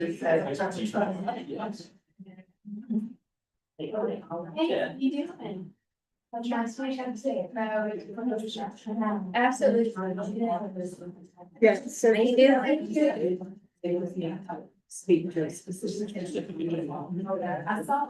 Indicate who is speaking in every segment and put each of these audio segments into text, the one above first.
Speaker 1: Hey, you doing? I'm trying to switch up to say it. Absolutely.
Speaker 2: Yeah, so
Speaker 1: Thank you.
Speaker 2: speak to a specific.
Speaker 1: I saw.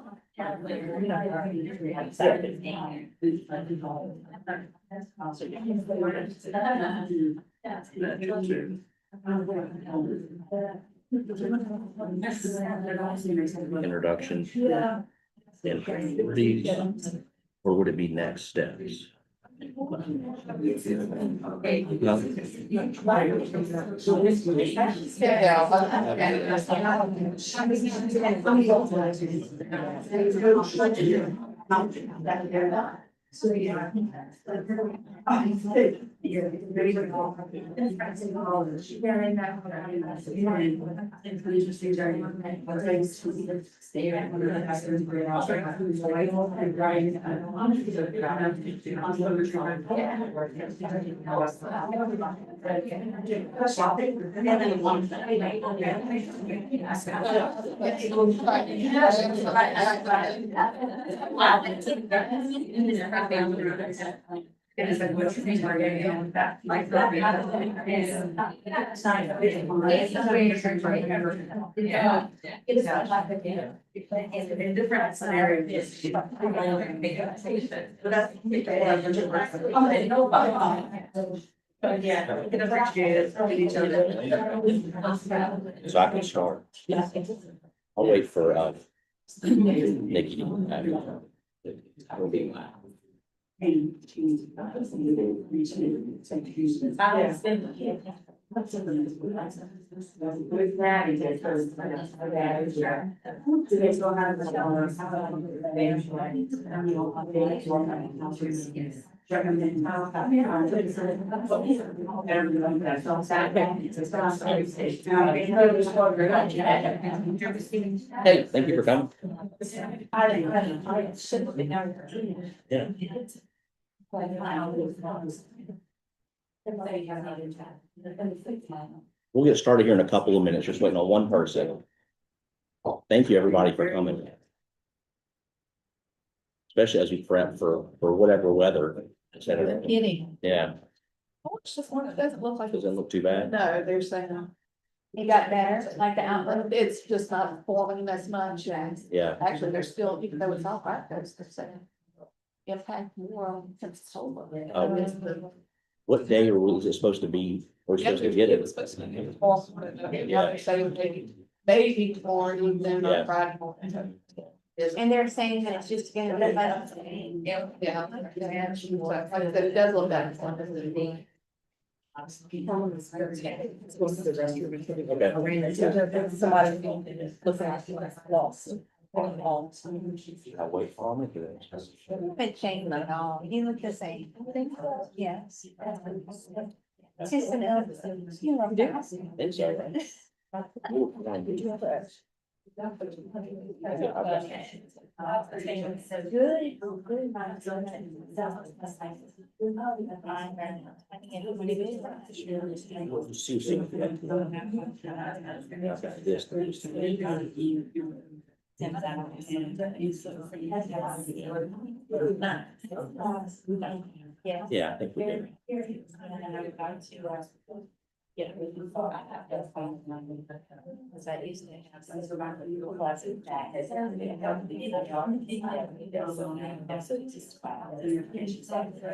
Speaker 3: Introduction.
Speaker 1: Yeah.
Speaker 3: And these, or would it be next steps?
Speaker 1: So, yeah. Yeah. It's in different scenarios. But yeah, we can appreciate it from each other.
Speaker 3: So I can start. I'll wait for, Nikki to come back. Will be my. Hey, thank you for coming. Yeah. We'll get started here in a couple of minutes, just waiting on one person. Thank you, everybody, for coming. Especially as we prep for whatever weather.
Speaker 2: You're kidding.
Speaker 3: Yeah,
Speaker 2: It's just one, it doesn't look like.
Speaker 3: doesn't look too bad.
Speaker 2: No, they're saying
Speaker 1: It got better, like the outlook.
Speaker 2: it's just not forming as much and
Speaker 3: Yeah,
Speaker 2: actually they're still, even though it's all right, they're saying. Impact more on Pensacola.
Speaker 3: Oh. What day was it supposed to be? We're supposed to get
Speaker 2: It was
Speaker 3: it.
Speaker 2: supposed to be awesome, but yeah, they say maybe tomorrow, even
Speaker 3: Yeah.
Speaker 2: on Friday morning.
Speaker 1: And they're saying that it's just gonna be like.
Speaker 2: Yeah. Like I said, it does look better. Somebody looking at lost.
Speaker 3: I wait for them to do it.
Speaker 1: Haven't changed at all. You look the same. I think so. Yes. It's just an element. You know.
Speaker 3: It's all right.
Speaker 1: So good.
Speaker 3: Susie.
Speaker 1: Yeah.
Speaker 3: Yeah, I think we do.
Speaker 1: Yeah. Cause I used to have some classes that.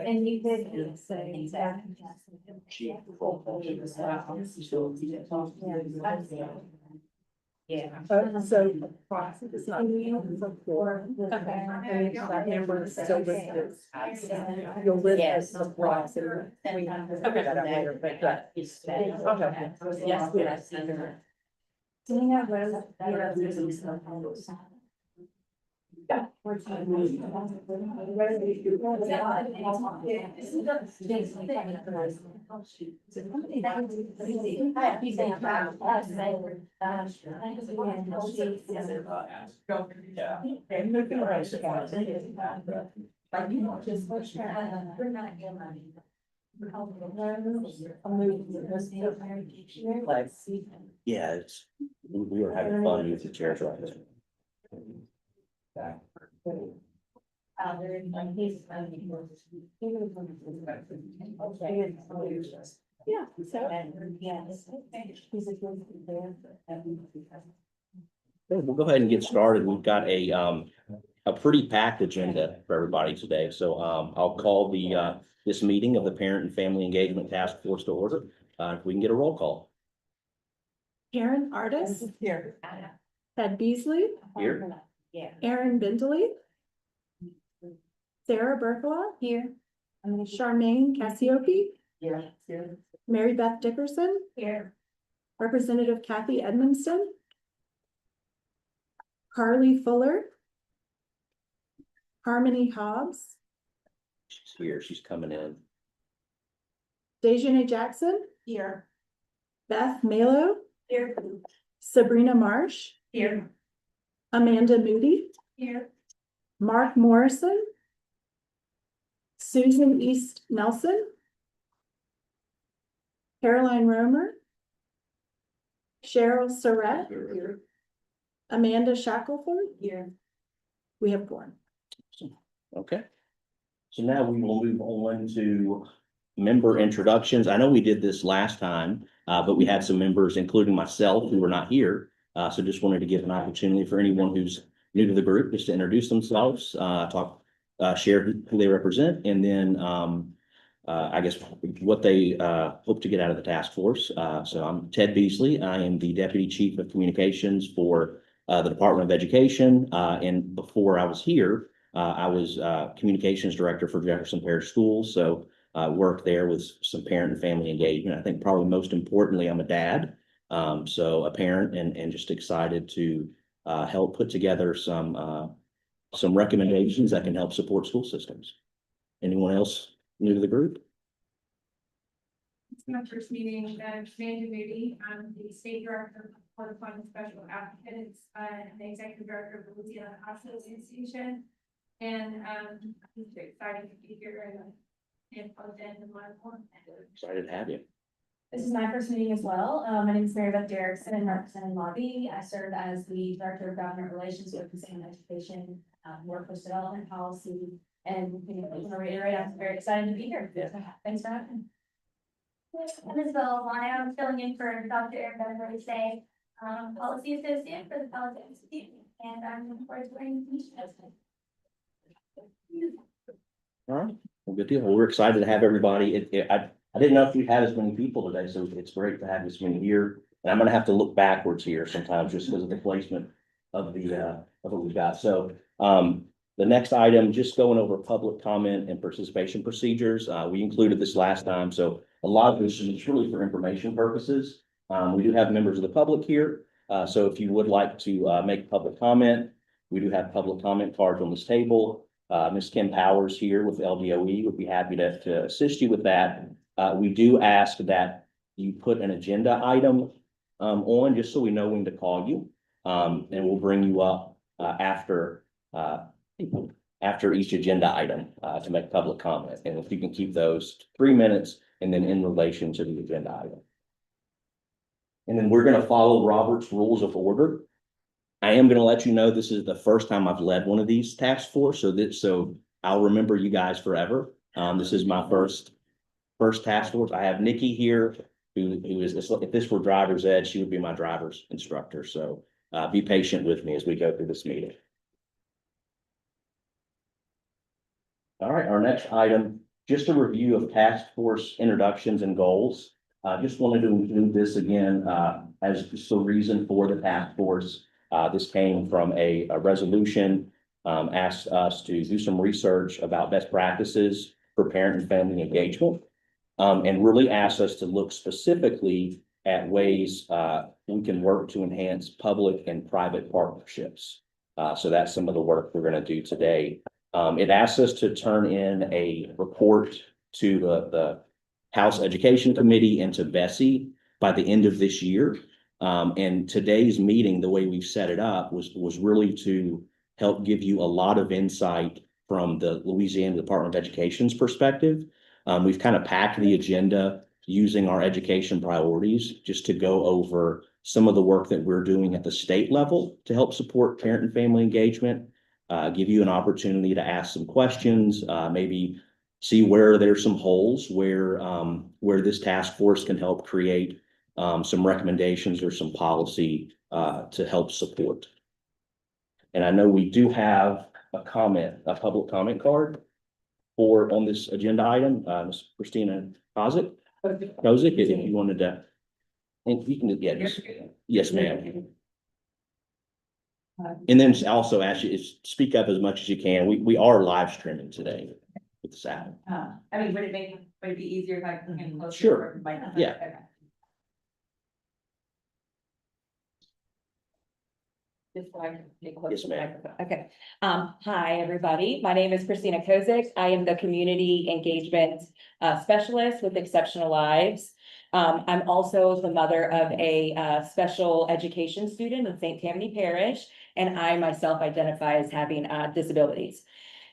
Speaker 1: And you could say exactly. Yeah.
Speaker 2: So it's not. You'll live as the price. Yes, yes.
Speaker 1: Do you know where?
Speaker 3: Yeah, we were having fun with the chairs right now.
Speaker 1: Yeah, so, yes.
Speaker 3: Okay, we'll go ahead and get started. We've got a pretty packed agenda for everybody today. So I'll call the this meeting of the Parent and Family Engagement Task Force to order. If we can get a roll call.
Speaker 4: Karen Artis,
Speaker 1: Here.
Speaker 4: Ted Beasley,
Speaker 3: Here.
Speaker 1: Yeah.
Speaker 4: Aaron Bindley, Sarah Berkala,
Speaker 1: Here.
Speaker 4: Charmaine Cassiope,
Speaker 1: Yeah.
Speaker 4: Mary Beth Dickerson,
Speaker 1: Here.
Speaker 4: Representative Kathy Edmonston, Carly Fuller, Harmony Hobbs,
Speaker 3: She's here. She's coming in.
Speaker 4: Dejanay Jackson,
Speaker 1: Here.
Speaker 4: Beth Malo,
Speaker 1: Here.
Speaker 4: Sabrina Marsh,
Speaker 1: Here.
Speaker 4: Amanda Moody,
Speaker 1: Here.
Speaker 4: Mark Morrison, Susan East Nelson, Caroline Romer, Cheryl Surratt, Amanda Shackelford.
Speaker 1: Here.
Speaker 4: We have four.
Speaker 3: Okay. So now we will move on to member introductions. I know we did this last time, but we had some members, including myself, who were not here. So just wanted to give an opportunity for anyone who's new to the group, just to introduce themselves, share who they represent, and then I guess what they hope to get out of the task force. So I'm Ted Beasley. I am the Deputy Chief of Communications for the Department of Education. And before I was here, I was Communications Director for Jefferson Parish Schools. So I worked there with some parent and family engagement. I think probably most importantly, I'm a dad. So a parent and just excited to help put together some recommendations that can help support school systems. Anyone else new to the group?
Speaker 5: It's my first meeting, Amanda Moody. I'm the state director for the Fund Special Advocates, and the executive director of the Louisiana Hospital Association. And I'm just excited to be here and plugged in and learn more.
Speaker 3: Excited to have you.
Speaker 6: This is my first meeting as well. My name is Mary Beth Derrickson, and representing Lobby. I serve as the Director of Government Relations with Consumer Education, Workforce Development Policy. And I want to reiterate, I'm very excited to be here. Thanks for having me.
Speaker 7: I'm Isabel Lana. I'm filling in for Dr. Aaron Beverly today, Policy Associate for the Policy Institute, and I'm looking forward to learning from each of you.
Speaker 3: All right, well, good deal. Well, we're excited to have everybody. I didn't know if we had as many people today, so it's great to have this many here. And I'm gonna have to look backwards here sometimes just because of the placement of what we've got. So the next item, just going over public comment and participation procedures. We included this last time, so a lot of this is really for information purposes. We do have members of the public here, so if you would like to make public comment, we do have public comment cards on this table. Ms. Kim Powers here with LDOE would be happy to assist you with that. We do ask that you put an agenda item on, just so we know when to call you. And we'll bring you up after each agenda item to make public comment. And if you can keep those 3 minutes and then in relation to the agenda item. And then we're going to follow Robert's Rules of Order. I am going to let you know this is the first time I've led one of these task force, so I'll remember you guys forever. This is my first task force. I have Nikki here, who is, if this were driver's ed, she would be my driver's instructor. So be patient with me as we go through this meeting. All right, our next item, just a review of task force introductions and goals. Just wanted to include this again as just a reason for the task force. This came from a resolution, asked us to do some research about best practices for parent and family engagement, and really asked us to look specifically at ways we can work to enhance public and private partnerships. So that's some of the work we're going to do today. It asks us to turn in a report to the House Education Committee and to Bessie by the end of this year. And today's meeting, the way we've set it up was really to help give you a lot of insight from the Louisiana Department of Education's perspective. We've kind of packed the agenda using our education priorities just to go over some of the work that we're doing at the state level to help support parent and family engagement, give you an opportunity to ask some questions, maybe see where there's some holes where this task force can help create some recommendations or some policy to help support. And I know we do have a public comment card on this agenda item, Ms. Christina Kozik, if you wanted to. And you can, yeah, yes, ma'am. And then also ask you, speak up as much as you can. We are live streaming today with this app.
Speaker 8: I mean, would it be easier if I can?
Speaker 3: Sure. Yeah.
Speaker 8: Okay. Just so I can get close
Speaker 3: Yes,
Speaker 8: to the
Speaker 3: ma'am.
Speaker 8: microphone. Okay. Hi, everybody. My name is Christina Kozik. I am the Community Engagement Specialist with Exceptional Lives. I'm also the mother of a special education student in St. Tammany Parish, and I myself identify as having disabilities.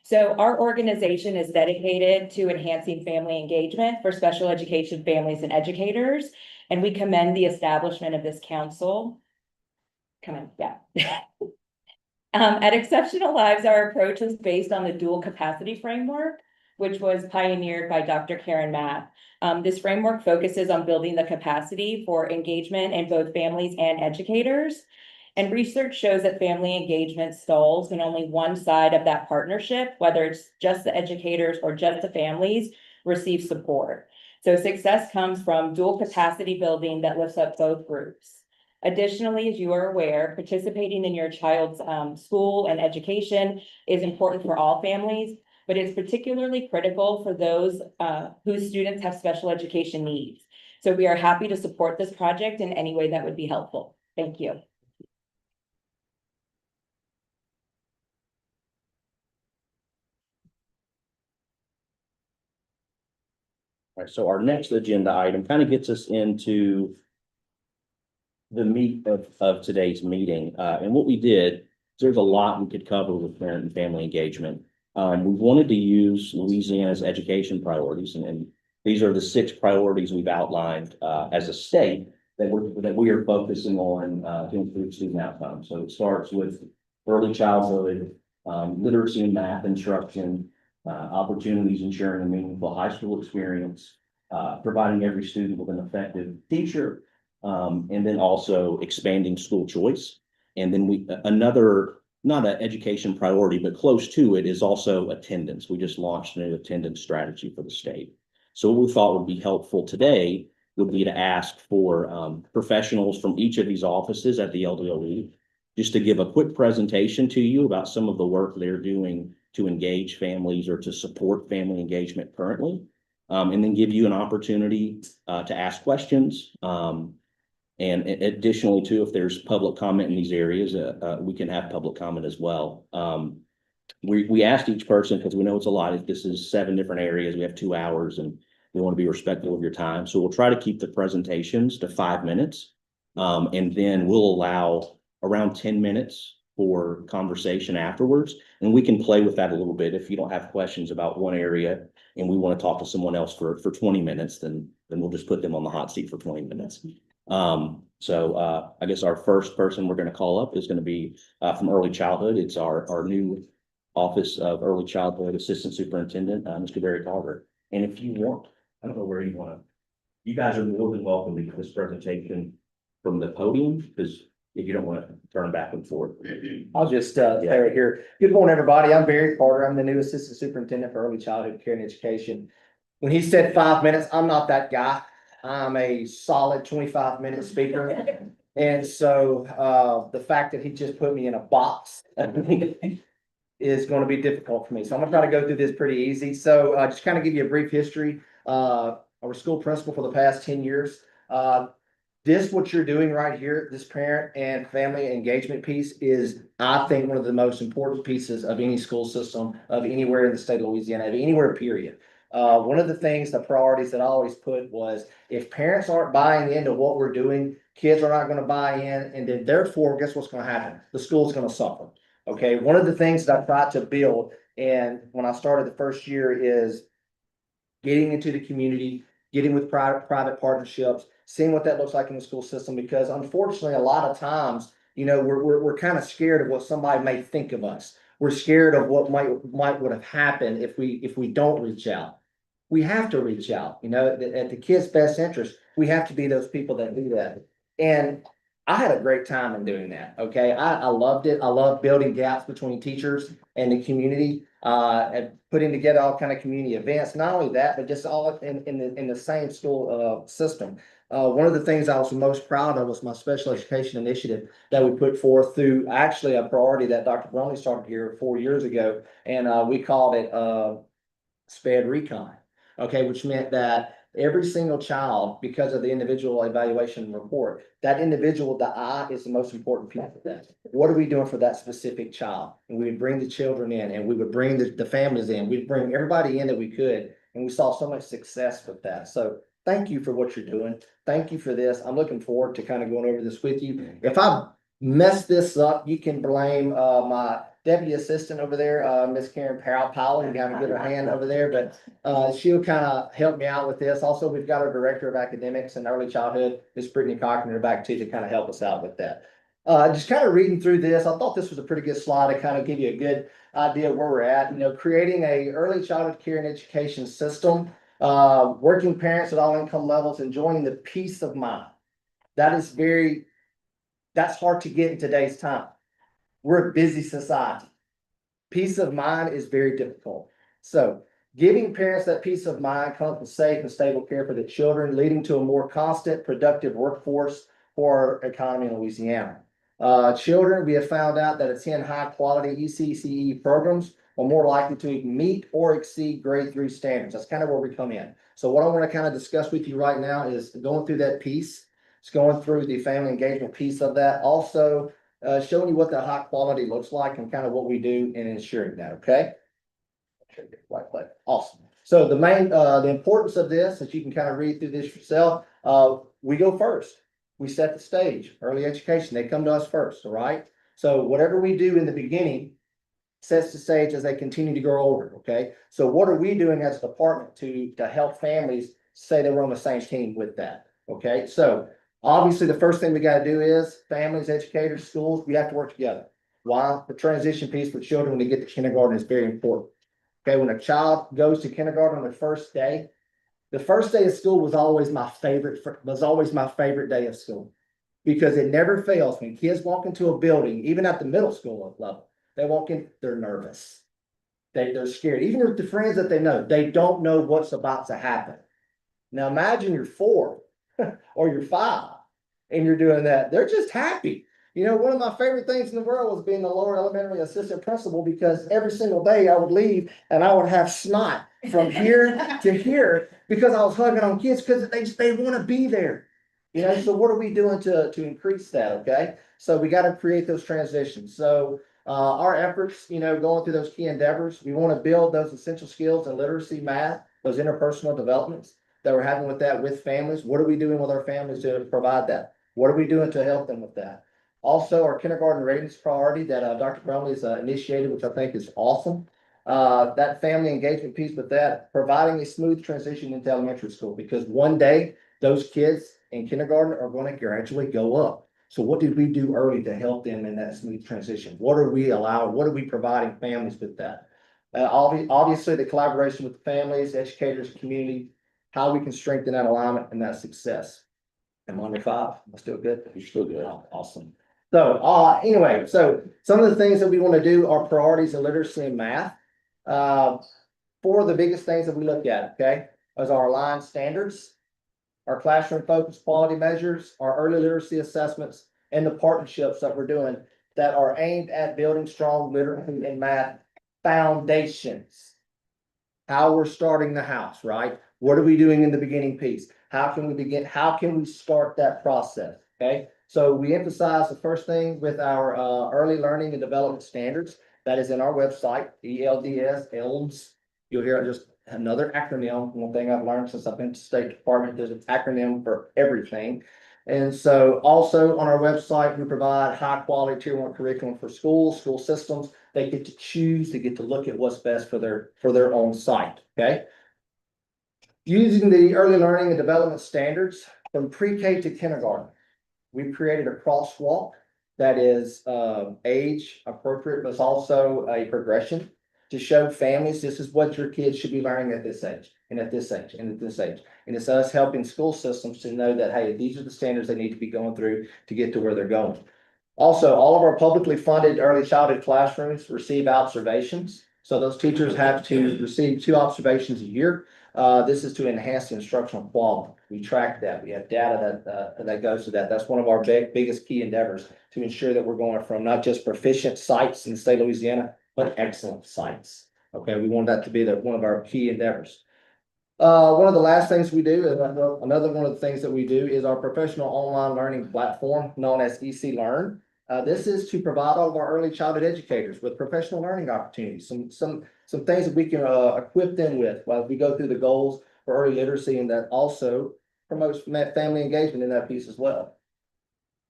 Speaker 8: So our organization is dedicated to enhancing family engagement for special education families and educators, and we commend the establishment of this council. Come on, yeah. At Exceptional Lives, our approach is based on the dual capacity framework, which was pioneered by Dr. Karen Matt. This framework focuses on building the capacity for engagement in both families and educators. And research shows that family engagement stalls when only one side of that partnership, whether it's just the educators or just the families, receive support. So success comes from dual capacity building that lifts up both groups. Additionally, as you are aware, participating in your child's school and education is important for all families, but it's particularly critical for those whose students have special education needs. So we are happy to support this project in any way that would be helpful. Thank you.
Speaker 3: All right, so our next agenda item kind of gets us into the meat of today's meeting. And what we did, there's a lot we could cover with parent and family engagement. We wanted to use Louisiana's education priorities, and these are the 6 priorities we've outlined as a state that we are focusing on to improve student outcomes. So it starts with early childhood, literacy and math instruction, opportunities ensuring a meaningful high school experience, providing every student with an effective teacher, and then also expanding school choice. And then another, not an education priority, but close to it is also attendance. We just launched a new attendance strategy for the state. So what we thought would be helpful today would be to ask for professionals from each of these offices at the LDOE just to give a quick presentation to you about some of the work they're doing to engage families or to support family engagement currently, and then give you an opportunity to ask questions. And additionally, too, if there's public comment in these areas, we can have public comment as well. We asked each person, because we know it's a lot, if this is 7 different areas, we have 2 hours and we want to be respectful of your time. So we'll try to keep the presentations to 5 minutes. And then we'll allow around 10 minutes for conversation afterwards. And we can play with that a little bit. If you don't have questions about one area and we want to talk to someone else for 20 minutes, then we'll just put them on the hot seat for 20 minutes. I guess our first person we're going to call up is going to be from early childhood. It's our new Office of Early Childhood Assistant Superintendent, Mr. Barry Carter. And if you want, I don't know where you want to, you guys are more than welcome to give this presentation from the podium, because if you don't want to turn back and forth.
Speaker 9: I'll just say right here. Good morning, everybody. I'm Barry Carter. I'm the new Assistant Superintendent for Early Childhood Care and Education. When he said 5 minutes, I'm not that guy. I'm a solid 25-minute speaker. And so the fact that he just put me in a box is going to be difficult for me. So I'm going to try to go through this pretty easy. So just kind of give you a brief history. I was school principal for the past 10 years. What you're doing right here, this parent and family engagement piece is, I think, one of the most important pieces of any school system of anywhere in the state of Louisiana, of anywhere, period. One of the things, the priorities that I always put was, if parents aren't buying into what we're doing, kids are not going to buy in. And then therefore, guess what's going to happen? The school's going to suffer. Okay. One of the things that I tried to build, and when I started the first year, is getting into the community, getting with private partnerships, seeing what that looks like in the school system, because unfortunately, a lot of times, we're kind of scared of what somebody may think of us. We're scared of what would have happened if we don't reach out. We have to reach out, at the kids' best interest. We have to be those people that do that. And I had a great time in doing that. Okay. I loved it. I love building gaps between teachers and the community, and putting together all kind of community events. Not only that, but just all in the same school, system. One of the things I was most proud of was my special education initiative that we put forth through actually a priority that Dr. Brumley started here 4 years ago. And, we called it, SPED Recon. Okay, which meant that every single child, because of the individual evaluation report, that individual, the I is the most important piece of that. What are we doing for that specific child? And we would bring the children in, and we would bring the families in. We'd bring everybody in that we could. And we saw so much success with that. So thank you for what you're doing. Thank you for this. I'm looking forward to kind of going over this with you. If I mess this up, you can blame, my deputy assistant over there, Miss Karen Powell. You gotta give her a hand over there, but she'll kind of help me out with this. Also, we've got our director of academics and early childhood, Miss Brittany Cochran, in the back too, to kind of help us out with that. Just kind of reading through this, I thought this was a pretty good slide to kind of give you a good idea of where we're at. Creating a early childhood care and education system, working parents at all income levels, enjoying the peace of mind. That's hard to get in today's time. We're a busy society. Peace of mind is very difficult. So giving parents that peace of mind comes with safe and stable care for the children, leading to a more constant, productive workforce for our economy in Louisiana. Children, we have found out that attend high quality ECCE programs are more likely to meet or exceed grade 3 standards. That's kind of where we come in. So what I want to kind of discuss with you right now is going through that piece. It's going through the family engagement piece of that. Also, showing you what the high quality looks like and kind of what we do in ensuring that, okay? Awesome. So the importance of this, that you can kind of read through this yourself, we go first. We set the stage, early education, they come to us first, all right? So whatever we do in the beginning sets the stage as they continue to grow older, okay? So what are we doing as a department to help families say that we're on the same team with that, okay? So obviously, the first thing we got to do is families, educators, schools, we have to work together. Why? The transition piece for children when they get to kindergarten is very important. Okay, when a child goes to kindergarten on the first day of school was always my favorite day of school, because it never fails when kids walk into a building, even at the middle school level, they walk in, they're nervous. They're scared. Even with the friends that they know, they don't know what's about to happen. Now imagine you're 4 or you're 5 and you're doing that. They're just happy. One of my favorite things in the world was being the lower elementary assistant principal, because every single day I would leave and I would have snot from here to here because I was hugging on kids because they want to be there. So what are we doing to increase that? Okay. So we got to create those transitions. So our efforts, going through those key endeavors, we want to build those essential skills in literacy, math, those interpersonal developments that we're having with that with families. What are we doing with our families to provide that? What are we doing to help them with that? Also, our kindergarten ratings priority that Dr. Brumley has initiated, which I think is awesome. That family engagement piece with that, providing a smooth transition into elementary school, because one day those kids in kindergarten are going to gradually go up. So what did we do early to help them in that smooth transition? What are we allowing? What are we providing families with that? Obviously, the collaboration with the families, educators, community, how we can strengthen that alignment and that success. I'm under 5. I'm still good. You're still good. Awesome. So anyway, so some of the things that we want to do are priorities in literacy and math. 4 of the biggest things that we look at, okay, is our aligned standards, our classroom focused quality measures, our early literacy assessments, and the partnerships that we're doing that are aimed at building strong literacy and math foundations. How we're starting the house, right? What are we doing in the beginning piece? How can we begin? How can we start that process? Okay. So we emphasize the first thing with our early learning and development standards. That is in our website, ELDS, ELMS. You'll hear just another acronym. One thing I've learned since I've been to State Department, there's an acronym for everything. And so also on our website, we provide high quality tier 1 curriculum for schools, school systems. They get to choose, they get to look at what's best for their own site. Okay. Using the early learning and development standards from pre-K to kindergarten, we've created a crosswalk that is age appropriate, but it's also a progression to show families this is what your kids should be learning at this age and at this age and at this age. And it's us helping school systems to know that, hey, these are the standards they need to be going through to get to where they're going. Also, all of our publicly funded early childhood classrooms receive observations. So those teachers have to receive 2 observations a year. This is to enhance the instructional quality. We track that. We have data that goes to that. That's one of our biggest key endeavors to ensure that we're going from not just proficient sites in the state of Louisiana, but excellent sites. Okay, we want that to be one of our key endeavors. One of the last things we do, another one of the things that we do is our professional online learning platform known as EC Learn. This is to provide all of our early childhood educators with professional learning opportunities, some things that we can equip them with while we go through the goals for early literacy, and that also promotes family engagement in that piece as well.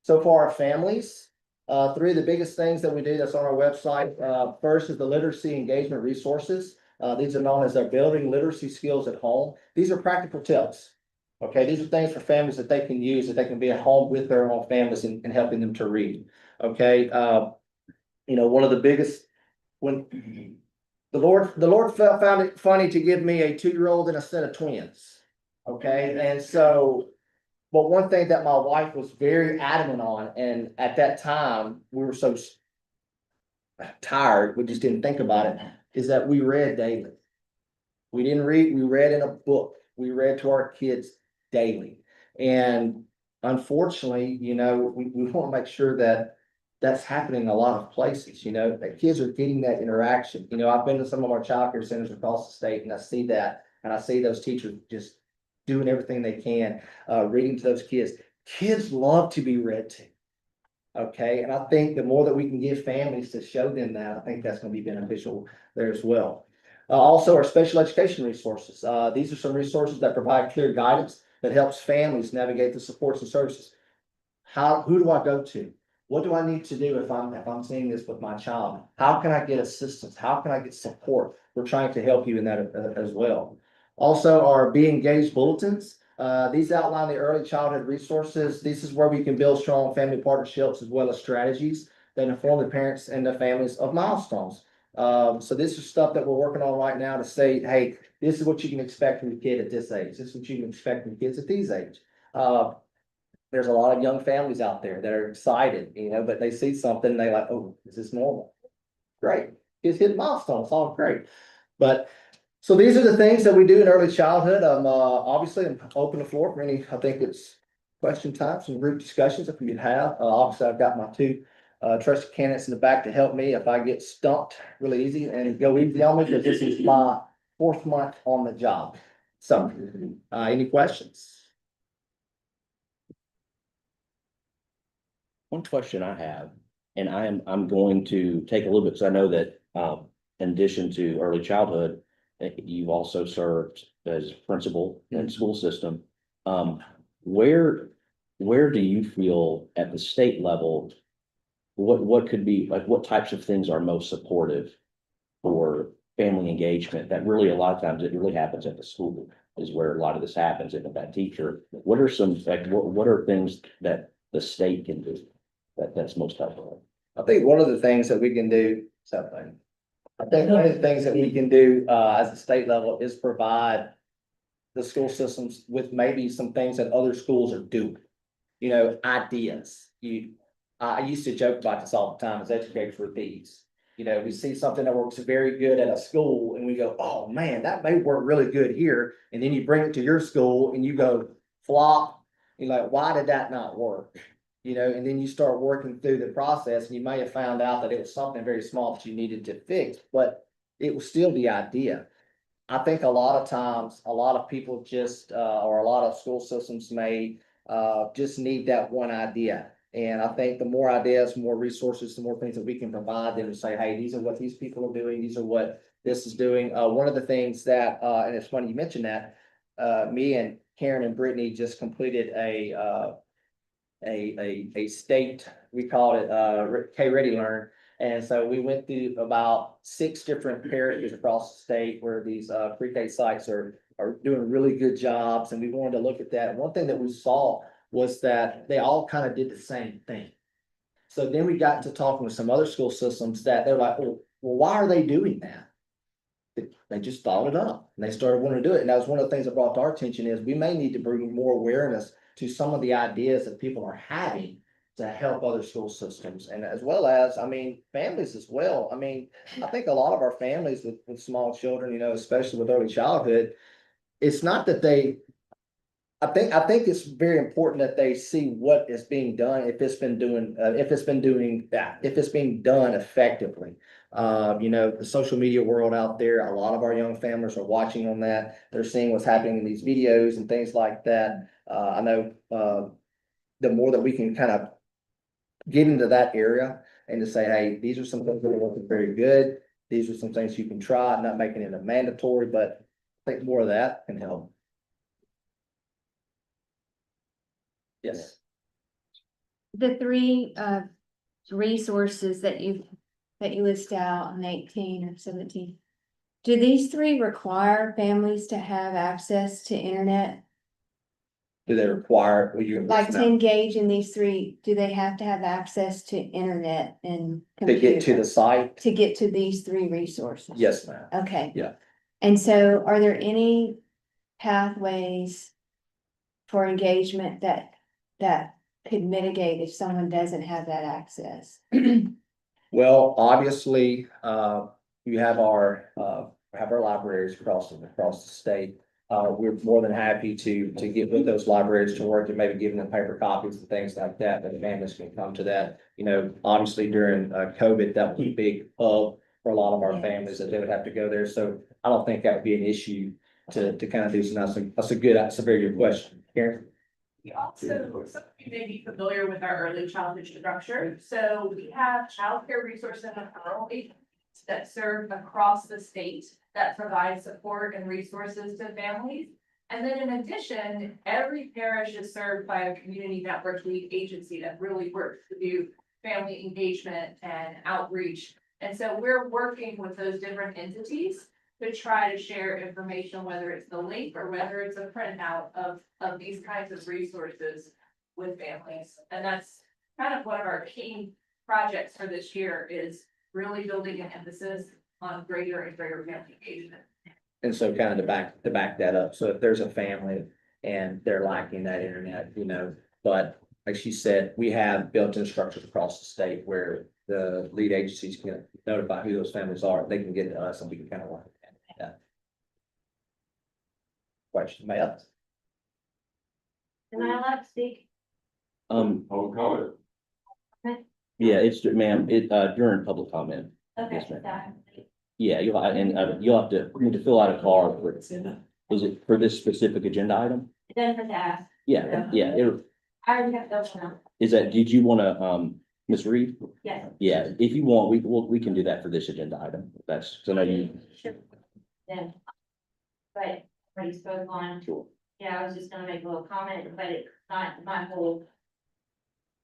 Speaker 9: So for our families, 3 of the biggest things that we do that's on our website, first is the literacy engagement resources. These are known as our building literacy skills at home. These are practical tips. Okay, these are things for families that they can use, that they can be at home with their own families and helping them to read. Okay, one of the biggest, when the Lord found it funny to give me a 2-year-old and a set of twins. Okay, and so, but one thing that my wife was very adamant on, and at that time we were so tired, we just didn't think about it, is that we read daily. We didn't read, we read in a book. We read to our kids daily. And unfortunately, we want to make sure that that's happening in a lot of places, that kids are getting that interaction. I've been to some of our childcare centers across the state, and I see that, and I see those teachers just doing everything they can, reading to those kids. Kids love to be read to. Okay, and I think the more that we can give families to show them that, I think that's going to be beneficial there as well. Also, our special education resources. These are some resources that provide clear guidance that helps families navigate the supports and services. Who do I go to? What do I need to do if I'm seeing this with my child? How can I get assistance? How can I get support? We're trying to help you in that as well. Also, our Be Engaged bulletins. These outline the early childhood resources. This is where we can build strong family partnerships as well as strategies that inform the parents and the families of milestones. So this is stuff that we're working on right now to say, hey, this is what you can expect from your kid at this age. This is what you can expect from kids at these age. There's a lot of young families out there that are excited, but they see something and they're like, oh, is this normal? Great. Kids hit milestones, all great. But so these are the things that we do in early childhood. Obviously, I'm open the floor for any, I think it's question time, some group discussions if you'd have. Obviously, I've got my 2 trusted candidates in the back to help me if I get stumped really easy, and go easy on me because this is my 4th month on the job. So, any questions?
Speaker 3: One question I have, and I'm going to take a little bit, because I know that, in addition to early childhood, you've also served as principal in school system. Where do you feel at the state level, what could be, like, what types of things are most supportive for family engagement? That really, a lot of times, it really happens at the school is where a lot of this happens, and that teacher. What are some, like, what are things that the state can do that's most helpful?
Speaker 9: I think one of the things that we can do, I think one of the things that we can do as a state level is provide the school systems with maybe some things that other schools are doing. Ideas. I used to joke about this all the time as educators with these. We see something that works very good at a school and we go, oh man, that may work really good here. And then you bring it to your school and you go flop. You're like, why did that not work? And then you start working through the process and you may have found out that it was something very small that you needed to fix, but it was still the idea. I think a lot of times, a lot of people just, or a lot of school systems may just need that one idea. And I think the more ideas, more resources, the more things that we can provide them to say, hey, these are what these people are doing. These are what this is doing. One of the things that, and it's funny you mentioned that, me and Karen and Brittany just completed a state, we called it K-Ready Learn. And so we went through about 6 different parishes across the state where these pre-K sites are are doing really good jobs, and we wanted to look at that. One thing that we saw was that they all kind of did the same thing. So then we got to talking with some other school systems that they're like, well, why are they doing that? They just thought it up and they started wanting to do it. And that was one of the things that brought to our attention is we may need to bring more awareness to some of the ideas that people are having to help other school systems and as well as, I mean, families as well. I mean, I think a lot of our families with small children, you know, especially with early childhood, it's not that they I think it's very important that they see what is being done, if it's been doing, if it's been doing that, if it's being done effectively. You know, the social media world out there, a lot of our young families are watching on that. They're seeing what's happening in these videos and things like that. I know, the more that we can kind of get into that area and to say, hey, these are some things that are working very good. These are some things you can try, not making it a mandatory, but I think more of that can help. Yes.
Speaker 1: The three resources that you list out on 18 or 17. Do these three require families to have access to internet?
Speaker 9: Do they require, will you?
Speaker 1: Like to engage in these three, do they have to have access to internet and
Speaker 9: To get to the
Speaker 1: computer
Speaker 9: site?
Speaker 1: to get to these three resources?
Speaker 9: Yes, ma'am.
Speaker 1: Okay.
Speaker 9: Yeah.
Speaker 1: And so are there any pathways for engagement that could mitigate if someone doesn't have that access?
Speaker 9: Well, obviously, you have our libraries across the state. We're more than happy to get with those libraries to work and maybe giving them paper copies and things like that, that families can come to that. You know, obviously during COVID, that was a big hub for a lot of our
Speaker 1: Yes.
Speaker 9: families that they would have to go there. So I don't think that would be an issue to kind of do some, that's a very good question. Karen?
Speaker 10: We also, some of you may be familiar with our early childhood structure. So we have childcare resource and referral agencies that serve across the state that provide support and resources to families. And then in addition, every parish is served by a community network lead agency that really works to do family engagement and outreach. And so we're working with those different entities to try to share information, whether it's the link or whether it's a printout of these kinds of resources with families. And that's kind of one of our key projects for this year is really building an emphasis on greater and greater family engagement.
Speaker 9: And so kind of to back that up, so if there's a family and they're lacking that internet, you know, but like she said, we have built-in structures across the state where the lead agencies can notify who those families are, they can get to us and we can kind of work with that. Question, Matt?
Speaker 7: Am I allowed to speak?
Speaker 3: Yeah, it's, ma'am, during public comment.
Speaker 7: Okay,
Speaker 3: Yes, ma'am.
Speaker 7: sorry.
Speaker 3: Yeah, you'll have to, you need to fill out a card for, is it for this specific agenda item?
Speaker 7: Then for that,
Speaker 3: Yeah,
Speaker 7: I already got those now.
Speaker 3: is that, did you wanna, Ms. Reed?
Speaker 7: Yes.
Speaker 3: Yeah, if you want, we can do that for this agenda item. That's, so I know you.
Speaker 7: Sure. Then. But, already spoke on,
Speaker 3: Sure.
Speaker 7: yeah, I was just gonna make a little comment, but it's not my whole.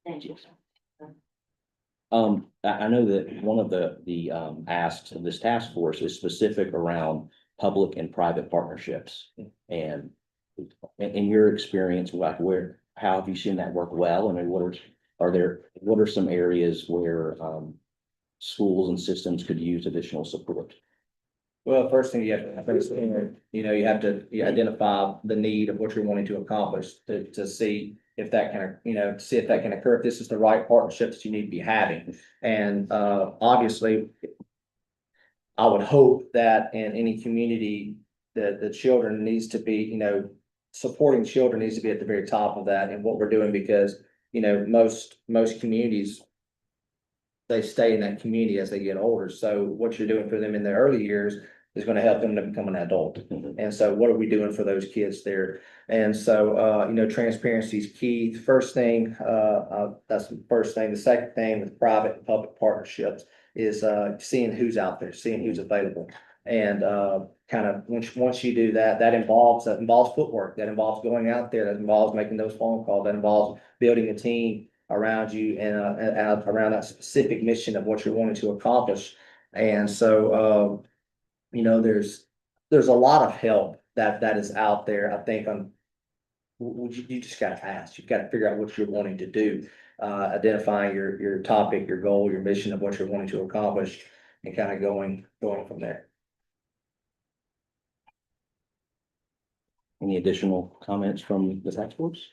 Speaker 7: Thank you.
Speaker 3: I know that one of the asks of this task force is specific around public and private partnerships. And in your experience, like how have you seen that work well? I mean, what are some areas where schools and systems could use additional support?
Speaker 9: Well, first thing you have to understand, you know, you have to identify the need of what you're wanting to accomplish to see if that can, you know, see if that can occur, if this is the right partnerships you need to be having. And obviously, I would hope that in any community, the children needs to be, you know, supporting children needs to be at the very top of that and what we're doing because, you know, most communities, they stay in that community as they get older. So what you're doing for them in their early years is going to help them to become an adult. And so what are we doing for those kids there? And so, you know, transparency is key. The first thing, that's the first thing. The second thing with private and public partnerships is seeing who's out there, seeing who's available. And kind of once you do that, that involves footwork, that involves going out there, that involves making those phone calls, that involves building a team around you and around that specific mission of what you're wanting to accomplish. And so, you know, there's a lot of help that is out there, I think you just gotta ask, you've got to figure out what you're wanting to do. Identifying your topic, your goal, your mission of what you're wanting to accomplish and kind of going from there.
Speaker 3: Any additional comments from the task force?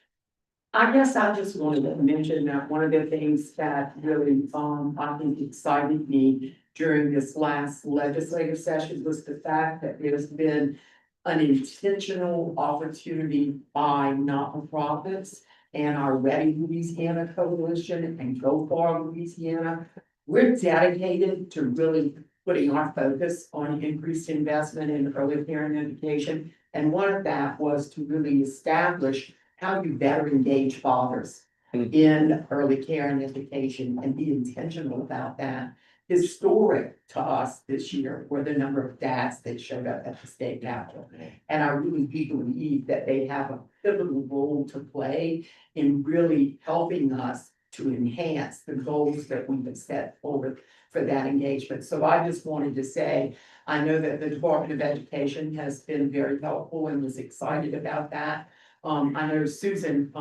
Speaker 11: I guess I just wanted to mention that one of the things that really, I think excited me during this last legislative session was the fact that there's been an intentional opportunity by not-for-profits and our Ready Louisiana Coalition and Go Far Louisiana. We're dedicated to really putting our focus on increased investment in early parent education. And one of that was to really establish how you better engage fathers in early care and education and be intentional about that. Historic to us this year were the number of dads that showed up at the state capitol. And I really do believe that they have a pivotal role to play in really helping us to enhance the goals that we have set forward for that engagement. So I just wanted to say, I know that the Department of Education has been very helpful and was excited about that. I know Susan,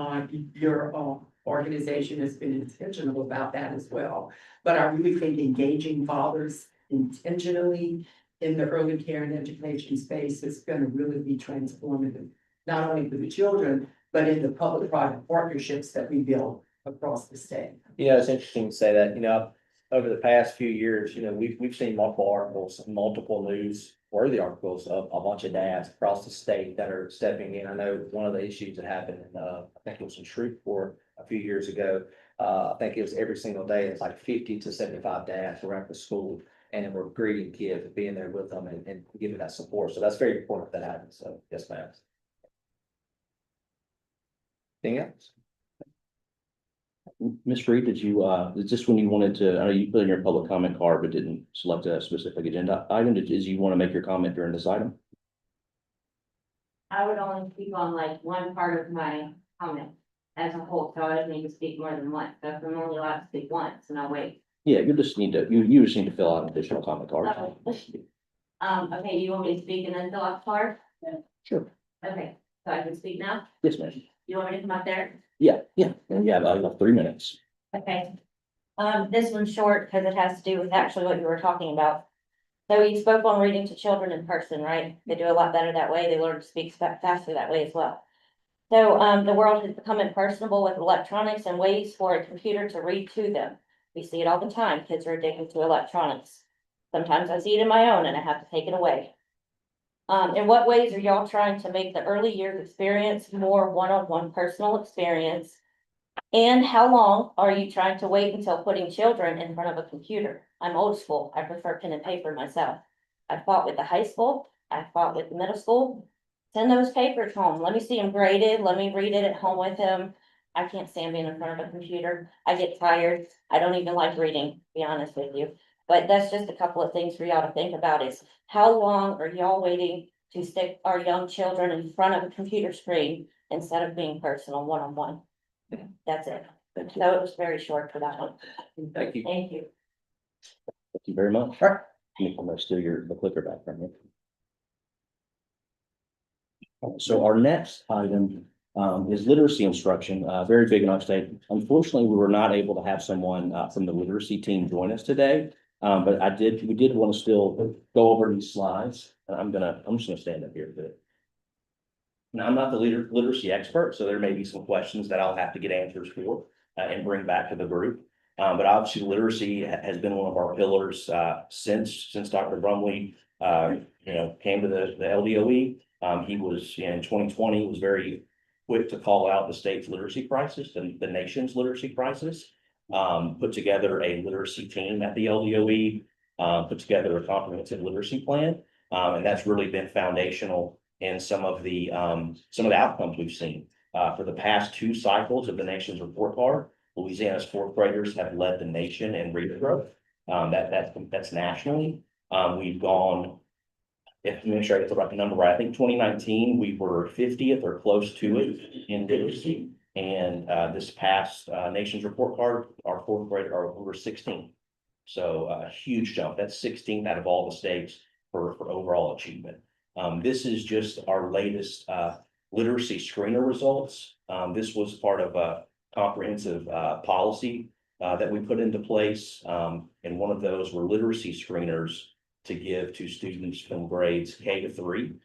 Speaker 11: your organization has been intentional about that as well. But I really think engaging fathers intentionally in the early care and education space is going to really be transformative, not only for the children, but in the public-private partnerships that we build across the state.
Speaker 9: You know, it's interesting to say that, you know, over the past few years, you know, we've seen multiple articles, multiple newsworthy articles of a bunch of dads across the state that are stepping in. I know one of the issues that happened in, I think it was in Shreveport a few years ago. I think it was every single day, it's like 50 to 75 dads were at the school and were greeting kids and being there with them and giving that support. So that's very important that happens. So yes, ma'am. Anything else?
Speaker 3: Ms. Reed, did you, is this when you wanted to, I know you put in your public comment card, but didn't select a specific agenda item. Did you want to make your comment during this item?
Speaker 2: I would only speak on like one part of my comment as a whole, so I don't need to speak more than once. So if I'm only allowed to speak once, and I'll wait.
Speaker 3: Yeah, you just need to, you just need to fill out an additional comment card.
Speaker 2: Okay, you want me to speak and then fill out the card?
Speaker 3: Sure.
Speaker 2: Okay, so I can speak now?
Speaker 3: Yes, ma'am.
Speaker 2: You want me to come up there?
Speaker 3: Yeah, about 3 minutes.
Speaker 2: Okay. This one's short because it has to do with actually what you were talking about. So you spoke on reading to children in person, right? They do a lot better that way. They learn to speak faster that way as well. So, the world has become impersonable with electronics and ways for a computer to read to them. We see it all the time. Kids are addicted to electronics. Sometimes I see it in my own and I have to take it away. In what ways are y'all trying to make the early years experience more one-on-one personal experience? And how long are you trying to wait until putting children in front of a computer? I'm old school. I prefer pen and paper myself. I fought with the high school. I fought with the middle school. Send those papers home. Let me see them graded. Let me read it at home with him. I can't stand being in front of a computer. I get tired. I don't even like reading, to be honest with you. But that's just a couple of things for y'all to think about is how long are y'all waiting to stick our young children in front of a computer screen instead of being personal one-on-one? That's it.
Speaker 3: Thank you.
Speaker 2: So it was very short for that one.
Speaker 9: Thank you.
Speaker 2: Thank you.
Speaker 3: Thank you very much.
Speaker 9: All right.
Speaker 3: I'm gonna steal the clicker back from you. So our next item is literacy instruction, very big in our state. Unfortunately, we were not able to have someone from the literacy team join us today. But we did want to still go over these slides. I'm just gonna stand up here a bit. Now, I'm not the literacy expert, so there may be some questions that I'll have to get answers for and bring back to the group. But obviously literacy has been one of our pillars since Dr. Brumley came to the LDOE. He was in 2020 was very quick to call out the state's literacy crisis and the nation's literacy crisis. Put together a literacy team at the LDOE, put together a comprehensive literacy plan, and that's really been foundational in some of the outcomes we've seen. For the past 2 cycles of the nation's report card, Louisiana's 4th graders have led the nation in reading growth. That's nationally. We've gone, if I'm sure I get the right number right, I think 2019, we were 50th or close to it in literacy. And this past nation's report card, our 4th grader are over 16. So a huge jump. That's 16th out of all the states for overall achievement. This is just our latest literacy screener results. This was part of a comprehensive policy that we put into place. And one of those were literacy screeners to give to students from grades K to 3.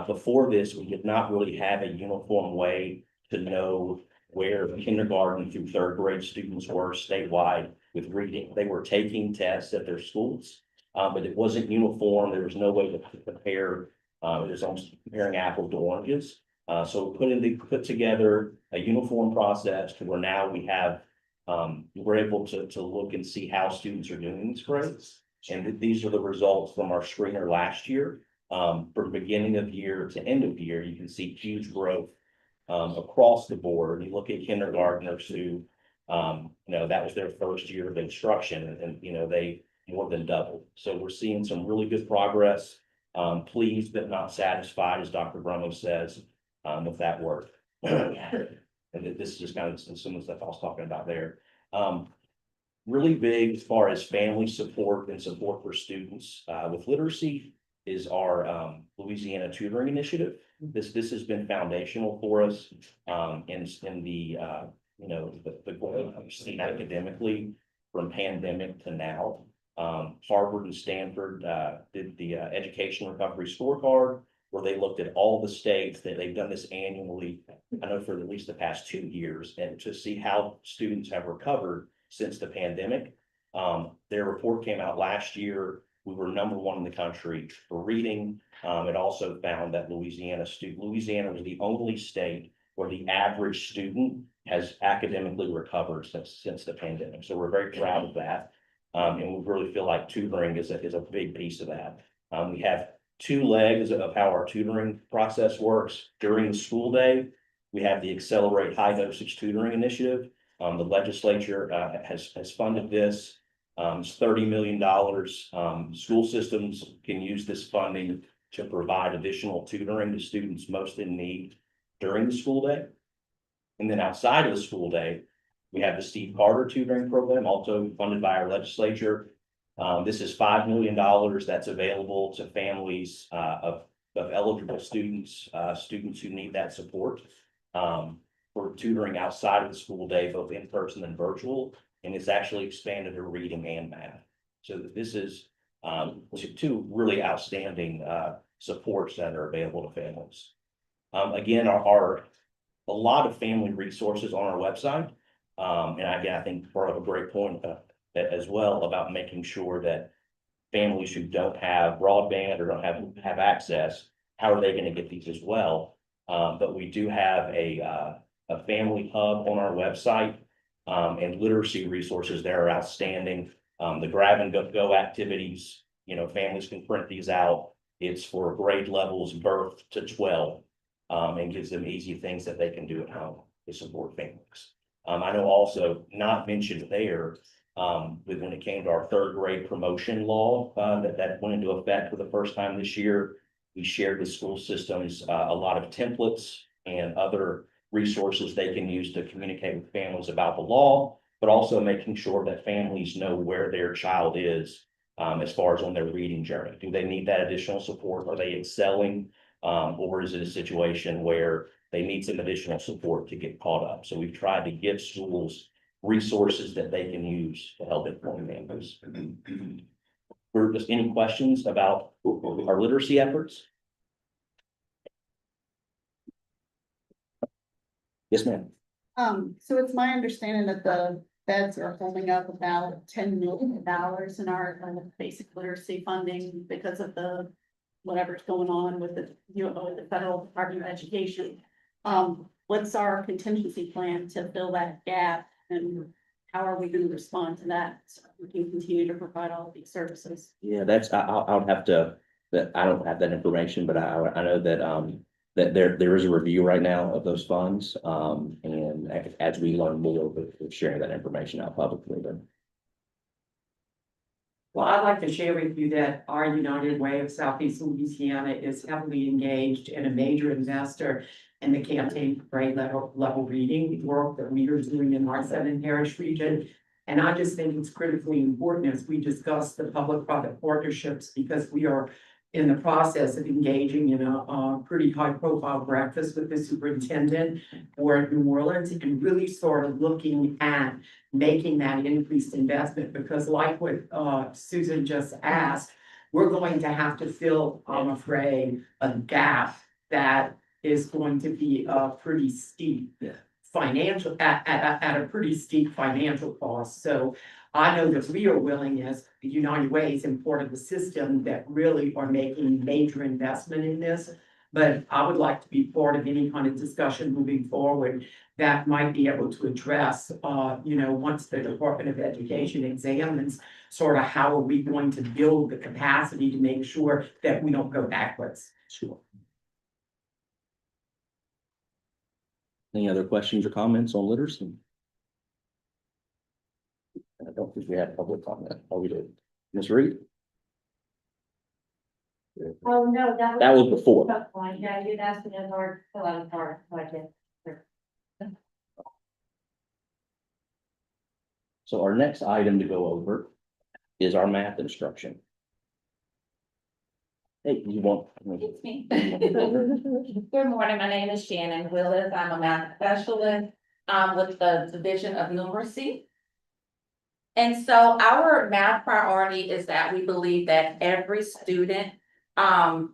Speaker 3: Before this, we did not really have a uniform way to know where kindergarten through 3rd grade students were statewide with reading. They were taking tests at their schools, but it wasn't uniform. There was no way to compare. It was almost comparing apples to oranges. So we put together a uniform process to where now we have, we're able to look and see how students are doing in these grades. And these are the results from our screener last year. From beginning of year to end of year, you can see huge growth across the board. You look at kindergartners who, that was their first year of instruction, and they more than doubled. So we're seeing some really good progress. Pleased but not satisfied, as Dr. Brummel says, with that work. And this is just kind of some of the stuff I was talking about there. Really big as far as family support and support for students with literacy is our Louisiana tutoring initiative. This has been foundational for us in the the goal I've seen academically from pandemic to now. Harvard and Stanford did the education recovery scorecard, where they looked at all the states that they've done this annually, I know for at least the past 2 years, and to see how students have recovered since the pandemic. Their report came out last year. We were #1 in the country for reading. It also found that Louisiana was the only state where the average student has academically recovered since the pandemic. So we're very proud of that. And we really feel like tutoring is a big piece of that. We have 2 legs of how our tutoring process works. During the school day, we have the Accelerate High Dosage Tutoring Initiative. The legislature has funded this. It's $30 million. School systems can use this funding to provide additional tutoring to students most in need during the school day. And then outside of the school day, we have the Steve Carter tutoring program, also funded by our legislature. This is $5 million that's available to families of eligible students, students who need that support for tutoring outside of the school day, both in person and virtual. And it's actually expanded to reading and math. So this is 2 really outstanding supports that are available to families. Again, are a lot of family resources on our website. And again, I think brought up a great point as well about making sure that families who don't have broadband or don't have access, how are they going to get these as well? But we do have a family hub on our website, and literacy resources there are outstanding. The grab and go activities, families can print these out. It's for grade levels birth to 12, and gives them easy things that they can do at home to support families. I know also not mentioned there, when it came to our 3rd grade promotion law, that went into effect for the first time this year. We shared with school systems a lot of templates and other resources they can use to communicate with families about the law, but also making sure that families know where their child is as far as on their reading journey. Do they need that additional support? Are they excelling? Or is it a situation where they need some additional support to get caught up? So we've tried to give schools resources that they can use to help inform families. Just any questions about our literacy efforts? Yes, ma'am.
Speaker 12: So it's my understanding that the feds are holding up about $10 million in our basic literacy funding because of whatever's going on with the Federal Department of Education. What's our contingency plan to fill that gap, and how are we going to respond to that so we can continue to provide all of these services?
Speaker 3: Yeah, I would have to, I don't have that information, but I know that that there is a review right now of those funds. And as we learn more, we're sharing that information out publicly. But
Speaker 11: Well, I'd like to share with you that our United Way of Southeast Louisiana is heavily engaged and a major investor in the campaign for grade level reading work that we are doing in our Southern Parish region. And I just think it's critically important as we discuss the public-private partnerships, because we are in the process of engaging in a pretty high profile breakfast with the superintendent for New Orleans and really sort of looking at making that increased investment, because like what Susan just asked, we're going to have to fill, I'm afraid, a gap that is going to be pretty steep.
Speaker 3: Yeah.
Speaker 11: Financial, at a pretty steep financial cost. So I know that we are willing as the United Ways and Port of the System that really are making major investment in this. But I would like to be part of any kind of discussion moving forward that might be able to address, once the Department of Education examines sort of how are we going to build the capacity to make sure that we don't go backwards.
Speaker 3: Sure. Any other questions or comments on literacy? I don't think we have public comment. Oh, we did. Ms. Reed?
Speaker 2: Oh, no, that was.
Speaker 3: That was before.
Speaker 2: Tough one. Yeah, you'd asked me a hard, fill out a hard, so I did.
Speaker 3: So our next item to go over is our math instruction. Hey, you want?
Speaker 8: It's me. Good morning, my name is Shannon Willis. I'm a math specialist with the Division of Numeracy. And so our math priority is that we believe that every student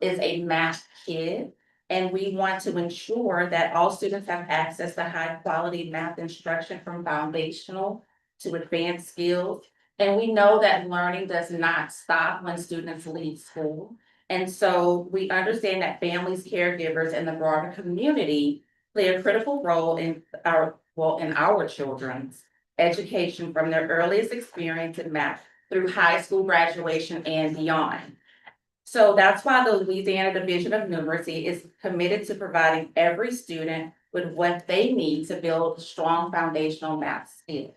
Speaker 8: is a math kid. And we want to ensure that all students have access to high quality math instruction from foundational to advanced skills. And we know that learning does not stop when students leave school. And so we understand that families, caregivers, and the broader community play a critical role in our children's education from their earliest experience in math through high school graduation and beyond. So that's why the Louisiana Division of Numeracy is committed to providing every student with what they need to build strong foundational math skills.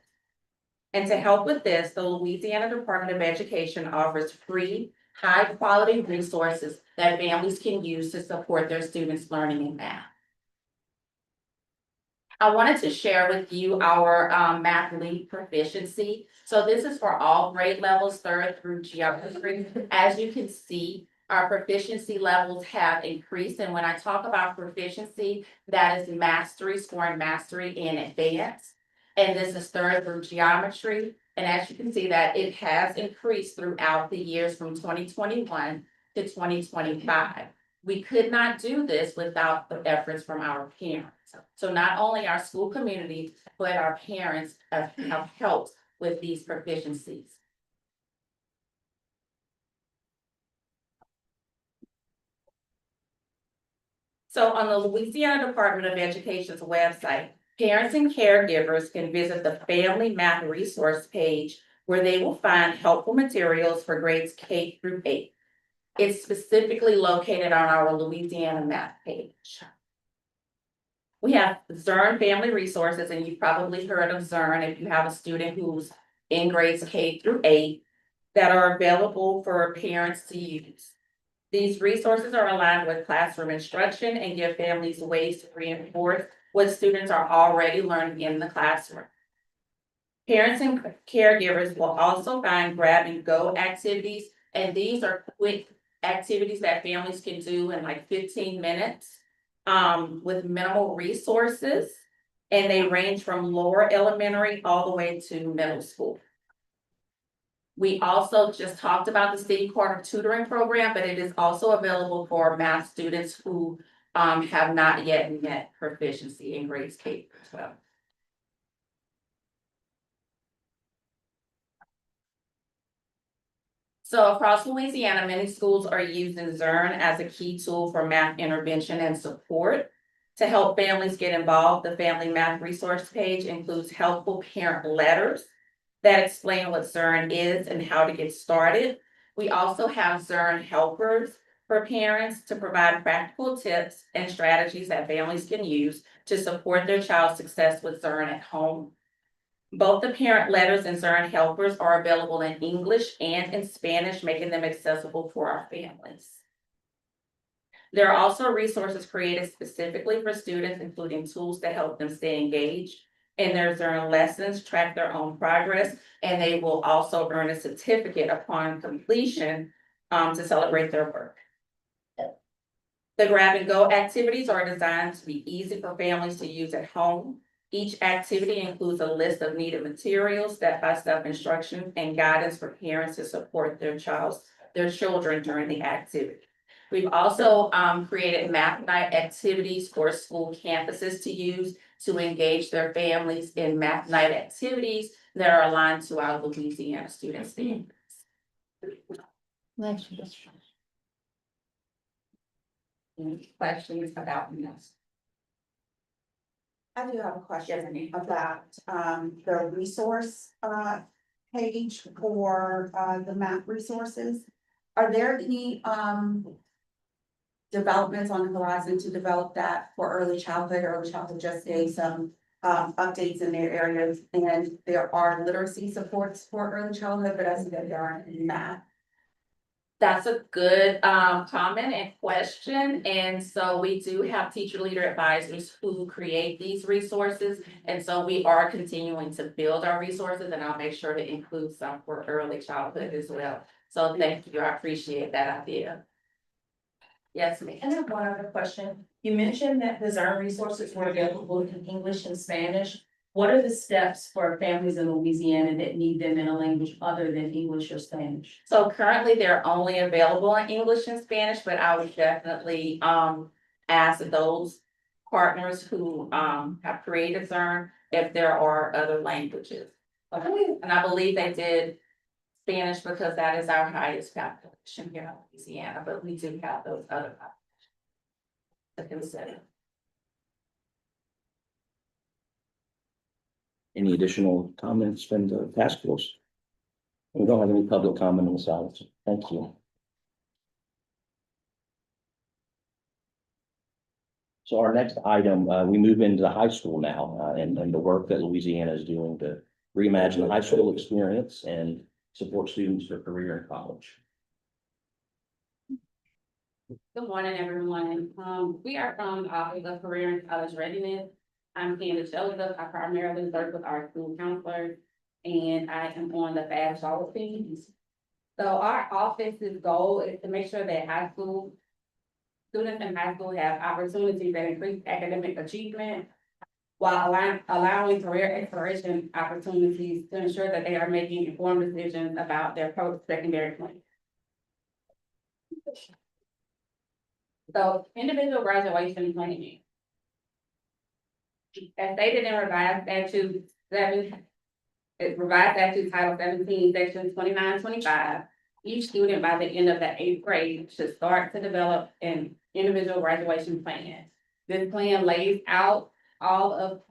Speaker 8: And to help with this, the Louisiana Department of Education offers free, high-quality resources that families can use to support their students' learning in math. I wanted to share with you our math lead proficiency. So this is for all grade levels, third through geometry. As you can see, our proficiency levels have increased. And when I talk about proficiency, that is mastery, scoring mastery in advance. And this is third through geometry. And as you can see that it has increased throughout the years from 2021 to 2025. We could not do this without the efforts from our parents. So not only our school community, but our parents have helped with these proficiencies. So on the Louisiana Department of Education's website, parents and caregivers can visit the Family Math Resource page where they will find helpful materials for grades K through 8. It's specifically located on our Louisiana Math page. We have Zern Family Resources, and you've probably heard of Zern if you have a student who's in grades K through 8 that are available for parents to use. These resources are aligned with classroom instruction and give families ways to reinforce what students are already learning in the classroom. Parents and caregivers will also find grab and go activities, and these are quick activities that families can do in like 15 minutes with minimal resources, and they range from lower elementary all the way to middle school. We also just talked about the Steve Carter tutoring program, but it is also available for math students who have not yet met proficiency in grades K through 12. So across Louisiana, many schools are using Zern as a key tool for math intervention and support. To help families get involved, the Family Math Resource page includes helpful parent letters that explain what Zern is and how to get started. We also have Zern helpers for parents to provide practical tips and strategies that families can use to support their child's success with Zern at home. Both the parent letters and Zern helpers are available in English and in Spanish, making them accessible for our families. There are also resources created specifically for students, including tools to help them stay engaged in their Zern lessons, track their own progress, and they will also earn a certificate upon completion to celebrate their work. The grab and go activities are designed to be easy for families to use at home. Each activity includes a list of needed materials, step-by-step instructions, and guidance for parents to support their children during the activity. We've also created map night activities for school campuses to use to engage their families in map night activities that are aligned to our Louisiana student standards. Any questions about this?
Speaker 12: I do have a question about, the resource, page for, the map resources. Are there any, developments on the horizon to develop that for early childhood? Early childhood just gave some, updates in their areas, and there are literacy supports for early childhood, but I see that there aren't in math.
Speaker 8: That's a good comment and question. And so we do have teacher leader advisors who create these resources. And so we are continuing to build our resources, and I'll make sure to include some for early childhood as well. So thank you. I appreciate that idea. Yes, ma'am.
Speaker 6: And then one other question, you mentioned that the Zern resources were available in English and Spanish. What are the steps for families in Louisiana that need them in a language other than English or Spanish?
Speaker 8: So currently they're only available in English and Spanish, but I would definitely ask those partners who have created Zern if there are other languages. And I believe they did Spanish because that is our highest population here in Louisiana, but we do have those other populations to consider.
Speaker 3: Any additional comments from the task force? We don't have any public comment on the side. Thank you. So our next item, we move into the high school now, and the work that Louisiana is doing to reimagine the high school experience and support students for career in college.
Speaker 13: Good morning, everyone. We are from the Office of Career and College Readiness. I'm Candace Joseph. I primarily work with our school counselors, and I am on the FAST Solid team. So our office's goal is to make sure that students in high school have opportunities that increase academic achievement while allowing career exploration opportunities to ensure that they are making informed decisions about their post-secondary plan. So individual graduation planning. As stated in revised statute Title 17, Section 2925, each student by the end of the 8th grade should start to develop an individual graduation plan. This plan lays out all of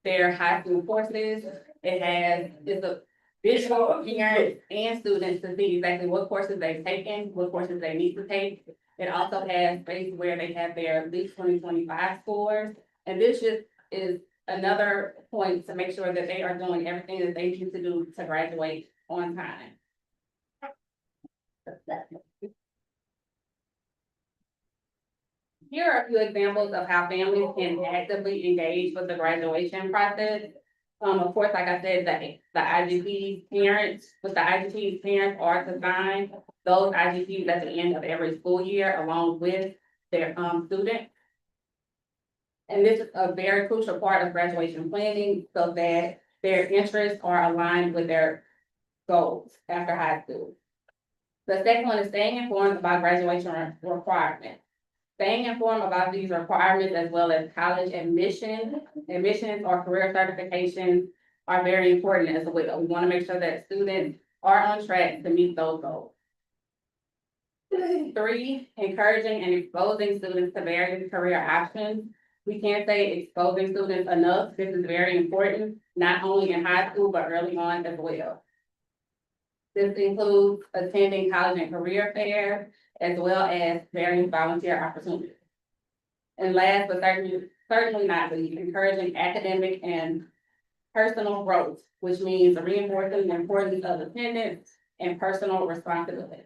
Speaker 13: their high school courses. It's a visual of parents and students to see exactly what courses they've taken, what courses they need to take. It also has space where they have their at least 2025 scores. And this just is another point to make sure that they are doing everything that they need to do to graduate on time. Here are a few examples of how families can actively engage with the graduation process. Of course, like I said, the IGP parents, with the IGP parents are to sign those IGPs at the end of every school year along with their student. And this is a very crucial part of graduation planning so that their interests are aligned with their goals after high school. The second one is staying informed about graduation requirements. Staying informed about these requirements as well as college admissions or career certifications are very important as well. We want to make sure that students are on track to meet those goals. 3, encouraging and exposing students to various career options. We can't say exposing students enough. This is very important, not only in high school, but early on as well. This includes attending college and career fairs, as well as various volunteer opportunities. And last but certainly not least, encouraging academic and personal growth, which means reinforcing the importance of attendance and personal responsibility.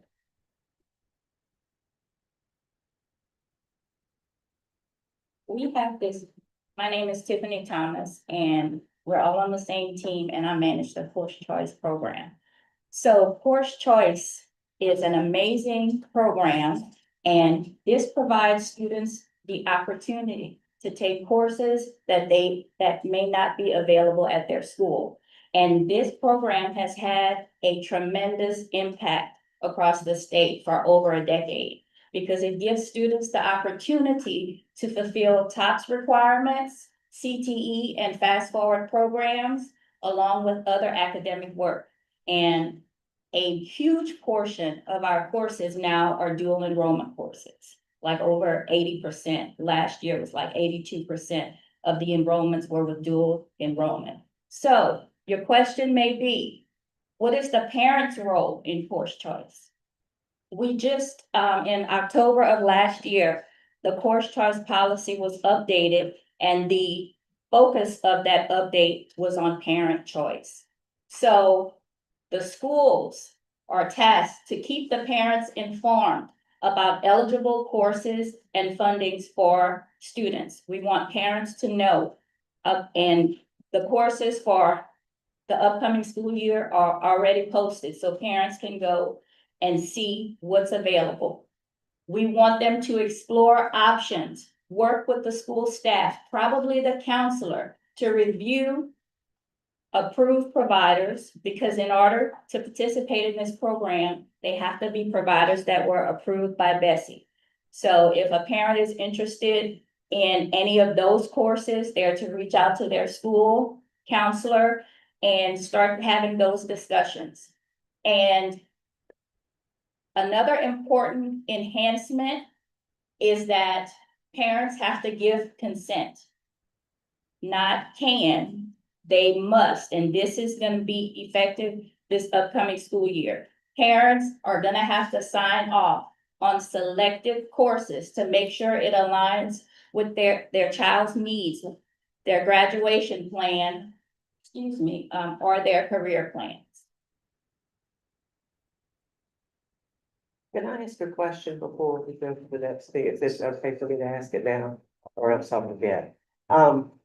Speaker 14: We have this, my name is Tiffany Thomas, and we're all on the same team, and I manage the Course Choice program. So Course Choice is an amazing program And this provides students the opportunity to take courses that may not be available at their school. And this program has had a tremendous impact across the state for over a decade, because it gives students the opportunity to fulfill TOPS requirements, CTE and fast forward programs, along with other academic work. And a huge portion of our courses now are dual enrollment courses, like over 80%. Last year was like 82% of the enrollments were with dual enrollment. So your question may be, what is the parent's role in course choice? We just, in October of last year, the course choice policy was updated, and the focus of that update was on parent choice. So the schools are tasked to keep the parents informed about eligible courses and fundings for students. We want parents to know, and the courses for the upcoming school year are already posted, so parents can go and see what's available. We want them to explore options, work with the school staff, probably the counselor, to review approved providers, because in order to participate in this program, they have to be providers that were approved by Bessie. So if a parent is interested in any of those courses, they're to reach out to their school counselor and start having those discussions. And another important enhancement is that parents have to give consent. Not can, they must, and this is gonna be effective this upcoming school year. Parents are gonna have to sign off on selected courses to make sure it aligns with their child's needs, their graduation plan, or their career plans.
Speaker 15: Can I ask a question before we go to the next thing? Is this okay for me to ask it now, or else I'll forget?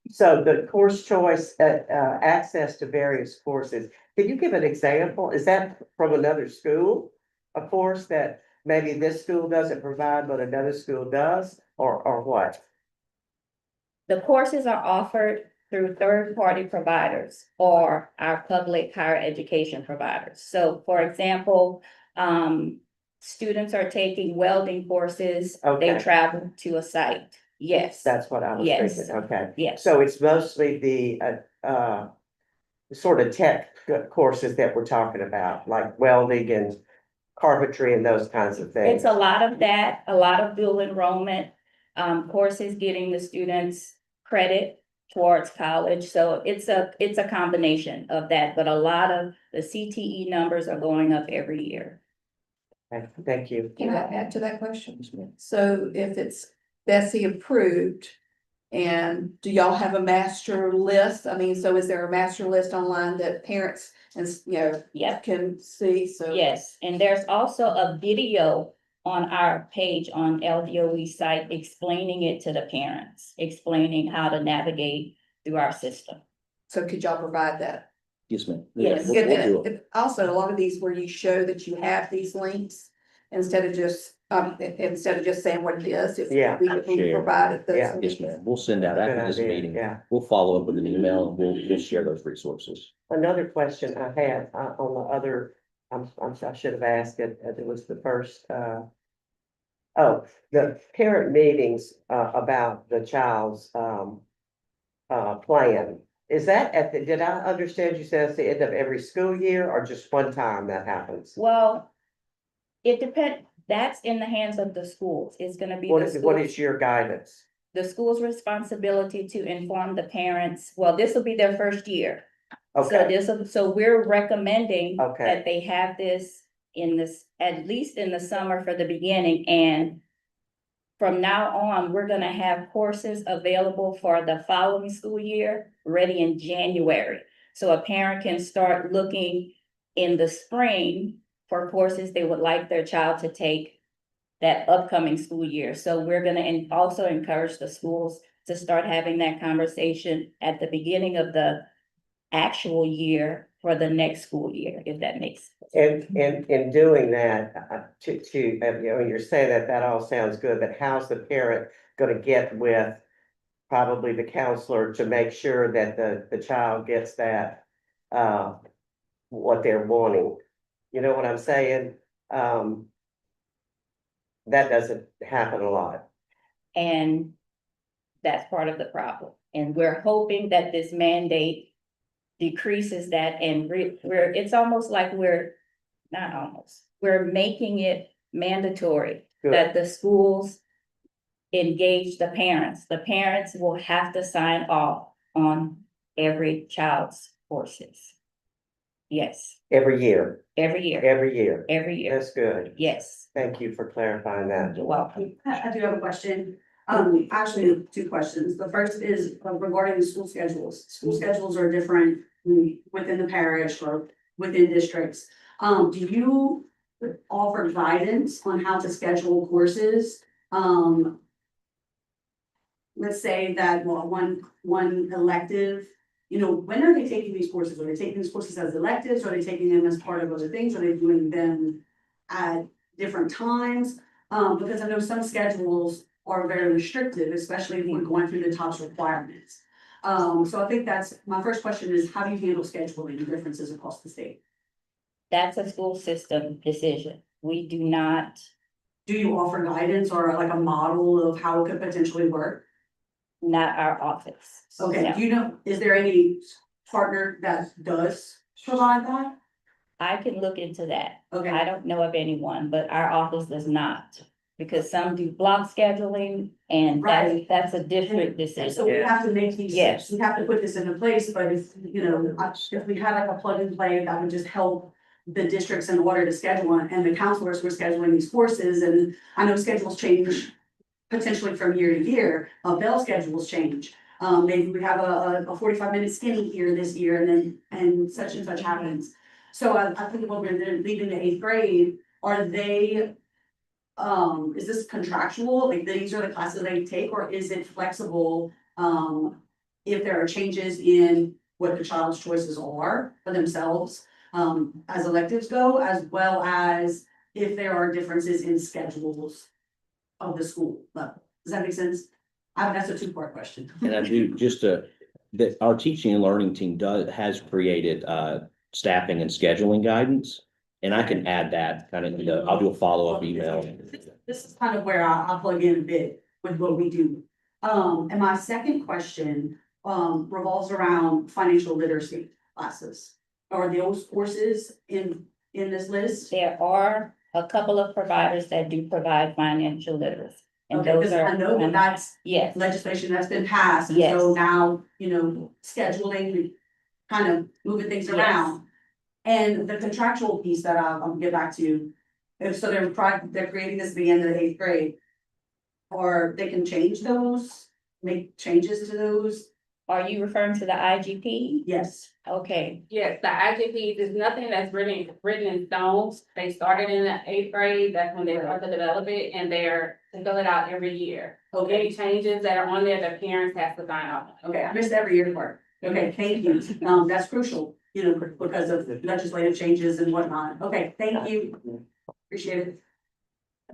Speaker 15: So the course choice, access to various courses, can you give an example? Is that from another school? A course that maybe this school doesn't provide, but another school does, or what?
Speaker 14: The courses are offered through third-party providers or our public higher education providers. So for example, students are taking welding courses, they
Speaker 15: Okay.
Speaker 14: travel to a site. Yes.
Speaker 15: That's what I was
Speaker 14: Yes.
Speaker 15: thinking, okay.
Speaker 14: Yes.
Speaker 15: So it's mostly the, sort of tech courses that we're talking about, like welding and carpentry and those kinds of things.
Speaker 14: It's a lot of that, a lot of dual enrollment, courses getting the students credit towards college. So it's a combination of that, but a lot of the CTE numbers are going up every year.
Speaker 15: Okay, thank you.
Speaker 12: Can I add to that question? So if it's Bessie approved, and do y'all have a master list? I mean, so is there a master list online that parents and,
Speaker 14: Yep.
Speaker 12: can see? So
Speaker 14: Yes, and there's also a video on our page on LDOE site explaining it to the parents, explaining how to navigate through our system.
Speaker 12: So could y'all provide that?
Speaker 3: Yes, ma'am.
Speaker 14: Yes.
Speaker 3: We'll do it.
Speaker 12: Also, a lot of these where you show that you have these links instead of just saying what it is. If
Speaker 15: Yeah.
Speaker 12: we
Speaker 3: Share.
Speaker 12: provided those.
Speaker 15: Yeah.
Speaker 3: Yes, ma'am. We'll send out after
Speaker 15: Good
Speaker 3: this
Speaker 15: idea,
Speaker 3: meeting.
Speaker 15: yeah.
Speaker 3: We'll follow up with an email and we'll share those resources.
Speaker 15: Another question I had, on the other, I should have asked it, as it was the first, the parent meetings, about the child's, plan. Is that did I understand you said it's the end of every school year or just one time that happens?
Speaker 14: Well, it depends, that's in the hands of the schools. It's gonna be
Speaker 15: What
Speaker 14: the
Speaker 15: is
Speaker 14: schools,
Speaker 15: your guidance?
Speaker 14: the school's responsibility to inform the parents. Well, this will be their first year.
Speaker 15: Okay,
Speaker 14: So we're recommending
Speaker 15: Okay.
Speaker 14: that they have this at least in the summer for the beginning, and from now on, we're gonna have courses available for the following school year, ready in January. So a parent can start looking in the spring for courses they would like their child to take that upcoming school year. So we're gonna also encourage the schools to start having that conversation at the beginning of the actual year for the next school year, if that makes.
Speaker 15: And in doing that, you know, you're saying that that all sounds good, but how's the parent gonna get with probably the counselor to make sure that the child gets that, what they're wanting? You know what I'm saying? That doesn't happen a lot.
Speaker 14: And that's part of the problem. And we're hoping that this mandate decreases that and it's almost like not almost, we're making it mandatory
Speaker 15: Good.
Speaker 14: that the schools engage the parents. The parents will have to sign off on every child's courses. Yes,
Speaker 15: Every year,
Speaker 14: every year,
Speaker 15: every year.
Speaker 14: every year.
Speaker 15: That's good.
Speaker 14: Yes,
Speaker 15: Thank you for clarifying that.
Speaker 14: you're welcome.
Speaker 16: I do have a question. Actually, two questions. The first is regarding the school schedules. School schedules are different within the parish or within districts. Do you offer guidance on how to schedule courses? Let's say that, well, one elective, you know, when are they taking these courses? Are they taking these courses as electives? Are they taking them as part of other things? Are they doing them at different times? Because I know some schedules are very restrictive, especially if we're going through the TOPS requirements. So I think that's, my first question is, how do you handle scheduling differences across the state?
Speaker 14: That's a school system decision. We do not,
Speaker 16: Do you offer guidance or like a model of how it could potentially work?
Speaker 14: not our office.
Speaker 16: Okay,
Speaker 14: No.
Speaker 16: do you know, is there any partner that does provide that?
Speaker 14: I can look into that.
Speaker 16: Okay.
Speaker 14: I don't know of anyone, but our office does not. Because some do block scheduling and
Speaker 16: Right.
Speaker 14: that's a district
Speaker 16: So we
Speaker 14: decision.
Speaker 16: have to make these,
Speaker 14: Yes.
Speaker 16: we have to put this into place, but if, you know, if we had like a plug and play, that would just help the districts in order to schedule and the counselors were scheduling these courses, and I know schedules change potentially from year to year, bell schedules change. Maybe we have a 45-minute skinny here this year and such happens. So I think when we're leaving the 8th grade, are they, is this contractual, like these are the classes they take, or is it flexible? If there are changes in what the child's choices are for themselves, as electives go, as well as if there are differences in schedules of the school level. Does that make sense? That's a two-part question.
Speaker 3: And I do that our teaching and learning team has created staffing and scheduling guidance. And I can add that kind of, I'll do a follow-up email.
Speaker 16: This is kind of where I plug in a bit with what we do. And my second question, revolves around financial literacy classes. Are those courses in this list?
Speaker 14: There are a couple of providers that do provide financial literacy. And
Speaker 16: Okay,
Speaker 14: those
Speaker 16: because
Speaker 14: are.
Speaker 16: I know that that's
Speaker 14: Yes,
Speaker 16: legislation that's been passed, and so now, you know, scheduling, kind of moving things
Speaker 14: Yes.
Speaker 16: around. And the contractual piece that I'll get back to, if so they're creating this at the end of the 8th grade. Or they can change those, make changes to those,
Speaker 14: are you referring to the IGP?
Speaker 16: yes.
Speaker 14: Okay,
Speaker 13: Yes, the IGP, there's nothing that's written in stone. They started in the 8th grade, that's when they start to develop it, and they fill it out every year. So any changes that are on there, the parents have to sign off.
Speaker 16: Okay, I missed every year part. Okay, thank you. That's crucial, you know, because of legislative changes and whatnot. Okay, thank you. Appreciate it.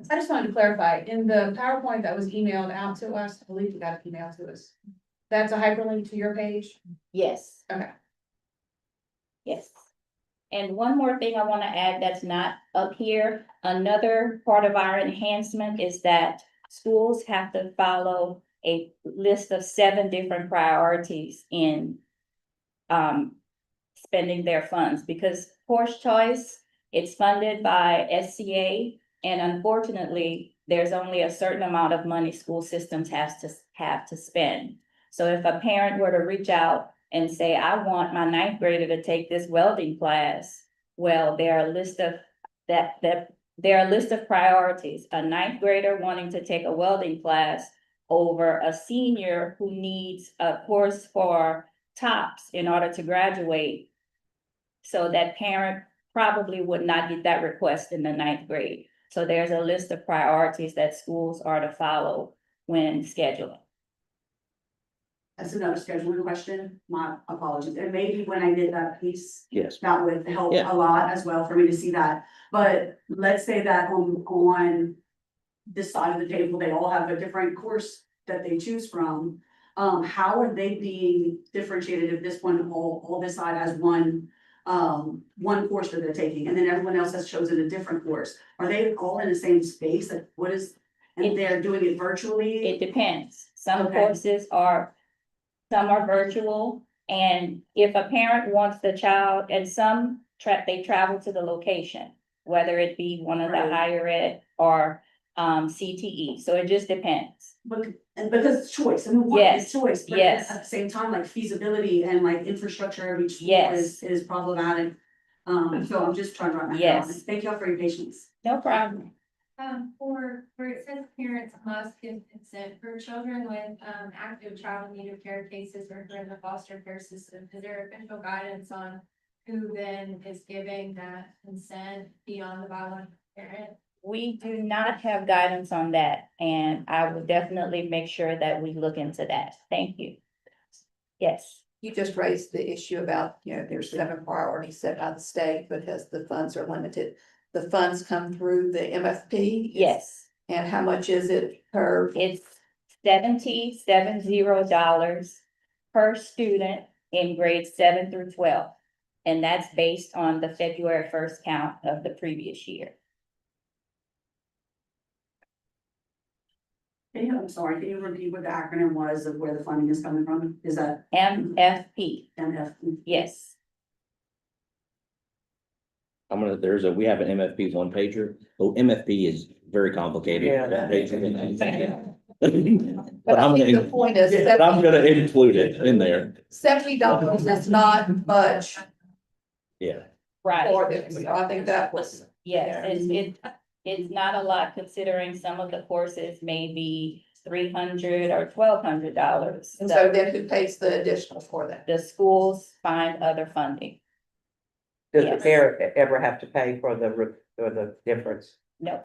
Speaker 10: I just wanted to clarify, in the PowerPoint that was emailed out to us, I believe you got it emailed to us. That's a hyperlink to your page?
Speaker 14: yes.
Speaker 10: Okay.
Speaker 14: Yes. And one more thing I want to add that's not up here, another part of our enhancement is that schools have to follow a list of 7 different priorities in spending their funds, because course choice, it's funded by SCA, and unfortunately, there's only a certain amount of money school systems have to spend. So if a parent were to reach out and say, I want my 9th grader to take this welding class, well, there are a list of there are a list of priorities. A 9th grader wanting to take a welding class over a senior who needs a course for TOPS in order to graduate. So that parent probably would not get that request in the 9th grade. So there's a list of priorities that schools are to follow when scheduling.
Speaker 16: That's another scheduling question, my apologies, and maybe when I did that piece,
Speaker 3: Yes.
Speaker 16: that would help
Speaker 3: Yeah.
Speaker 16: a lot as well for me to see that. But let's say that on this side of the table, they all have a different course that they choose from. How are they being differentiated if this one all decide as one course that they're taking, and then everyone else has chosen a different course? Are they all in the same space? Like, what is, and they're doing it virtually?
Speaker 14: It depends. Some
Speaker 16: Okay.
Speaker 14: courses some are virtual, and if a parent wants the child, and some they travel to the location, whether it be one of the
Speaker 16: Right.
Speaker 14: higher ed or CTE, so it just depends.
Speaker 16: And because it's choice, I mean, what
Speaker 14: Yes,
Speaker 16: is choice, but
Speaker 14: yes.
Speaker 16: at the same time, like feasibility and like infrastructure of each school
Speaker 14: Yes.
Speaker 16: is problematic. So I'm just trying to wrap my head around it.
Speaker 14: Yes.
Speaker 16: Thank y'all for your patience.
Speaker 14: No problem.
Speaker 5: For it says parents must give consent for children with, active child in need of care cases or who are in the foster care system. Is there official guidance on who then is giving that consent beyond the biological parent?
Speaker 14: We do not have guidance on that, and I will definitely make sure that we look into that. Thank you. Yes.
Speaker 17: You just raised the issue about, there's 7 priorities set by the state because the funds are limited. The funds come through the MFP?
Speaker 14: Yes.
Speaker 17: And how much is it per?
Speaker 14: It's $70 per student in grades 7 through 12. And that's based on the February 1st count of the previous year.
Speaker 16: I'm sorry, can you repeat what the acronym was of where the funding is coming from? Is that
Speaker 14: MFP.
Speaker 16: MFP?
Speaker 14: Yes.
Speaker 3: We have an MFP one pager. Oh, MFP is very complicated.
Speaker 15: Yeah.
Speaker 3: But I'm
Speaker 17: I think the
Speaker 3: gonna,
Speaker 17: point is
Speaker 3: but I'm gonna include it in there.
Speaker 17: $70 is not much
Speaker 3: Yeah.
Speaker 14: Right.
Speaker 17: for this. So I think that was.
Speaker 14: Yes, it's not a lot considering some of the courses may be $300 or $1,200.
Speaker 17: And so then who pays the additional for that?
Speaker 14: The schools find other funding.
Speaker 15: Does the
Speaker 14: Yes.
Speaker 15: parent ever have to pay for the difference?
Speaker 14: No.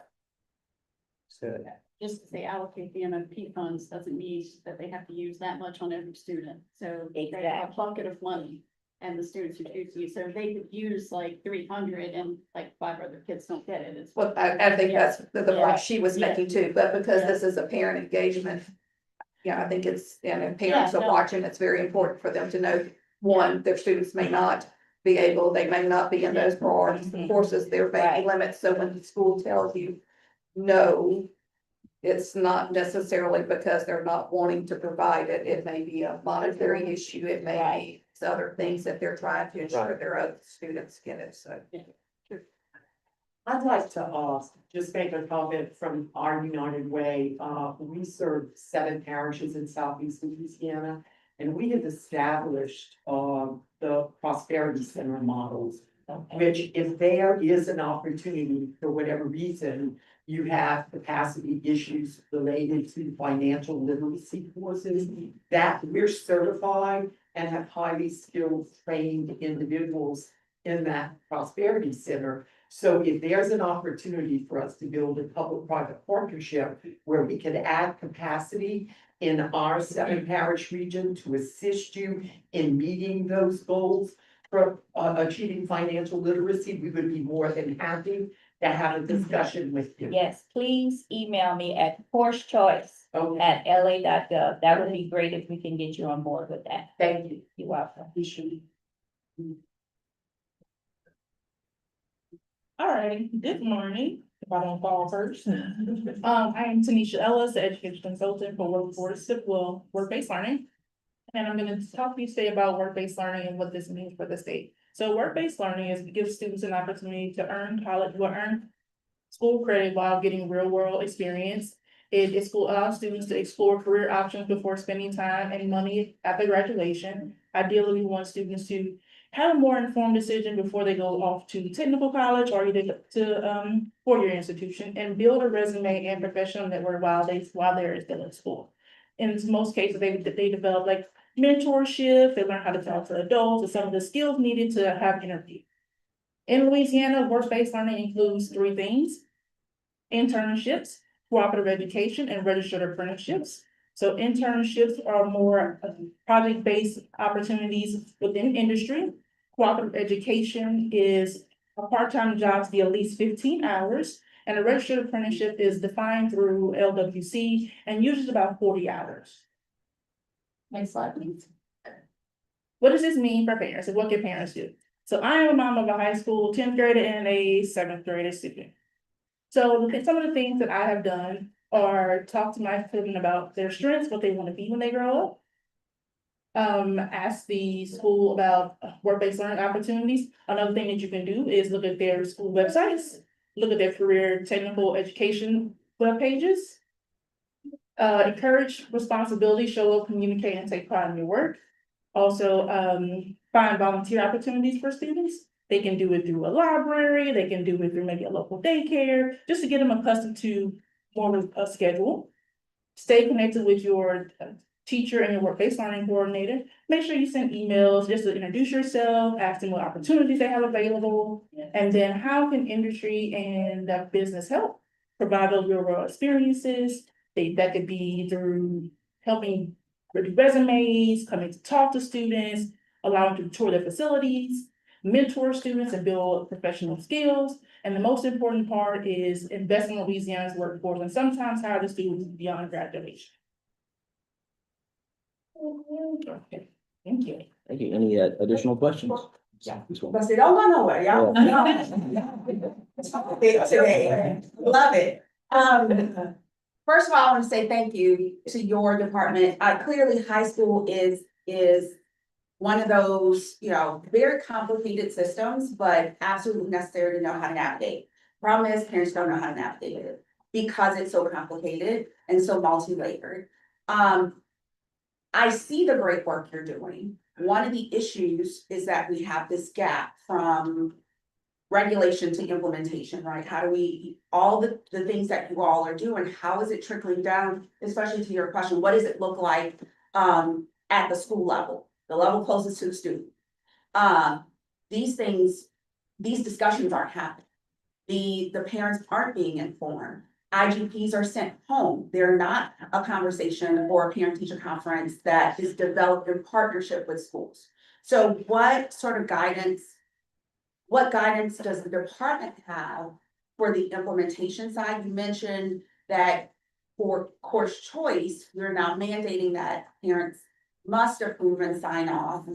Speaker 15: So,
Speaker 12: Just to say allocate the MFP funds doesn't mean that they have to use that much on every student. So they have a
Speaker 14: Exactly.
Speaker 12: bucket of money and the students who choose to use, so they could use like 300 and like 5 other kids don't get it. It's
Speaker 17: Well, I think that's the point she was
Speaker 12: Yeah.
Speaker 17: making too, but because
Speaker 12: Yeah.
Speaker 17: this is a parent engagement. Yeah, I think it's, and if parents
Speaker 12: Yeah,
Speaker 17: are
Speaker 12: no.
Speaker 17: watching, it's very important for them to know, one, their students may not they may not be in those priorities courses, there may
Speaker 14: Right.
Speaker 17: be limits, so when the school tells you no, it's not necessarily because they're not wanting to provide it, it may be a monetary issue, it may be other things that they're trying to ensure
Speaker 15: Right.
Speaker 17: their other students get it, so.
Speaker 11: I'd like to, just make a comment from our United Way. We serve 7 parishes in southeast Louisiana. And we have established, the prosperity center models, which if there is an opportunity for whatever reason, you have capacity issues related to financial literacy courses, that we're certified and have highly skilled, trained individuals in that prosperity center. So if there's an opportunity for us to build a public-private partnership where we can add capacity in our 7 parish region to assist you in meeting those goals for achieving financial literacy, we would be more than happy to have a discussion with you.
Speaker 14: Yes, please email me at coursechoice@la.gov. That would be great if we can get you on board with that.
Speaker 11: Thank you.
Speaker 14: You're welcome.
Speaker 18: All right, good morning. If I don't fall first. I am Tanisha Ellis, the education consultant for work-based learning. And I'm gonna talk to you today about work-based learning and what this means for the state. So work-based learning is gives students an opportunity to earn school credit while getting real-world experience. It allows students to explore career options before spending time and money after graduation. Ideally, we want students to have a more informed decision before they go off to technical college or either to four-year institution and build a resume and professional network while they're still in school. In most cases, they develop like mentorship, they learn how to talk to adults, and some of the skills needed to have interview. In Louisiana, work-based learning includes 3 things: internships, cooperative education, and registered apprenticeships. So internships are more project-based opportunities within industry. Cooperative education is a part-time job to be at least 15 hours. And a registered apprenticeship is defined through LWC and usually about 40 hours. Next slide, please. What does this mean for parents and what can parents do? So I am a mom of a high school 10th grader and a 7th grader student. So some of the things that I have done are talk to my children about their strengths, what they want to be when they grow up. Ask the school about work-based learning opportunities. Another thing that you can do is look at their school websites, look at their career technical education web pages. Encourage responsibility, show up, communicate, and take pride in your work. Also, find volunteer opportunities for students. They can do it through a library, they can do it through maybe a local daycare, just to get them accustomed to more of a schedule. Stay connected with your teacher and your work-based learning coordinator. Make sure you send emails just to introduce yourself, ask them what opportunities they have available, and then how can industry and business help provide those real-world experiences. That could be through helping do resumes, coming to talk to students, allowing them to tour their facilities, mentor students and build professional skills. And the most important part is investing in Louisiana's workforce and sometimes hire the students beyond graduation. Okay, thank you.
Speaker 3: Thank you. Any additional questions?
Speaker 12: Yeah.
Speaker 3: This one.
Speaker 12: But they don't go nowhere, y'all. Love it. First of all, I want to say thank you to your department. Clearly, high school is one of those, very complicated systems, but absolutely necessary to know how to navigate. Problem is, parents don't know how to navigate it because it's so complicated and so multi-layered. I see the great work you're doing. One of the issues is that we have this gap from regulation to implementation, right? How do we, all the things that you all are doing, how is it trickling down, especially to your question, what does it look like at the school level, the level closest to the student? These discussions aren't happening. The parents aren't being informed. IGPs are sent home. They're not a conversation or a parent-teacher conference that is developed in partnership with schools. So what guidance does the department have for the implementation side? You mentioned that for course choice, we're now mandating that parents must approve and sign off.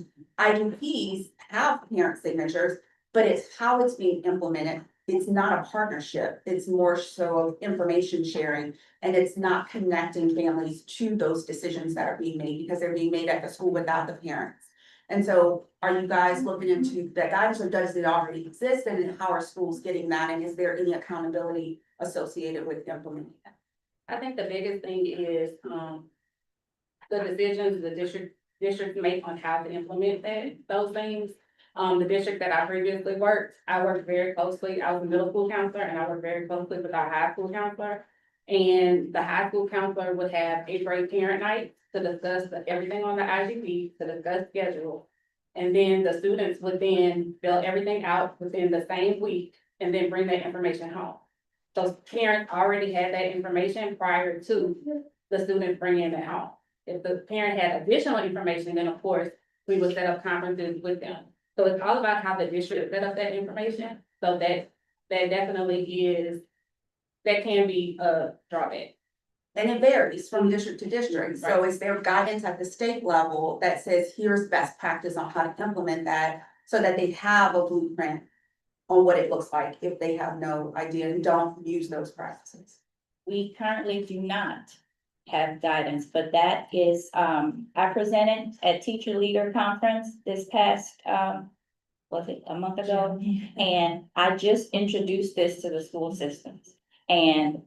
Speaker 12: IGPs have parent signatures, but it's how it's being implemented. It's not a partnership. It's more so of information sharing, and it's not connecting families to those decisions that are being made because they're being made at the school without the parents. And so are you guys looking into that guidance, or does it already exist, and how are schools getting that, and is there any accountability associated with implementing that?
Speaker 13: I think the biggest thing is, the decisions the district make on how to implement those things. The district that I previously worked, I worked very closely, I was a middle school counselor, and I worked very closely with our high school counselor. And the high school counselor would have 8th grade parent night to discuss everything on the IGP, to discuss schedule. And then the students would then fill everything out within the same week and then bring that information home. So parents already had that information prior to the students bringing it home. If the parent had additional information, then of course, we would set up conferences with them. So it's all about how the district set up that information, so that definitely that can be a drawback.
Speaker 12: And it varies from district to district. So is there guidance at the state level that says, here's best practice on how to implement that, so that they have a blueprint on what it looks like if they have no idea and don't use those practices?
Speaker 14: We currently do not have guidance, but that is, I presented at Teacher Leader Conference this past, was it a month ago? And I just introduced this to the school systems. And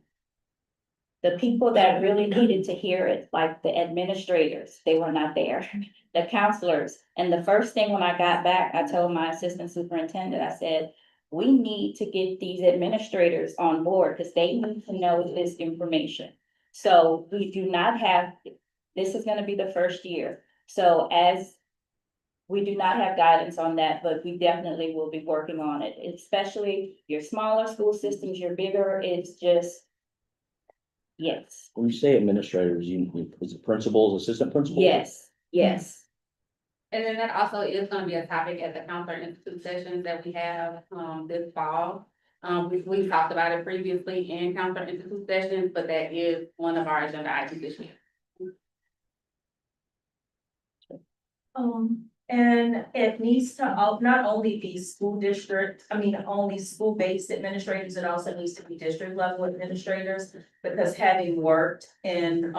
Speaker 14: the people that really needed to hear it, like the administrators, they were not there, the counselors. And the first thing when I got back, I told my assistant superintendent, I said, we need to get these administrators on board because they need to know this information. So we do not have, this is going to be the first year. So as we do not have guidance on that, but we definitely will be working on it, especially your smaller school systems, your bigger, it's just, Yes,
Speaker 3: When you say administrators, is it principals, assistant principals?
Speaker 14: yes, yes.
Speaker 13: And then that also is gonna be a topic at the Counselor Institute sessions that we have, this fall. We've talked about it previously in Counselor Institute sessions, but that is one of our agenda items this year.
Speaker 6: And it needs to not only be school district, only school-based administrators, it also needs to be district level administrators. Because having worked in,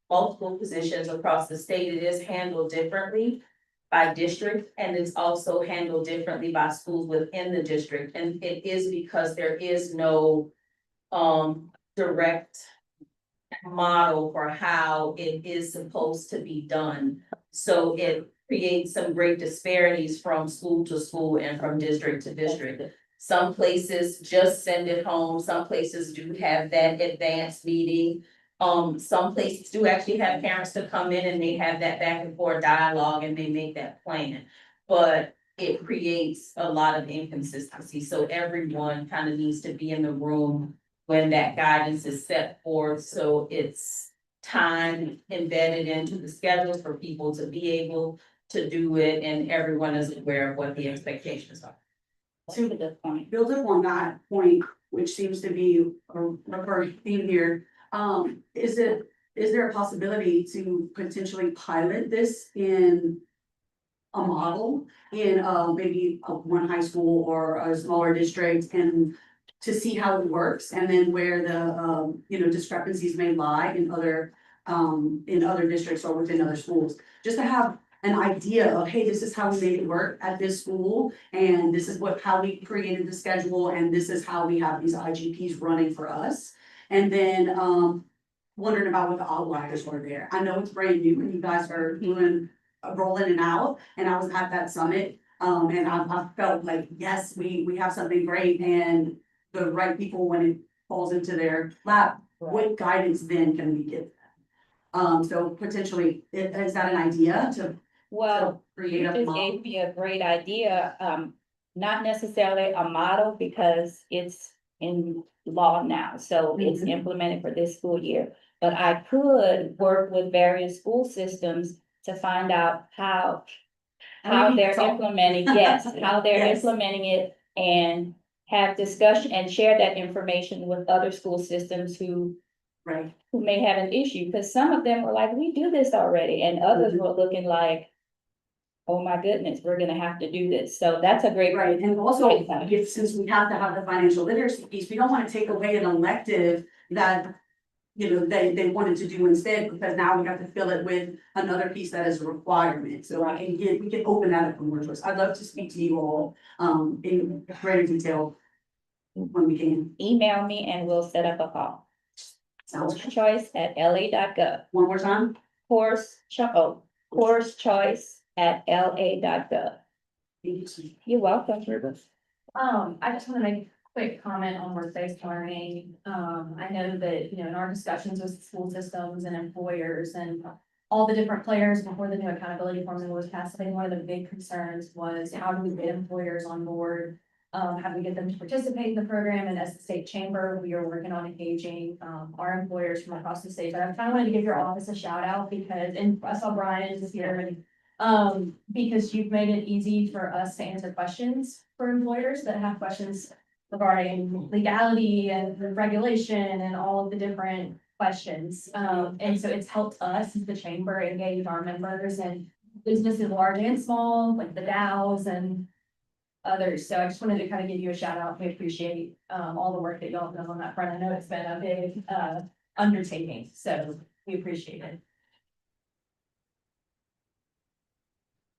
Speaker 6: multiple positions across the state, it is handled differently by district, and it's also handled differently by schools within the district, and it is because there is no, direct model for how it is supposed to be done. So it creates some great disparities from school to school and from district to district. Some places just send it home, some places do have that advanced meeting. Some places do actually have parents to come in and they have that back and forth dialogue and they make that plan. But it creates a lot of inconsistency, so everyone kind of needs to be in the room when that guidance is set forth, so it's time embedded into the schedules for people to be able to do it, and everyone is aware of what the expectations are.
Speaker 14: To the point.
Speaker 16: Build up on that point, which seems to be a recurring theme here. Is there a possibility to potentially pilot this in a model in maybe one high school or a smaller district, and to see how it works, and then where the discrepancies may lie in other districts or within other schools, just to have an idea of, hey, this is how we made it work at this school, and this is how we created the schedule, and this is how we have these IGPs running for us. And then wondering about what the outliers were there. I know it's brand new and you guys are doing rolling it out, and I was at that summit. And I felt like, yes, we have something great, and the right people, when it falls into their lap, what guidance then can we give them? So potentially, is that an idea to
Speaker 14: Well,
Speaker 16: create
Speaker 14: you
Speaker 16: a
Speaker 14: just
Speaker 16: model?
Speaker 14: gave me a great idea, not necessarily a model because it's in law now, so it's implemented for this school year. But I could work with various school systems to find out how they're implementing, yes, how they're
Speaker 16: Yes.
Speaker 14: implementing it, and have discussion and share that information with other school systems who
Speaker 16: Right.
Speaker 14: who may have an issue, because some of them were like, we do this already, and others were looking like, oh my goodness, we're gonna have to do this. So that's a great.
Speaker 16: Right, and also, since we have to have the financial literacy piece, we don't wanna take away an elective that they wanted to do instead, because now we have to fill it with another piece that is a requirement. So we can open that up for more choice. I'd love to speak to you all, in greater detail when we can.
Speaker 14: Email me and we'll set up a call.
Speaker 16: Sounds
Speaker 14: Course choice at la.gov.
Speaker 16: One more time?
Speaker 14: Course choice at la.gov. You're welcome.
Speaker 6: I just want to make a quick comment on work-based learning. I know that, in our discussions with school systems and employers and all the different players before the new accountability formula was passed, I think one of the big concerns was how do we get employers on board? How do we get them to participate in the program? And as the state chamber, we are working on engaging, our employers from across the state. But I kind of wanted to give your office a shout out and I saw Brian is here, and because you've made it easy for us to answer questions for employers that have questions regarding legality and regulation and all of the different questions. And so it's helped us as the chamber engage our members and businesses large and small, like the Dows and others. So I just wanted to kind of give you a shout out. We appreciate all the work that y'all have done on that front. I know it's been a big undertaking, so we appreciate it.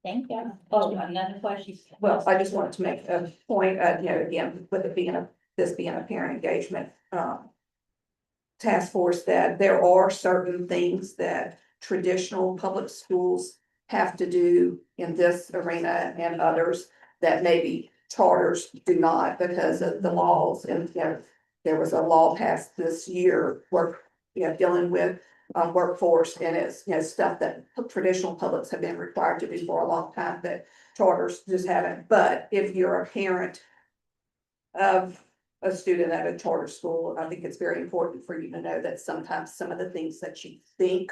Speaker 14: Thank you. Oh, another question.
Speaker 17: Well, I just wanted to make a point, again, with it being this being a parent engagement, task force, that there are certain things that traditional public schools have to do in this arena and others that maybe charters do not because of the laws. And, there was a law passed this year dealing with workforce, and it's, stuff that traditional publics have been required to do for a long time, that charters just haven't. But if you're a parent of a student at a charter school, I think it's very important for you to know that sometimes some of the things that you think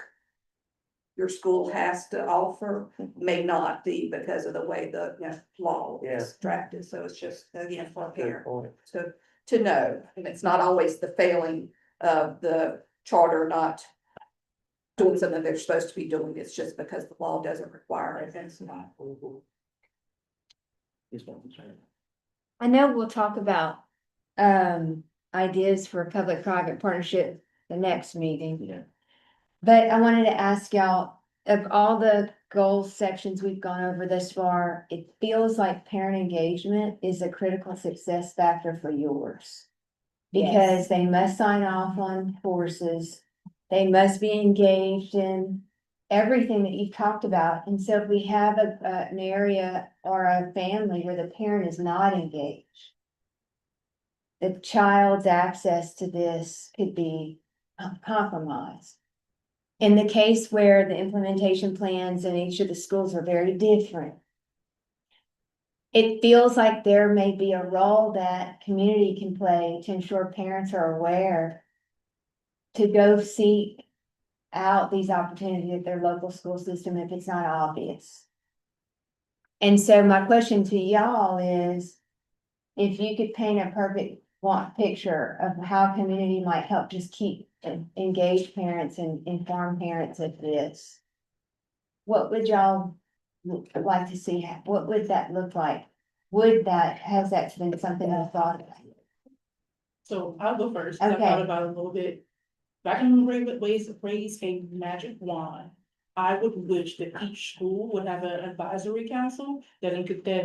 Speaker 17: your school has to offer may not be because of the way the, law is drafted. So it's just, again, for a parent to know, and it's not always the failing of the charter not doing something they're supposed to be doing. It's just because the law doesn't require it.
Speaker 1: I know we'll talk about ideas for public-private partnership the next meeting.
Speaker 3: Yeah.
Speaker 1: But I wanted to ask y'all, of all the goal sections we've gone over thus far, it feels like parent engagement is a critical success factor for yours. Because they must sign off on courses, they must be engaged in everything that you've talked about. And so if we have an area or a family where the parent is not engaged, the child's access to this could be compromised. In the case where the implementation plans in each of the schools are very different, it feels like there may be a role that community can play to ensure parents are aware to go seek out these opportunities at their local school system if it's not obvious. And so my question to y'all is, if you could paint a perfect picture of how community might help just keep engaged parents and inform parents of this, what would y'all like to see? What would that look like? Has that been something you thought about?
Speaker 18: So I'll go first. I
Speaker 1: Okay.
Speaker 18: thought about it a little bit. If I can raise a magic wand, I would wish that each school would have an advisory council that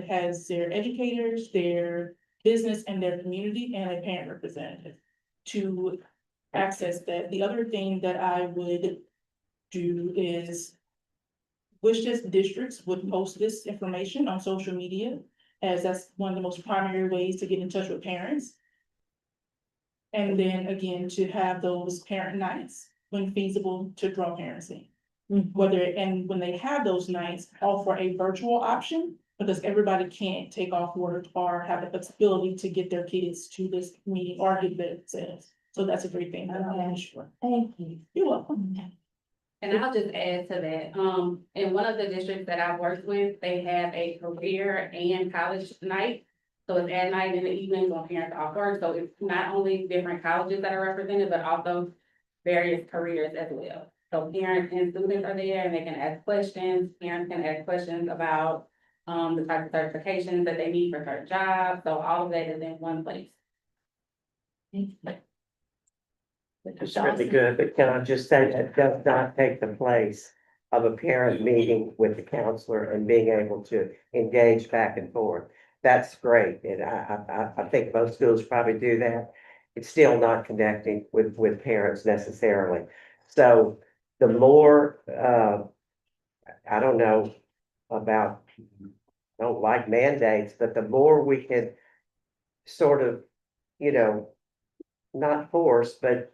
Speaker 18: has their educators, their business and their community, and a parent representative to access that. The other thing that I would do is wish that districts would post this information on social media, as that's one of the most primary ways to get in touch with parents. And then again, to have those parent nights when feasible to draw parents in. And when they have those nights, offer a virtual option, because everybody can't take off work or have the flexibility to get their kids to this meeting or get themselves. So that's a great thing.
Speaker 1: Thank you.
Speaker 18: You're welcome.
Speaker 13: And I'll just add to that, in one of the districts that I've worked with, they have a career and college night. So it's at night and in the evenings when parents are off work, so it's not only different colleges that are represented, but also various careers as well. So parents and students are there and they can ask questions, parents can ask questions about the type of certifications that they need for certain jobs, so all of that is in one place.
Speaker 15: It's really good, but can I just say that does not take the place of a parent meeting with the counselor and being able to engage back and forth. That's great, and I think most schools probably do that. It's still not connecting with parents necessarily. So the more, I don't know about, I don't like mandates, but the more we can sort of, not force, but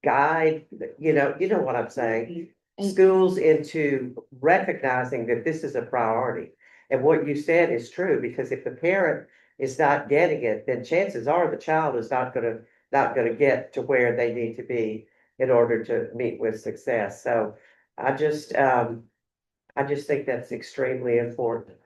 Speaker 15: guide, you know what I'm saying, schools into recognizing that this is a priority. And what you said is true, because if the parent is not getting it, then chances are the child is not gonna get to where they need to be in order to meet with success. So I just think that's extremely important.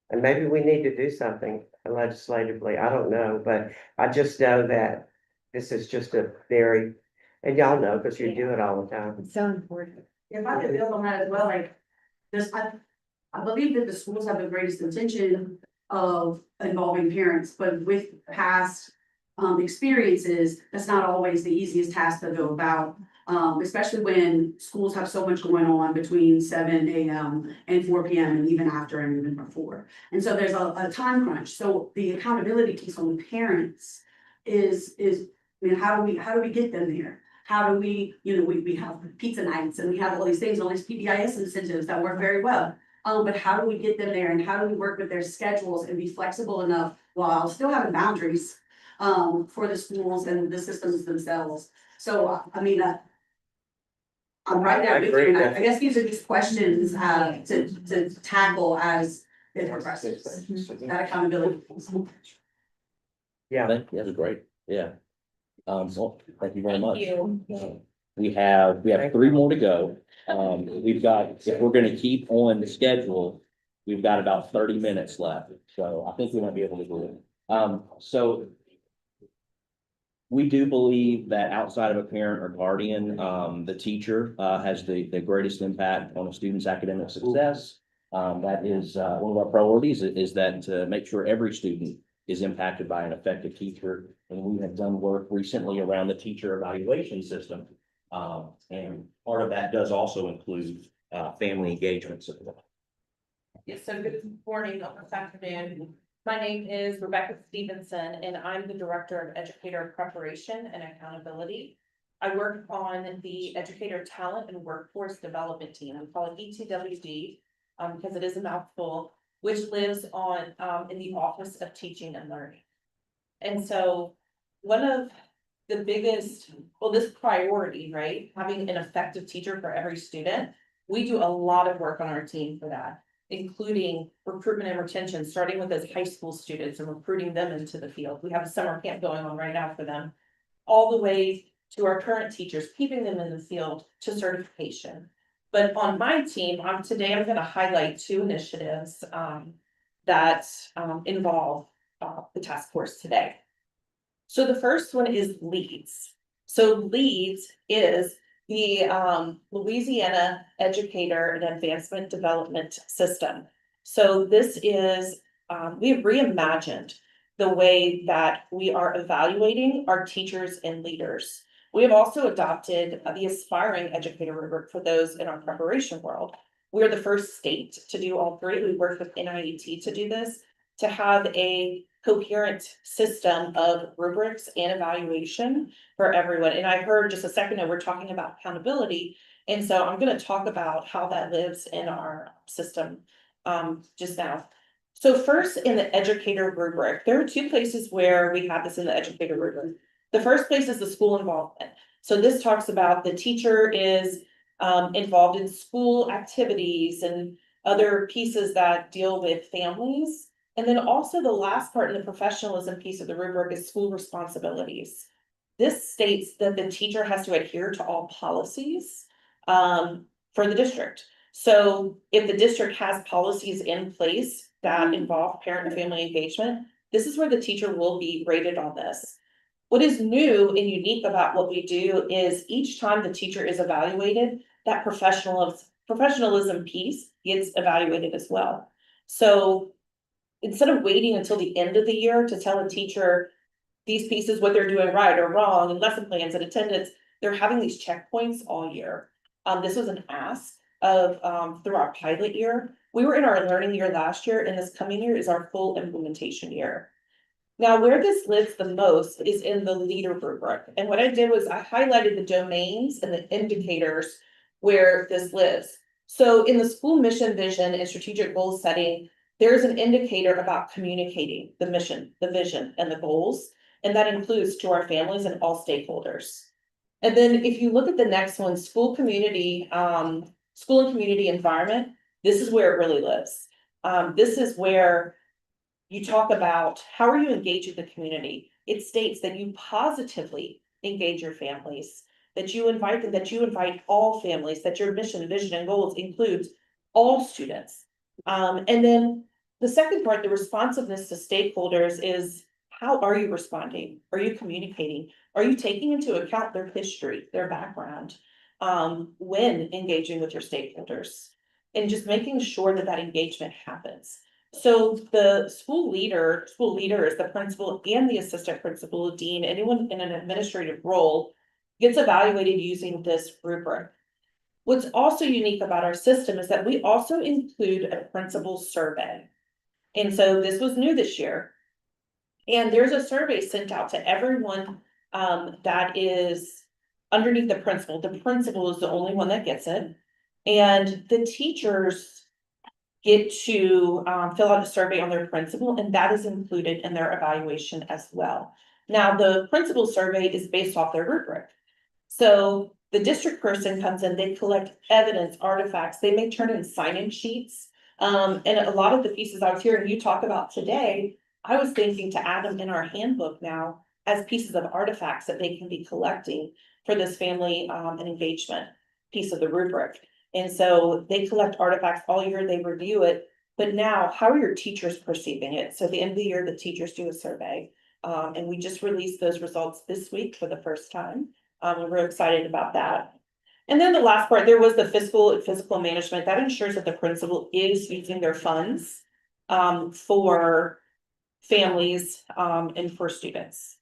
Speaker 15: And maybe we need to do something legislatively, I don't know, but I just know that this is just a very, and y'all know, because you do it all the time.
Speaker 1: It's so important.
Speaker 16: If I could build on that as well, like, this, I believe that the schools have the greatest intention of involving parents, but with past experiences, that's not always the easiest task to go about. Especially when schools have so much going on between 7 a.m. and 4 p.m. and even after and even before. And so there's a time crunch. So the accountability piece on the parents is, I mean, how do we get them there? How do we, we have pizza nights and we have all these things, all these PBIS incentives that work very well. But how do we get them there and how do we work with their schedules and be flexible enough while still having boundaries for the schools and the systems themselves? So, I mean, I'm right there with you, and I guess these are just questions to tackle as it progresses, that accountability.
Speaker 15: Yeah.
Speaker 3: That was great, yeah. So, thank you very much.
Speaker 8: you.
Speaker 3: We have three more to go. We've got, if we're gonna keep on the schedule, we've got about 30 minutes left, so I think we might be able to do it. So we do believe that outside of a parent or guardian, the teacher, has the greatest impact on a student's academic success. That is, one of our priorities is that to make sure every student is impacted by an effective teacher. And we have done work recently around the teacher evaluation system. And part of that does also include, family engagement support.
Speaker 8: Yes, so good morning, this afternoon. My name is Rebecca Stevenson, and I'm the Director of Educator Preparation and Accountability. I work on the Educator Talent and Workforce Development Team. We call it ETWD, because it is a mouthful, which lives on, in the Office of Teaching and Learning. And so one of the biggest, well, this priority, right, having an effective teacher for every student, we do a lot of work on our team for that, including recruitment and retention, starting with those high school students and recruiting them into the field. We have a summer camp going on right now for them, all the way to our current teachers, keeping them in the field to certification. But on my team, today I'm going to highlight two initiatives that involve the task force today. So the first one is LEADS. So LEADS is the Louisiana Educator and Advancement Development System. So this is, we have reimagined the way that we are evaluating our teachers and leaders. We have also adopted the aspiring educator rubric for those in our preparation world. We're the first state to do all three. We worked with NIET to do this, to have a coherent system of rubrics and evaluation for everyone. And I heard just a second ago, we're talking about accountability. And so I'm going to talk about how that lives in our system just now. So first, in the educator rubric, there are two places where we have this in the educator rubric. The first place is the school involvement. So this talks about the teacher is involved in school activities and other pieces that deal with families. And then also the last part in the professionalism piece of the rubric is school responsibilities. This states that the teacher has to adhere to all policies for the district. So if the district has policies in place that involve parent and family engagement, this is where the teacher will be rated on this. What is new and unique about what we do is each time the teacher is evaluated, that professionalism piece gets evaluated as well. So instead of waiting until the end of the year to tell a teacher these pieces, what they're doing right or wrong, and lesson plans and attendance, they're having these checkpoints all year. This was an ask of through our pilot year. We were in our learning year last year, and this coming year is our full implementation year. Now, where this lives the most is in the leader rubric. And what I did was I highlighted the domains and the indicators where this lives. So in the school mission, vision, and strategic goal setting, there's an indicator about communicating the mission, the vision, and the goals. And that includes to our families and all stakeholders. And then if you look at the next one, school and community environment, this is where it really lives. This is where you talk about how are you engaging the community. It states that you positively engage your families, that you invite them, that you invite all families, that your mission, vision, and goals includes all students. And then the second part, the responsiveness to stakeholders, is how are you responding? Are you communicating? Are you taking into account their history, their background, when engaging with your stakeholders? And just making sure that that engagement happens. So the school leader is the principal and the assistant principal, dean, anyone in an administrative role gets evaluated using this rubric. What's also unique about our system is that we also include a principal survey. And so this was new this year. And there's a survey sent out to everyone that is underneath the principal. The principal is the only one that gets it. And the teachers get to fill out a survey on their principal, and that is included in their evaluation as well. Now, the principal survey is based off their rubric. So the district person comes in, they collect evidence, artifacts, they may turn in sign-in sheets. And a lot of the pieces I was hearing you talk about today,
Speaker 18: I was thinking to add them in our handbook now as pieces of artifacts that they can be collecting for this family and engagement piece of the rubric. And so they collect artifacts all year, they review it, but now how are your teachers perceiving it? So at the end of the year, the teachers do a survey. And we just released those results this week for the first time. And we're excited about that. And then the last part, there was the fiscal and physical management that ensures that the principal is using their funds for families and for students.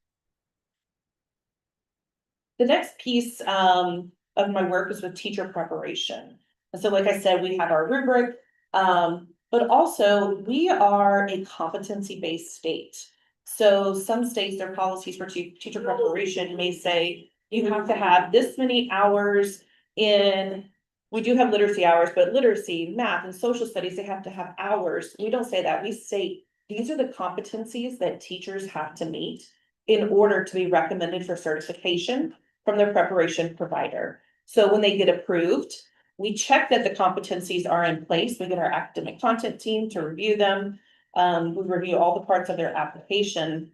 Speaker 18: The next piece of my work is with teacher preparation. And so, like I said, we have our rubric, but also we are a competency-based state. So some states, their policies for teacher preparation may say you have to have this many hours in, we do have literacy hours, but literacy, math, and social studies, they have to have hours. We don't say that. We say these are the competencies that teachers have to meet in order to be recommended for certification from their preparation provider. So when they get approved, we check that the competencies are in place. We get our academic content team to review them. We review all the parts of their application.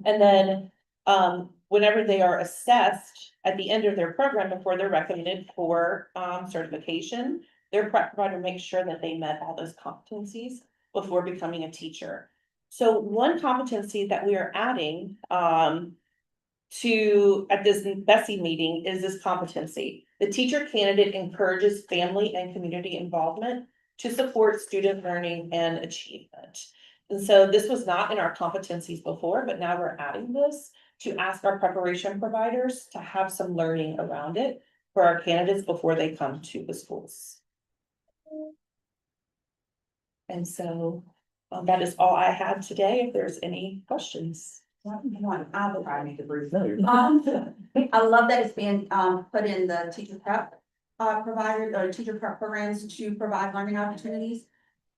Speaker 18: And then whenever they are assessed at the end of their program before they're recommended for certification, their prep provider makes sure that they met all those competencies before becoming a teacher. So one competency that we are adding to at this Bessie meeting is this competency. The teacher candidate encourages family and community involvement to support student learning and achievement. And so this was not in our competencies before, but now we're adding this to ask our preparation providers to have some learning around it for our candidates before they come to the schools. And so that is all I had today. If there's any questions.
Speaker 16: I need to breathe.
Speaker 3: No, you're-
Speaker 16: I love that it's being put in the teacher prep providers or teacher prep programs to provide learning opportunities.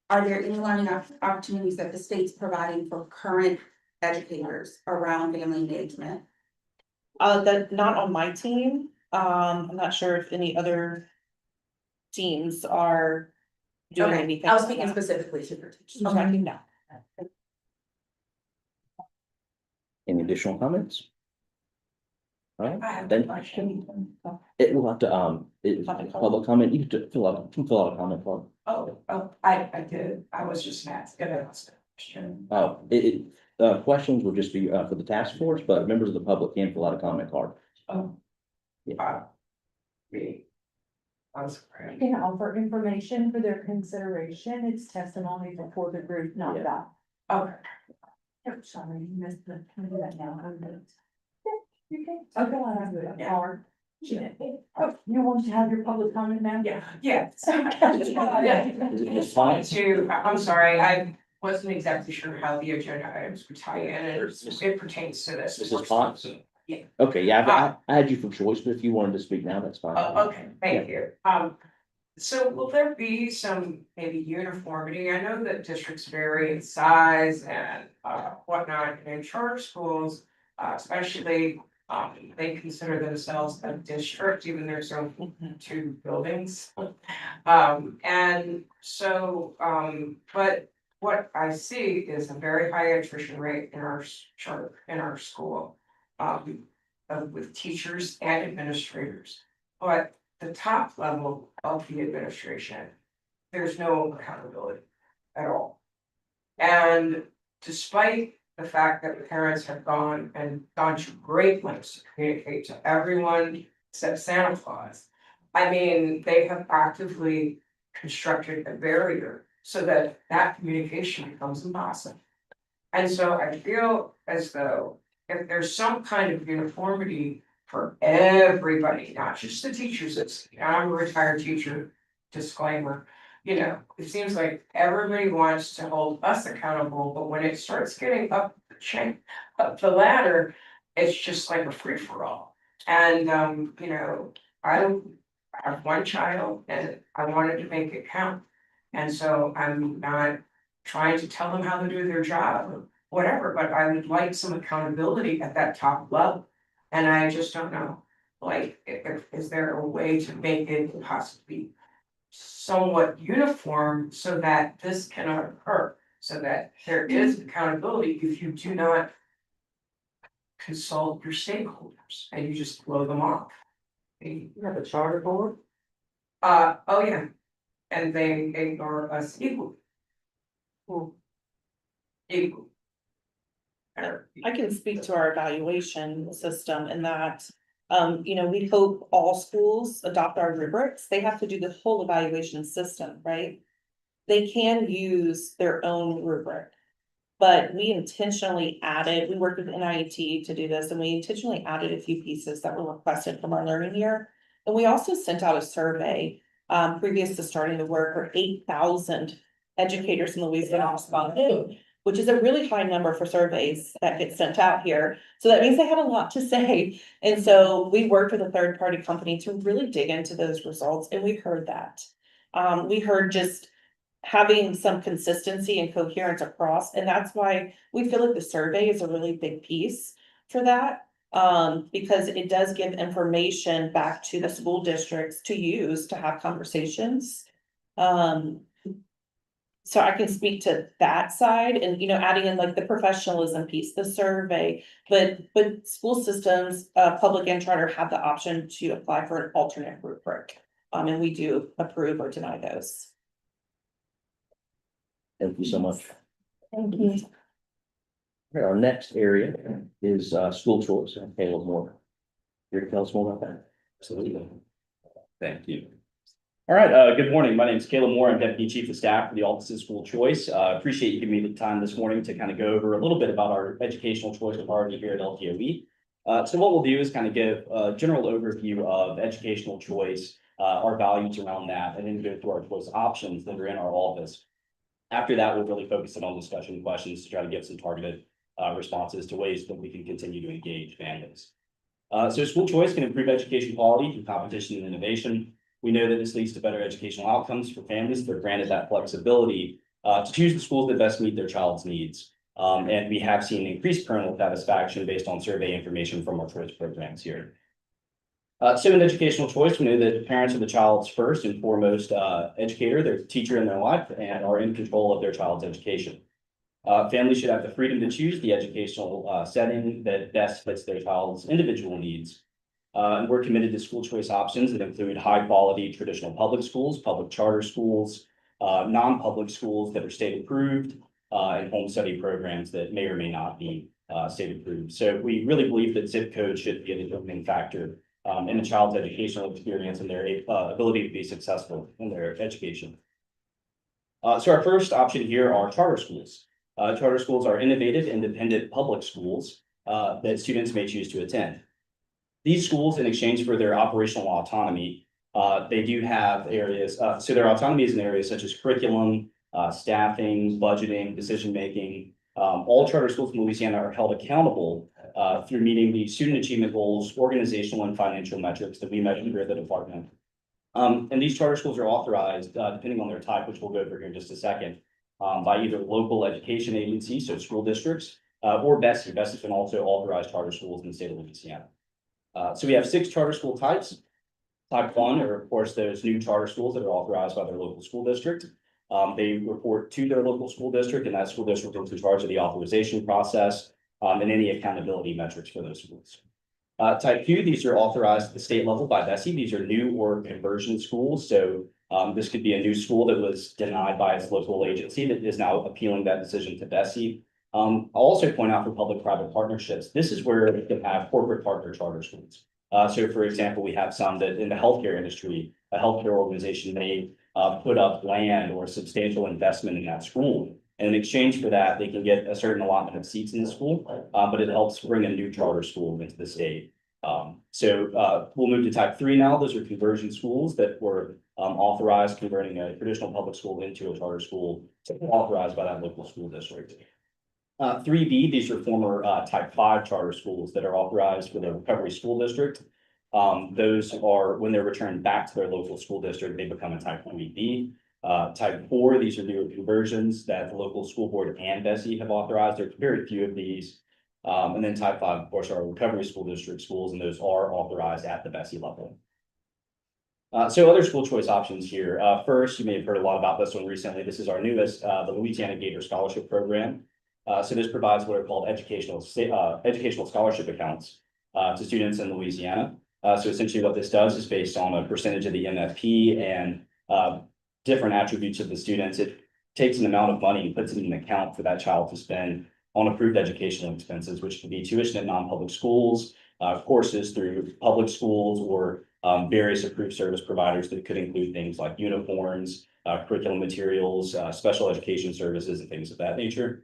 Speaker 16: Are there any learning opportunities that the state's providing for current educators around family engagement?
Speaker 18: That not on my team. I'm not sure if any other teams are doing
Speaker 16: Okay,
Speaker 18: anything.
Speaker 16: I was speaking specifically to teachers.
Speaker 18: Okay, no.
Speaker 3: Any additional comments? All right,
Speaker 16: I have a
Speaker 3: then
Speaker 16: question.
Speaker 3: it will have to, public comment, you can fill out a comment form.
Speaker 11: I did, I was just gonna ask a question.
Speaker 3: Oh, questions will just be, for the task force, but members of the public can fill out a comment card.
Speaker 11: Oh.
Speaker 3: Yeah.
Speaker 11: Me. I was afraid.
Speaker 19: Can offer information for their consideration. It's testimony before the group, not
Speaker 11: Yeah.
Speaker 19: that.
Speaker 11: Okay.
Speaker 19: I'm sorry, you missed the, can I do that now? Okay, I have it, Howard. Oh, you want to have your public comment now?
Speaker 11: Yeah.
Speaker 3: Is it just fine?
Speaker 11: I'm sorry, I wasn't exactly sure how the agenda items would tie in, and it pertains to this.
Speaker 3: Mrs. Potts?
Speaker 11: Yeah.
Speaker 3: Okay, yeah, I had you for choice, but if you wanted to speak now, that's fine.
Speaker 11: Okay, thank you. So will there be some maybe uniformity? I know that districts vary in size and whatnot, and in charter schools, especially, they consider themselves a district, even though there's only two buildings. And so, but what I see is a very high attrition rate in our charter, in our school. With teachers and administrators, but the top level of the administration, there's no accountability at all. And despite the fact that the parents have gone to great lengths to communicate to everyone except Santa Claus, I mean, they have actively constructed a barrier so that that communication becomes impossible. And so I feel as though if there's some kind of uniformity for everybody, not just the teachers, I'm a retired teacher, disclaimer. You know, it seems like everybody wants to hold us accountable, but when it starts getting up the chain, up the ladder, it's just like a free for all. And you know, I have one child and I wanted to make it count. And so I'm not trying to tell them how to do their job or whatever, but I would like some accountability at that top level. And I just don't know, like, is there a way to make it possibly somewhat uniform so that this cannot occur? so that there is accountability if you do not consult your stakeholders and you just blow them off.
Speaker 15: You have a charter board?
Speaker 11: Oh yeah, and they ignore us equally. Equally.
Speaker 18: I can speak to our evaluation system in that, we hope all schools adopt our rubrics. They have to do the whole evaluation system, right? They can use their own rubric. But we intentionally added, we worked with NIET to do this, and we intentionally added a few pieces that were requested from our learning year. And we also sent out a survey, previous to starting the work, where 8,000 educators in Louisiana responded, which is a really high number for surveys that get sent out here. So that means they have a lot to say. And so we worked with a third-party company to really dig into those results, and we heard that. We heard just having some consistency and coherence across, and that's why we feel like the survey is a really big piece for that. Because it does give information back to the school districts to use to have conversations. So I can speak to that side and, adding in like the professionalism piece, the survey, but school systems, public and charter have the option to apply for an alternate rubric. And we do approve or deny those.
Speaker 3: Thank you so much.
Speaker 1: Thank you.
Speaker 3: Okay, our next area is school choice. Caleb Moore. Here to tell us more about that.
Speaker 20: Absolutely. Thank you. All right, good morning. My name is Caleb Moore. I'm Deputy Chief of Staff for the Office of School Choice. Appreciate you giving me the time this morning to kind of go over a little bit about our educational choice authority here at LTOE. So what we'll do is kind of give a general overview of educational choice, our values around that, and then go through our choice options that are in our office. After that, we'll really focus in on discussion questions to try to give some targeted responses to ways that we can continue to engage families. So school choice can improve education quality through competition and innovation. We know that this leads to better educational outcomes for families. They're granted that flexibility to choose the schools that best meet their child's needs. And we have seen increased parental satisfaction based on survey information from our choice programs here. So in educational choice, we know that parents are the child's first and foremost educator, their teacher in their life, and are in control of their child's education. Families should have the freedom to choose the educational setting that best fits their child's individual needs. And we're committed to school choice options that include high quality traditional public schools, public charter schools, non-public schools that are state approved, and home study programs that may or may not be state approved. So we really believe that zip code should be a determining factor in a child's educational experience and their ability to be successful in their education. So our first option here are charter schools. Charter schools are innovative, independent public schools that students may choose to attend. These schools, in exchange for their operational autonomy, they do have areas, so their autonomy is in areas such as curriculum, staffing, budgeting, decision-making. All charter schools in Louisiana are held accountable through meeting the student achievement goals, organizational and financial metrics that we measure here at the department. And these charter schools are authorized, depending on their type, which we'll go over here in just a second, by either local education agencies, so school districts, or BESI. BESI can also authorize charter schools in the state of Louisiana. So we have 6 charter school types. Type 1 are, of course, those new charter schools that are authorized by their local school district. They report to their local school district, and that school district is in charge of the authorization process and any accountability metrics for those schools. Type 2, these are authorized at the state level by BESI. These are new or conversion schools. So this could be a new school that was denied by its local agency that is now appealing that decision to BESI. I'll also point out for public-private partnerships, this is where we can have corporate partner charter schools. So for example, we have some that in the healthcare industry, a healthcare organization may put up land or substantial investment in that school. And in exchange for that, they can get a certain allotment of seats in the school, but it helps bring a new charter school into the state. So we'll move to type 3 now. Those are conversion schools that were authorized, converting a traditional public school into a charter school authorized by that local school district. 3B, these are former type 5 charter schools that are authorized for the recovery school district. Those are, when they're returned back to their local school district, they become a type 3B. Type 4, these are newer conversions that the local school board and BESI have authorized. There's very few of these. And then type 5, of course, are recovery school district schools, and those are authorized at the BESI level. So other school choice options here. First, you may have heard a lot about this one recently. This is our newest, the Louisiana Gator Scholarship Program. So this provides what are called educational scholarship accounts to students in Louisiana. So essentially what this does is based on a percentage of the MFP and different attributes of the students. It takes an amount of money and puts it in an account for that child to spend on approved educational expenses, which can be tuition at non-public schools, courses through public schools, or various approved service providers that could include things like uniforms, curriculum materials, special education services, and things of that nature.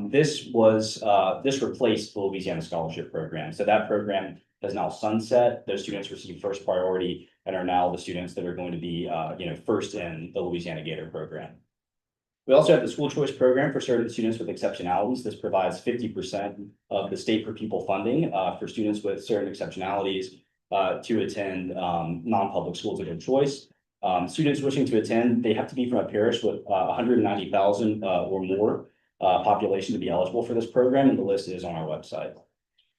Speaker 20: This replaced the Louisiana Scholarship Program. So that program has now sunset. Those students receive first priority and are now the students that are going to be, first in the Louisiana Gator program. We also have the school choice program for certain students with exceptionalities. This provides 50% of the state per pupil funding for students with certain exceptionalities to attend non-public schools of their choice. Students wishing to attend, they have to be from a parish with 190,000 or more population to be eligible for this program, and the list is on our website.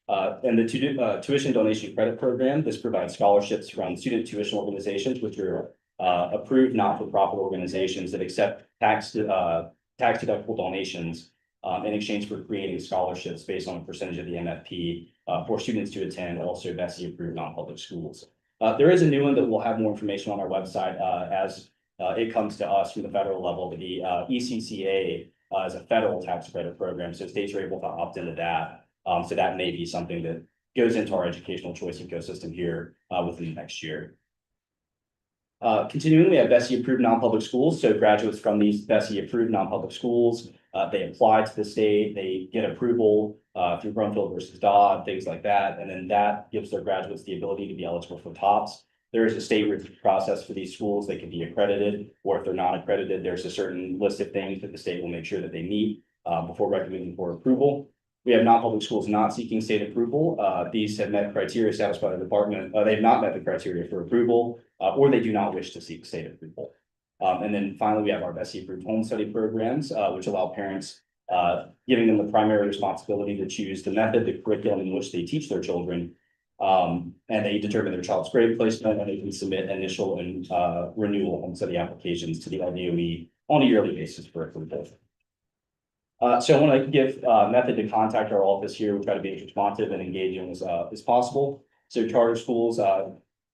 Speaker 20: And the tuition donation credit program, this provides scholarships from student tuition organizations, which are approved not-for-profit organizations that accept tax deductible donations in exchange for creating scholarships based on a percentage of the MFP for students to attend also BESI approved non-public schools. There is a new one that we'll have more information on our website as it comes to us from the federal level. The ECCA is a federal tax credit program, so states are able to opt into that. So that may be something that goes into our educational choice ecosystem here within the next year. Continuing, we have BESI approved non-public schools. So graduates from these BESI approved non-public schools, they apply to the state, they get approval through Brumfield versus Dodd, things like that. And then that gives their graduates the ability to be eligible for TOPS. There is a state review process for these schools. They can be accredited, or if they're not accredited, there's a certain list of things that the state will make sure that they meet before recommending for approval. We have non-public schools not seeking state approval. These have met criteria established by the department. They've not met the criteria for approval, or they do not wish to seek state approval. And then finally, we have our BESI approved home study programs, which allow parents, giving them the primary responsibility to choose the method, the curriculum in which they teach their children. And they determine their child's grade placement, and they can submit initial and renewal home study applications to the LDOE on a yearly basis for approval. So I want to give method to contact our office here. We try to be as responsive and engaging as possible. So charter schools,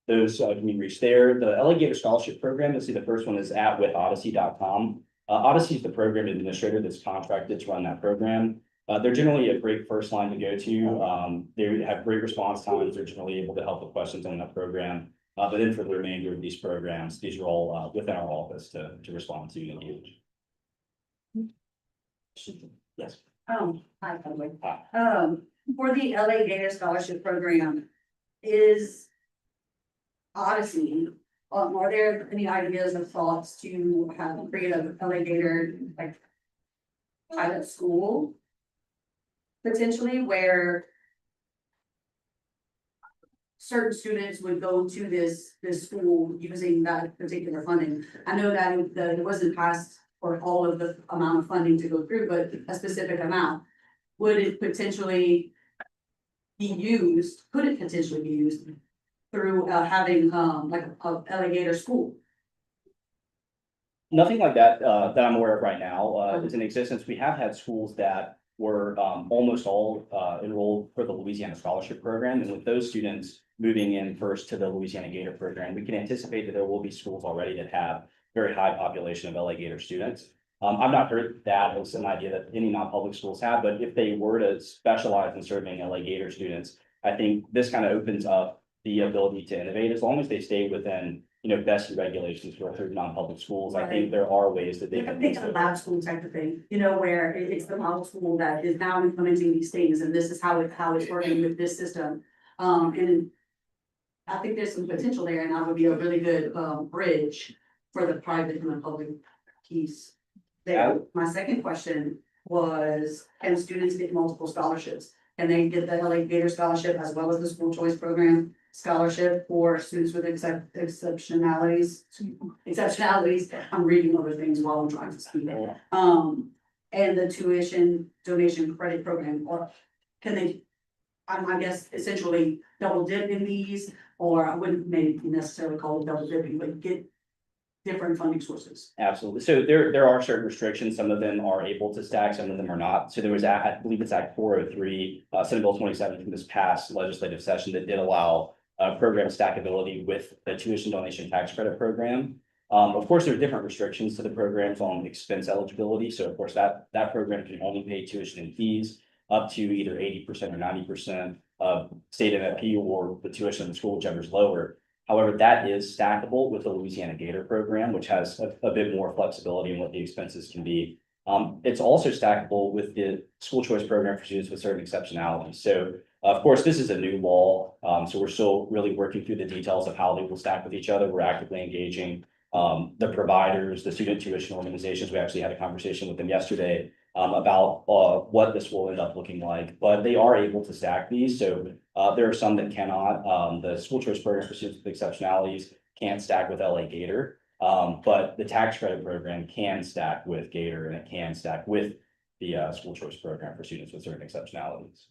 Speaker 20: those can be reached there. The LA Gator Scholarship Program, you'll see the first one is at withodyssey.com. Odyssey is the program administrator that's contracted to run that program. They're generally a great first line to go to. They have great response times. They're generally able to help with questions on that program. But then for the remainder of these programs, these are all within our office to respond to and engage. Yes.
Speaker 16: Hi, Public. For the LA Gator Scholarship Program, is Odyssey, are there any ideas or thoughts to have create a LA Gator like pilot school? Potentially where certain students would go to this school using that particular funding. I know that it wasn't passed for all of the amount of funding to go through, but a specific amount. Would it potentially be used, could it potentially be used through having like a LA Gator school?
Speaker 20: Nothing like that that I'm aware of right now is in existence. We have had schools that were almost all enrolled for the Louisiana Scholarship Program. And with those students moving in first to the Louisiana Gator Program, we can anticipate that there will be schools already that have very high population of LA Gator students. I've not heard that as an idea that any non-public schools have, but if they were to specialize in serving LA Gator students, I think this kind of opens up the ability to innovate as long as they stay within, BESI regulations for non-public schools. I think there are ways that they
Speaker 16: Like
Speaker 20: can.
Speaker 16: I think a lab school type of thing, where it's the model school that is now implementing these things, and this is how it's working with this system. And I think there's some potential there, and that would be a really good bridge for the private and the public piece there. My second question was, can students get multiple scholarships? Can they get the LA Gator Scholarship as well as the school choice program scholarship for students with exceptionalities? I'm reading other things while I'm trying to speak. And the tuition donation credit program, or can they I guess essentially double dipping these, or I wouldn't maybe necessarily call it double dipping, but get different funding sources.
Speaker 20: Absolutely. So there are certain restrictions. Some of them are able to stack, some of them are not. So there was, I believe it's Act 403, Senate Bill 27 from this past legislative session that did allow program stackability with the tuition donation tax credit program. Of course, there are different restrictions to the programs on expense eligibility. So of course, that program can only pay tuition and fees up to either 80% or 90% of state MFP or the tuition of the school, whichever is lower. However, that is stackable with the Louisiana Gator program, which has a bit more flexibility in what the expenses can be. It's also stackable with the school choice program for students with certain exceptionalities. So of course, this is a new law. So we're still really working through the details of how they will stack with each other. We're actively engaging the providers, the student tuition organizations. We actually had a conversation with them yesterday about what this will end up looking like, but they are able to stack these. So there are some that cannot. The school choice program for students with exceptionalities can't stack with LA Gator, but the tax credit program can stack with Gator, and it can stack with the school choice program for students with certain exceptionalities.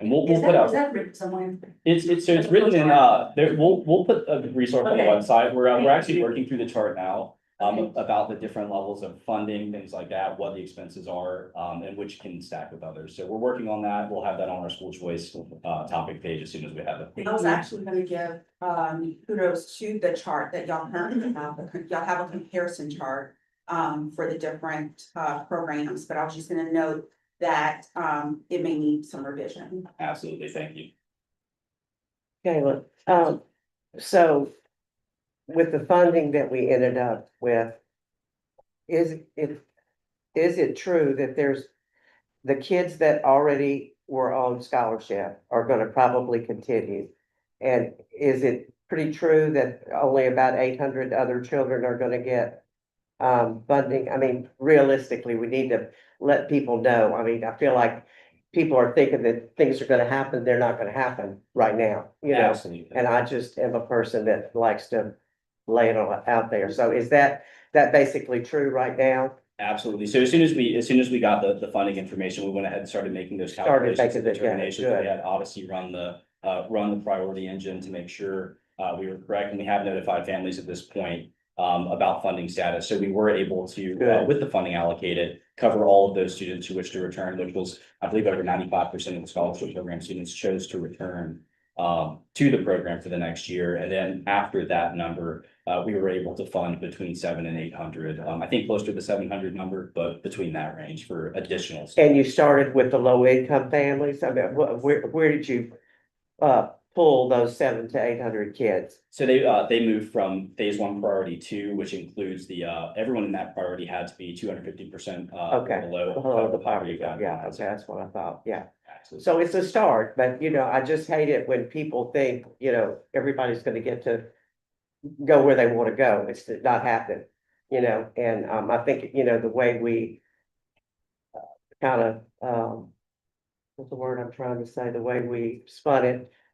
Speaker 20: And we'll put out.
Speaker 16: Is that written somewhere?
Speaker 20: It's written in, there, we'll put a resource on the website. We're actually working through the chart now. About the different levels of funding, things like that, what the expenses are, and which can stack with others. So we're working on that. We'll have that on our school choice topic page as soon as we have it.
Speaker 12: I was actually gonna give kudos to the chart that y'all currently have. Y'all have a comparison chart for the different programs, but I was just gonna note that it may need some revision.
Speaker 20: Absolutely, thank you.
Speaker 15: Caleb, so with the funding that we ended up with, is it true that there's the kids that already were on scholarship are gonna probably continue? And is it pretty true that only about 800 other children are gonna get funding? I mean, realistically, we need to let people know. I mean, I feel like people are thinking that things are gonna happen, they're not gonna happen right now, you know?
Speaker 20: Absolutely.
Speaker 15: And I just am a person that likes to lay it all out there. So is that basically true right now?
Speaker 20: Absolutely. So as soon as we got the funding information, we went ahead and started making those calculations and determinations. We had Odyssey run the priority engine to make sure we were correct, and we have notified families at this point about funding status. So we were able to, with the funding allocated, cover all of those students who wish to return, which was, I believe, over 95% of the scholarship program students chose to return to the program for the next year. And then after that number, we were able to fund between 700 and 800. I think close to the 700 number, but between that range for additional.
Speaker 15: And you started with the low income families. I mean, where did you pull those 700 to 800 kids?
Speaker 20: So they moved from phase 1 priority 2, which includes the everyone in that priority had to be 250% below the poverty guideline.
Speaker 15: Yeah, okay, that's what I thought. Yeah. So it's a start, but you know, I just hate it when people think, you know, everybody's gonna get to go where they want to go. It's not happening, you know, and I think, you know, the way we kind of what's the word I'm trying to say, the way we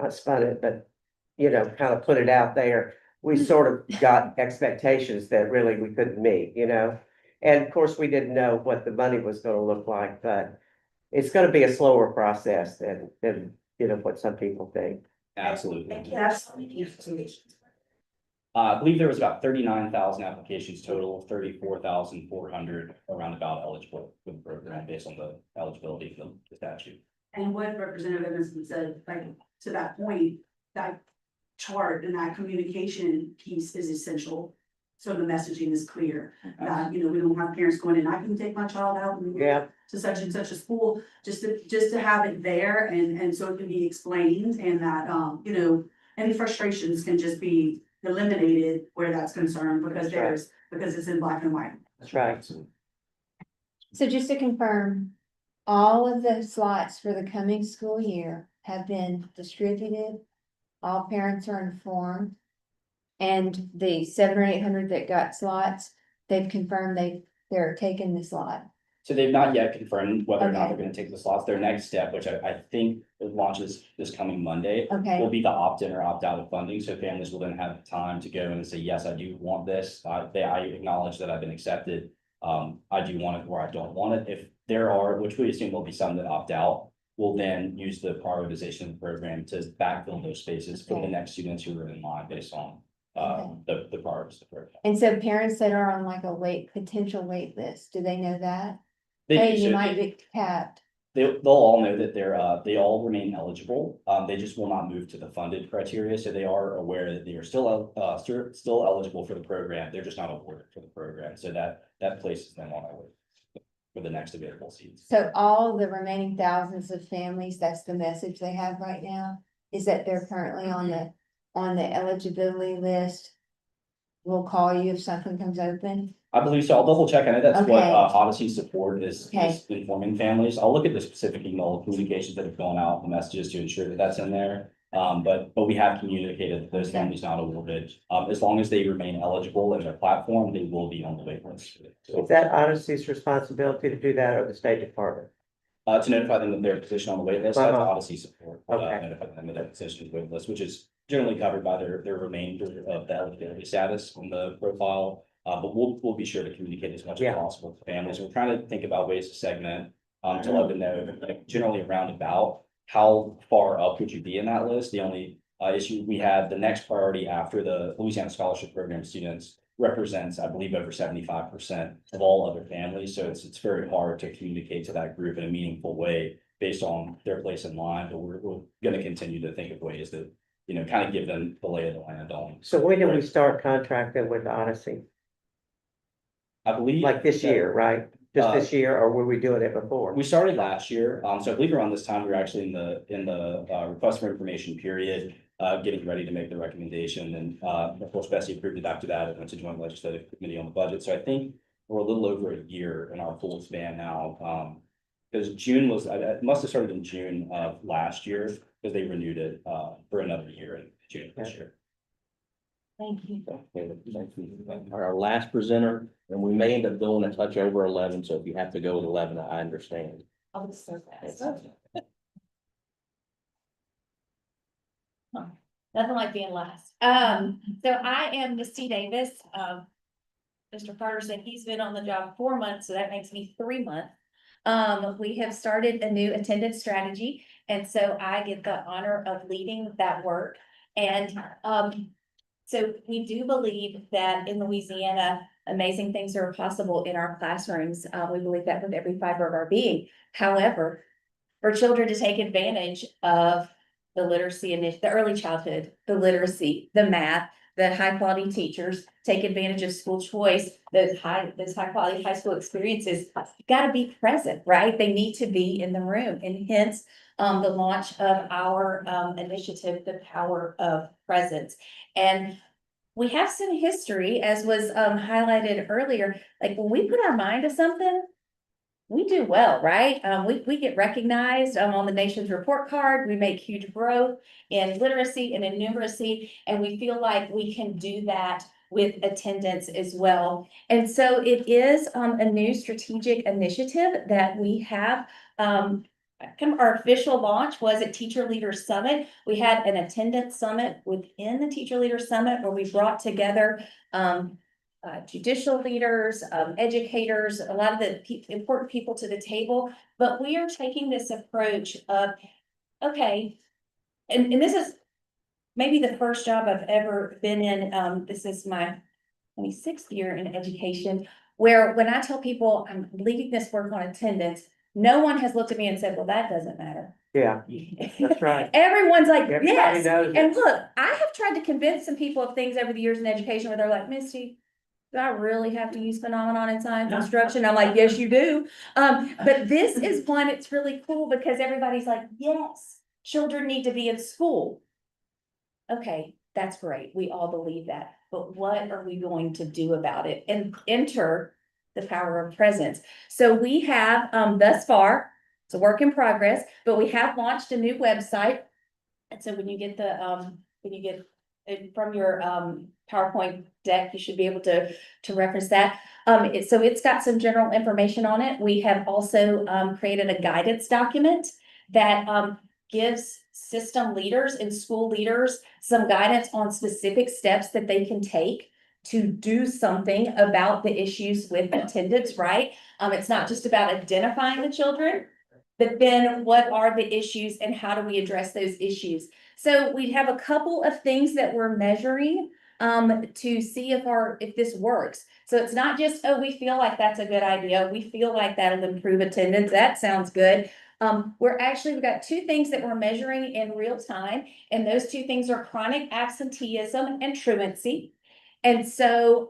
Speaker 15: not spun it, but you know, kind of put it out there, we sort of got expectations that really we couldn't meet, you know. And of course, we didn't know what the money was going to look like, but it's going to be a slower process than you know, what some people think.
Speaker 20: Absolutely.
Speaker 16: Absolutely.
Speaker 20: I believe there was about 39,000 applications total, 34,400 around about eligible for the program based on the eligibility for the statute.
Speaker 16: And what Representative Emerson said, like, to that point, that chart and that communication piece is essential. So the messaging is clear, that, you know, we don't have parents going in, I can take my child out and
Speaker 15: Yeah.
Speaker 16: to such and such a school, just to have it there and so it can be explained, and that, you know, any frustrations can just be eliminated where that's concerned, because because it's in black and white.
Speaker 15: That's right.
Speaker 1: So just to confirm, all of the slots for the coming school year have been distributed. All parents are informed. And the 700 or 800 that got slots, they've confirmed they're taking the slot.
Speaker 20: So they've not yet confirmed whether or not
Speaker 1: Okay.
Speaker 20: they're going to take the slots. Their next step, which I think launches this coming Monday,
Speaker 1: Okay.
Speaker 20: will be the opt-in or opt-out of funding. So families will then have time to go and say, yes, I do want this. I acknowledge that I've been accepted. I do want it or I don't want it. If there are, which we assume there'll be some that opt out, we'll then use the prioritization of the program to backfill those spaces for the
Speaker 1: Okay.
Speaker 20: next students who are in line based on the priorities of the program.
Speaker 1: And so parents that are on like a potential wait list, do they know that?
Speaker 20: They
Speaker 1: Hey,
Speaker 20: do,
Speaker 1: you
Speaker 20: so
Speaker 1: might get capped.
Speaker 20: they'll all know that they all remain eligible. They just will not move to the funded criteria, so they are aware that they are still eligible for the program. They're just not awarded for the program, so that places them on our list for the next available seats.
Speaker 1: So all the remaining thousands of families, that's the message they have right now, is that they're currently on the eligibility list. We'll call you if something comes open.
Speaker 20: I believe so. I'll double check. I know that's what
Speaker 1: Okay.
Speaker 20: Odyssey support is
Speaker 1: Okay.
Speaker 20: informing families. I'll look at the specific email communications that have gone out, the messages to ensure that that's in there. But we have communicated that those
Speaker 1: Okay.
Speaker 20: families not awarded, as long as they remain eligible in their platform, they will be on the wait list.
Speaker 15: Is that Odyssey's responsibility to do that or the State Department?
Speaker 20: To notify them of their position on the wait list, that's
Speaker 15: Uh-huh.
Speaker 20: Odyssey support.
Speaker 15: Okay.
Speaker 20: Notify them of their position on the wait list, which is generally covered by their remainder of the eligibility status on the profile. But we'll be sure to communicate as much as
Speaker 15: Yeah.
Speaker 20: possible to families. We're trying to think about ways to segment, to let them know, like, generally around about how far up would you be in that list? The only issue we have, the next priority after the Louisiana Scholarship Program students represents, I believe, over 75% of all other families. So it's very hard to communicate to that group in a meaningful way based on their place in line. But we're gonna continue to think of ways that, kind of give them the lay of the land on.
Speaker 15: So when did we start contracting with Odyssey?
Speaker 20: I believe.
Speaker 15: Like this year, right? Just this year, or were we doing it before?
Speaker 20: We started last year, so I believe around this time, we were actually in the request for information period, getting ready to make the recommendation, and of course, Bessie approved it after that, it went to joint legislative committee on the budget, so I think we're a little over a year in our full span now, because June was, it must have started in June of last year, because they renewed it for another year in June of this year.
Speaker 1: Thank you.
Speaker 3: Our last presenter, and we may end up going a touch over 11, so if you have to go with 11, I understand.
Speaker 14: Oh, it's so fast. Nothing like being last. So I am Miss T. Davis. Mr. Carter said he's been on the job 4 months, so that makes me 3 months. We have started a new attendance strategy, and so I get the honor of leading that work. And so we do believe that in Louisiana, amazing things are possible in our classrooms. We believe that with every fiber of our being. However, for children to take advantage of the literacy and the early childhood, the literacy, the math, the high quality teachers, take advantage of school choice, those high quality high school experiences, gotta be present, right? They need to be in the room, and hence the launch of our initiative, The Power of Presence. And we have some history, as was highlighted earlier, like when we put our mind to something, we do well, right? We get recognized on the nation's report card. We make huge growth in literacy and in numeracy, and we feel like we can do that with attendance as well. And so it is a new strategic initiative that we have. Kind of our official launch was at Teacher Leader Summit. We had an attendance summit within the Teacher Leader Summit where we brought together judicial leaders, educators, a lot of the important people to the table. But we are taking this approach of, okay, and this is maybe the first job I've ever been in. This is my 26th year in education, where when I tell people I'm leading this work on attendance, no one has looked at me and said, well, that doesn't matter.
Speaker 15: Yeah, that's right.
Speaker 14: Everyone's like,
Speaker 15: Everybody
Speaker 14: yes.
Speaker 15: knows it.
Speaker 14: And look, I have tried to convince some people of things over the years in education where they're like, Misty, do I really have to use phenomenon in science instruction? I'm like, yes, you do. But this is one, it's really cool because everybody's like, yes, children need to be in school. Okay, that's great. We all believe that. But what are we going to do about it? And enter the power of presence. So we have thus far, it's a work in progress, but we have launched a new website. And so when you get it from your PowerPoint deck, you should be able to reference that. So it's got some general information on it. We have also created a guidance document that gives system leaders and school leaders some guidance on specific steps that they can take to do something about the issues with attendance, right? It's not just about identifying the children, but then what are the issues and how do we address those issues? So we have a couple of things that we're measuring to see if this works. So it's not just, oh, we feel like that's a good idea. We feel like that'll improve attendance. That sounds good. We've got two things that we're measuring in real time, and those two things are chronic absenteeism and truancy. And so,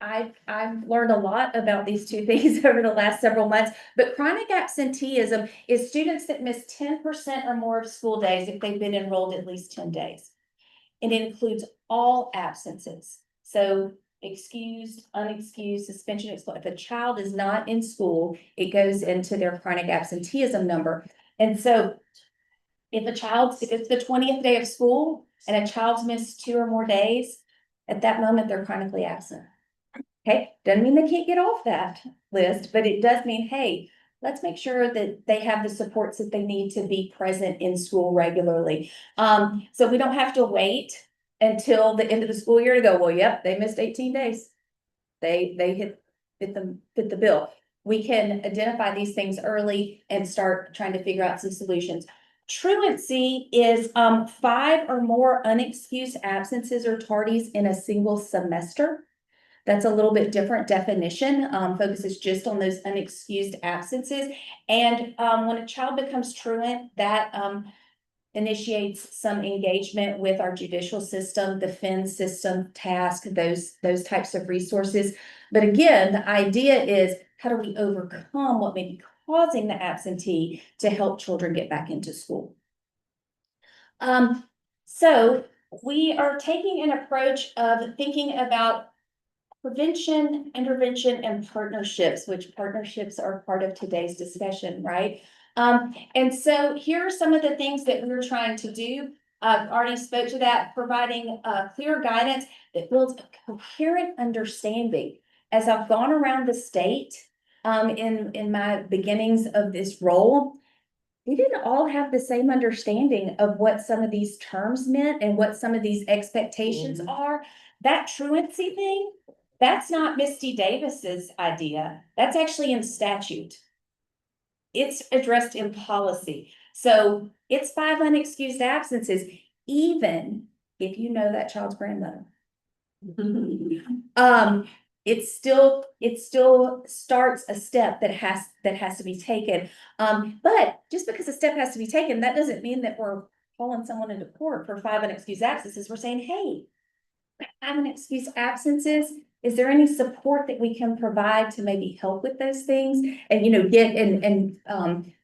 Speaker 14: I've learned a lot about these two things over the last several months, but chronic absenteeism is students that miss 10% or more of school days if they've been enrolled at least 10 days. It includes all absences. So excused, unexcused, suspension, if a child is not in school, it goes into their chronic absenteeism number. And so if it's the 20th day of school and a child's missed 2 or more days, at that moment, they're chronically absent. Okay, doesn't mean they can't get off that list, but it does mean, hey, let's make sure that they have the supports that they need to be present in school regularly. So we don't have to wait until the end of the school year to go, well, yep, they missed 18 days. They fit the bill. We can identify these things early and start trying to figure out some solutions. Truancy is 5 or more unexcused absences or tardies in a single semester. That's a little bit different definition, focuses just on those unexcused absences. And when a child becomes truant, that initiates some engagement with our judicial system, the FIN system, task, those types of resources. But again, the idea is, how do we overcome what may be causing the absentee to help children get back into school? So we are taking an approach of thinking about prevention, intervention, and partnerships, which partnerships are part of today's discussion, right? And so here are some of the things that we're trying to do. I've already spoke to that, providing clear guidance that builds a coherent understanding. As I've gone around the state in my beginnings of this role, we didn't all have the same understanding of what some of these terms meant and what some of these expectations are. That truancy thing, that's not Misty Davis's idea. That's actually in statute. It's addressed in policy. So it's 5 unexcused absences, even if you know that child's grandmother. It still starts a step that has to be taken. But just because a step has to be taken, that doesn't mean that we're calling someone into court for 5 unexcused absences. We're saying, hey, 5 unexcused absences. Is there any support that we can provide to maybe help with those things and, get and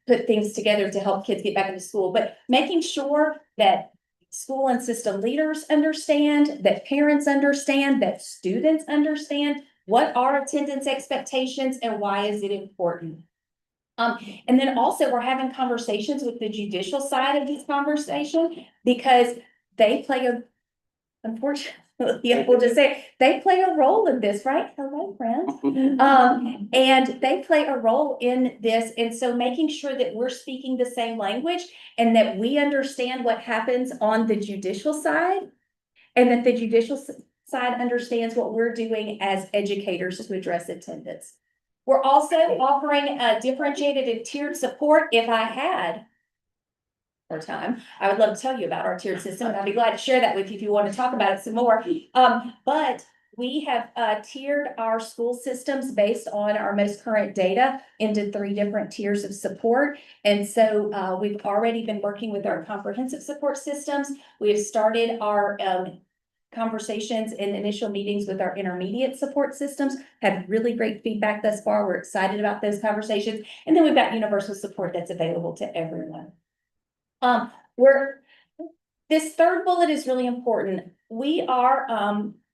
Speaker 14: put things together to help kids get back into school, but making sure that school and system leaders understand, that parents understand, that students understand what are attendance expectations and why is it important. And then also we're having conversations with the judicial side of this conversation because they play unfortunately, we'll just say they play a role in this, right? Hello, friends. And they play a role in this. And so making sure that we're speaking the same language and that we understand what happens on the judicial side and that the judicial side understands what we're doing as educators to address attendance. We're also offering a differentiated and tiered support. If I had more time, I would love to tell you about our tiered system, and I'd be glad to share that with you if you want to talk about it some more. But we have tiered our school systems based on our most current data into 3 different tiers of support. And so we've already been working with our comprehensive support systems. We have started our conversations and initial meetings with our intermediate support systems, had really great feedback thus far. We're excited about those conversations. And then we've got universal support that's available to everyone. This third bullet is really important. We are,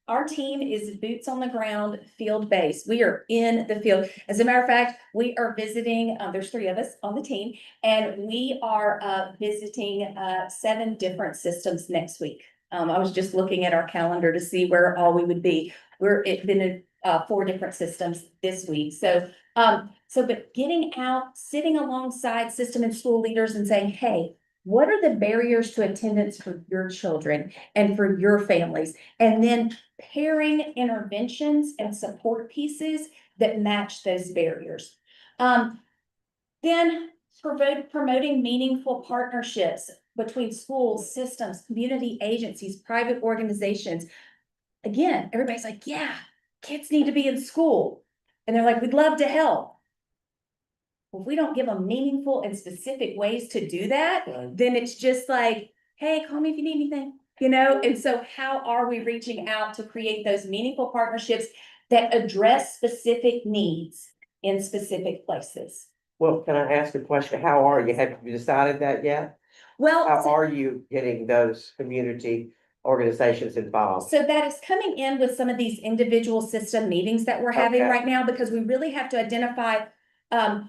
Speaker 14: our team is boots on the ground, field based. We are in the field. As a matter of fact, we are visiting, there's 3 of us on the team, and we are visiting 7 different systems next week. I was just looking at our calendar to see where all we would be. It's been in 4 different systems this week. But getting out, sitting alongside system and school leaders and saying, hey, what are the barriers to attendance for your children and for your families? And then pairing interventions and support pieces that match those barriers. Then promoting meaningful partnerships between schools, systems, community agencies, private organizations. Again, everybody's like, yeah, kids need to be in school. And they're like, we'd love to help. Well, if we don't give them meaningful and specific ways to do that, then it's just like, hey, call me if you need anything, you know? And so how are we reaching out to create those meaningful partnerships that address specific needs in specific places?
Speaker 15: Well, can I ask a question? How are you? Have you decided that yet?
Speaker 14: Well,
Speaker 15: How are you getting those community organizations involved?
Speaker 14: so that is coming in with some of these individual system meetings that we're having
Speaker 15: Okay.
Speaker 14: right now, because we really have to identify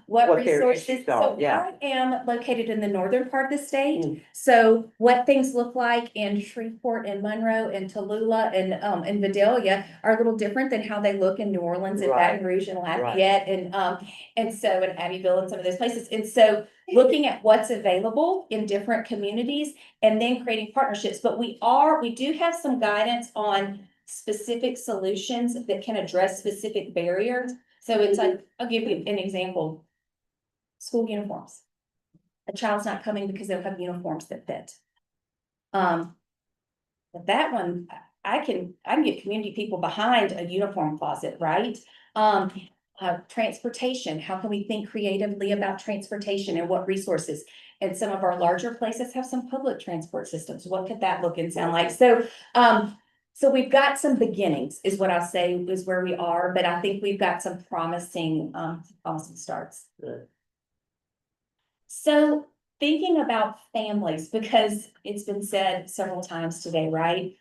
Speaker 14: what
Speaker 15: Their
Speaker 14: resources.
Speaker 15: issues are,
Speaker 14: So
Speaker 15: yeah.
Speaker 14: I am located in the northern part of the state.
Speaker 15: Mm.
Speaker 14: So what things look like in Shreveport and Monroe and Tallulah and Vidalia are a little different than how they look in New Orleans and
Speaker 15: Right.
Speaker 14: Baton Rouge and Lafayette and so in Abbeville and some of those places. And so looking at what's available in different communities and then creating partnerships. But we do have some guidance on specific solutions that can address specific barriers. So it's like, I'll give you an example. School uniforms. A child's not coming because they don't have uniforms that fit. But that one, I can get community people behind a uniform closet, right? Transportation, how can we think creatively about transportation and what resources? And some of our larger places have some public transport systems. What could that look and sound like? So we've got some beginnings is what I'll say is where we are, but I think we've got some promising starts.
Speaker 15: Good.
Speaker 14: So thinking about families, because it's been said several times today, right?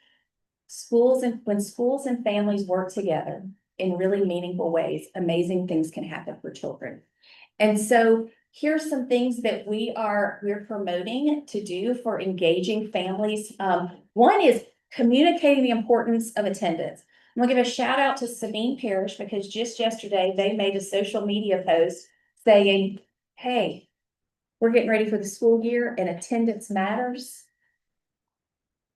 Speaker 14: When schools and families work together in really meaningful ways, amazing things can happen for children. And so here's some things that we're promoting to do for engaging families. One is communicating the importance of attendance. I'm gonna give a shout out to Sabine Parish because just yesterday they made a social media post saying, hey, we're getting ready for the school year and attendance matters.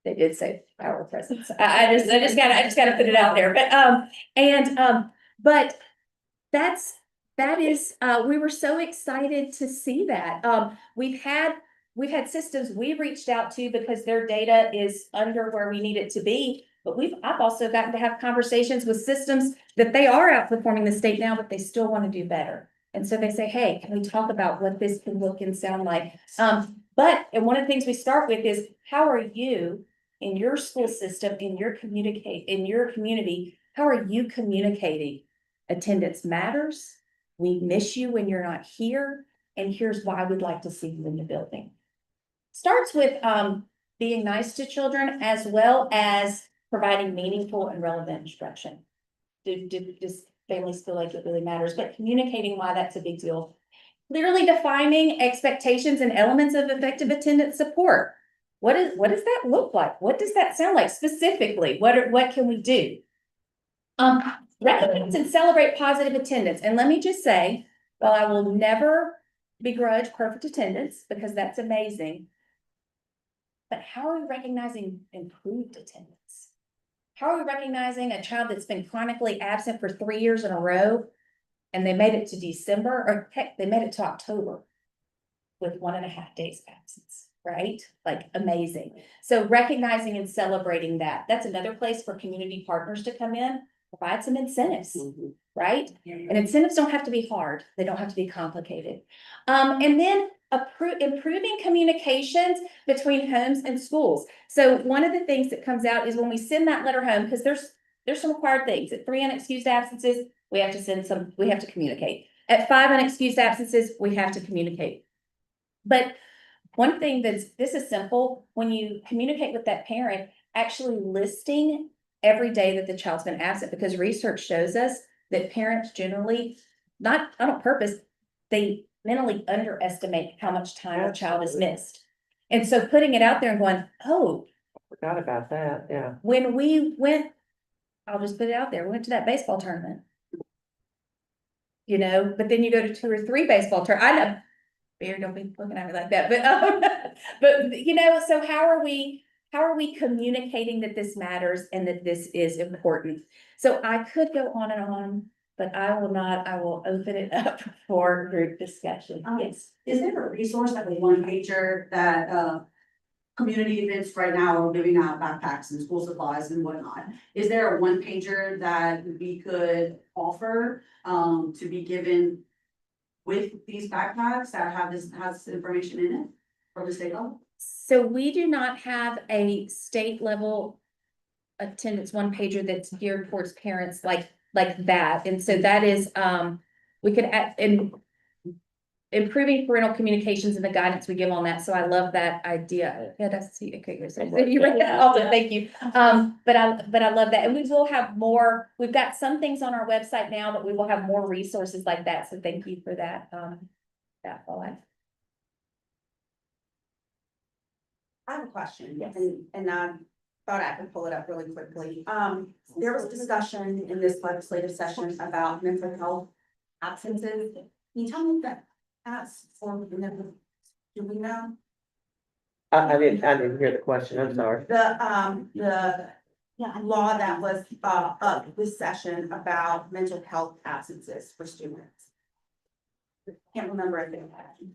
Speaker 14: They did say our presence. I just gotta put it out there. But we were so excited to see that. We've had systems we've reached out to because their data is under where we need it to be. But I've also gotten to have conversations with systems that they are outperforming the state now, but they still want to do better. And so they say, hey, can we talk about what this can look and sound like? And one of the things we start with is, how are you in your school system, in your community, how are you communicating? Attendance matters. We miss you when you're not here. And here's why we'd like to see you in the building. Starts with being nice to children as well as providing meaningful and relevant instruction. Does families feel like it really matters? But communicating why that's a big deal. Clearly defining expectations and elements of effective attendance support. What does that look like? What does that sound like specifically? What can we do? Recognize and celebrate positive attendance. And let me just say, while I will never begrudge perfect attendance because that's amazing, but how are we recognizing improved attendance? How are we recognizing a child that's been chronically absent for 3 years in a row and they made it to December, or heck, they made it to October with 1.5 days absence, right? Like amazing. So recognizing and celebrating that's another place for community partners to come in, provide some incentives, right? And incentives don't have to be hard. They don't have to be complicated. And then improving communications between homes and schools. So one of the things that comes out is when we send that letter home, because there's some required things. At 3 unexcused absences, we have to communicate. At 5 unexcused absences, we have to communicate. But one thing this is simple, when you communicate with that parent, actually listing every day that the child's been absent, because research shows us that parents generally, not on purpose, they mentally underestimate how much time a child has missed. And so putting it out there and going, oh,
Speaker 15: Forgot about that, yeah.
Speaker 14: when we went, I'll just put it out there, we went to that baseball tournament. You know, but then you go to 2 or 3 baseball tournaments. I know, Barry, don't be looking at me like that, but you know, so how are we communicating that this matters and that this is important? So I could go on and on, but I will open it up for group discussion. Yes.
Speaker 16: Is there a resource like a one pager that, community events right now are giving out backpacks and school supplies and whatnot? Is there a one pager that we could offer, to be given with these backpacks that has information in it for the state level?
Speaker 14: So we do not have a state level attendance one pager that's geared towards parents like that. And so that is, we could add in improving parental communications and the guidance we give on that. So I love that idea. Yeah, that's, okay, you're saying, you read that also, thank you. But I love that. And we will have more, we've got some things on our website now, but we will have more resources like that. So thank you for that. That thought.
Speaker 12: I have a question.
Speaker 14: Yes.
Speaker 12: And I thought I could pull it up really quickly. There was discussion in this legislative session about mental health absences. Can you tell me that that's or do we know?
Speaker 15: I didn't hear the question, I'm sorry.
Speaker 12: The law that was up this session about mental health absences for students. Can't remember if it.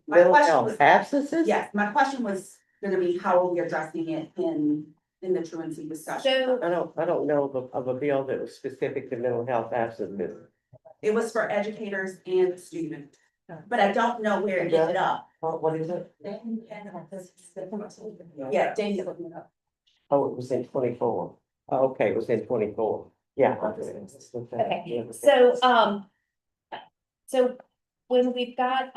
Speaker 12: My
Speaker 15: Mental
Speaker 12: question
Speaker 15: health
Speaker 12: was,
Speaker 15: absences?
Speaker 12: yes, my question was gonna be how are we addressing it in the truancy discussion?
Speaker 14: So
Speaker 15: I don't know of a bill that was specific to mental health absences.
Speaker 12: It was for educators and students, but I don't know where it ended up.
Speaker 15: What is it?
Speaker 12: Yeah, Daniel looked it up.
Speaker 15: Oh, it was in 24. Oh, okay, it was in 24. Yeah.
Speaker 14: Okay, so when we've got,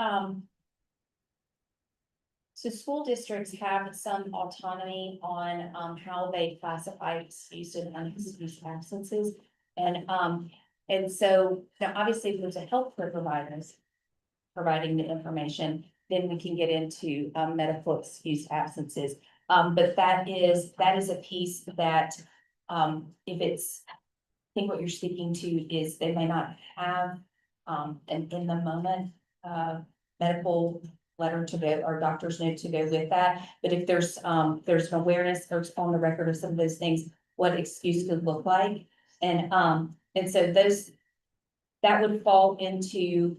Speaker 14: so school districts have some autonomy on, how they classify excused and unexcused absences. And so now obviously if there's a healthcare providers providing the information, then we can get into, medical excused absences. But that is a piece that, if it's, I think what you're speaking to is they may not have, an in the moment, medical letter to go or doctor's note to go with that. But if there's an awareness or on the record of some of those things, what excuse could look like. And so that would fall into,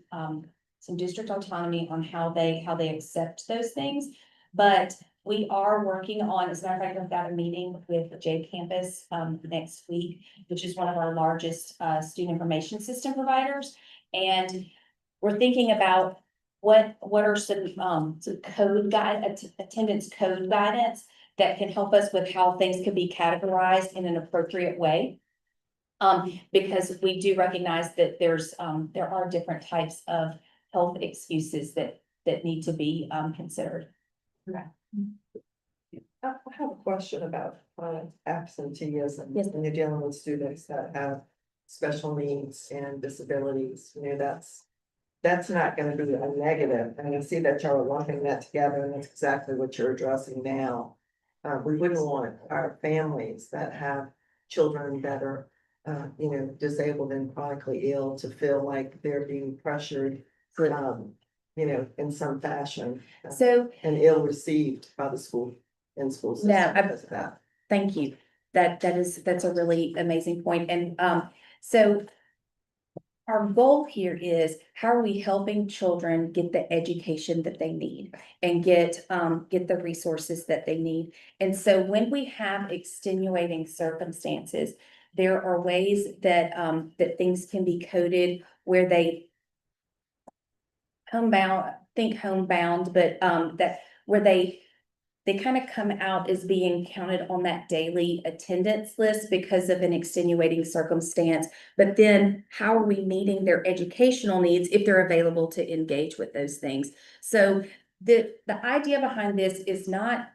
Speaker 14: some district autonomy on how they accept those things. But we are working on, as a matter of fact, I've got a meeting with J Campus next week, which is one of our largest student information system providers. And we're thinking about what are some code attendance code guidance that can help us with how things can be categorized in an appropriate way. Because we do recognize that there are different types of health excuses that need to be considered.
Speaker 11: I have a question about absenteeism.
Speaker 14: Yes.
Speaker 11: When you're dealing with students that have special needs and disabilities, that's not gonna be a negative. And I see that y'all are lumping that together, and that's exactly what you're addressing now. We wouldn't want our families that have children that are, disabled and chronically ill to feel like they're being pressured, in some fashion.
Speaker 14: So
Speaker 11: And ill received by the school system because of that.
Speaker 14: thank you. That's a really amazing point. And so our goal here is how are we helping children get the education that they need and get the resources that they need. And so when we have extenuating circumstances, there are ways that things can be coded where they homebound, but that where they kind of come out as being counted on that daily attendance list because of an extenuating circumstance. But then how are we meeting their educational needs if they're available to engage with those things? So the idea behind this is not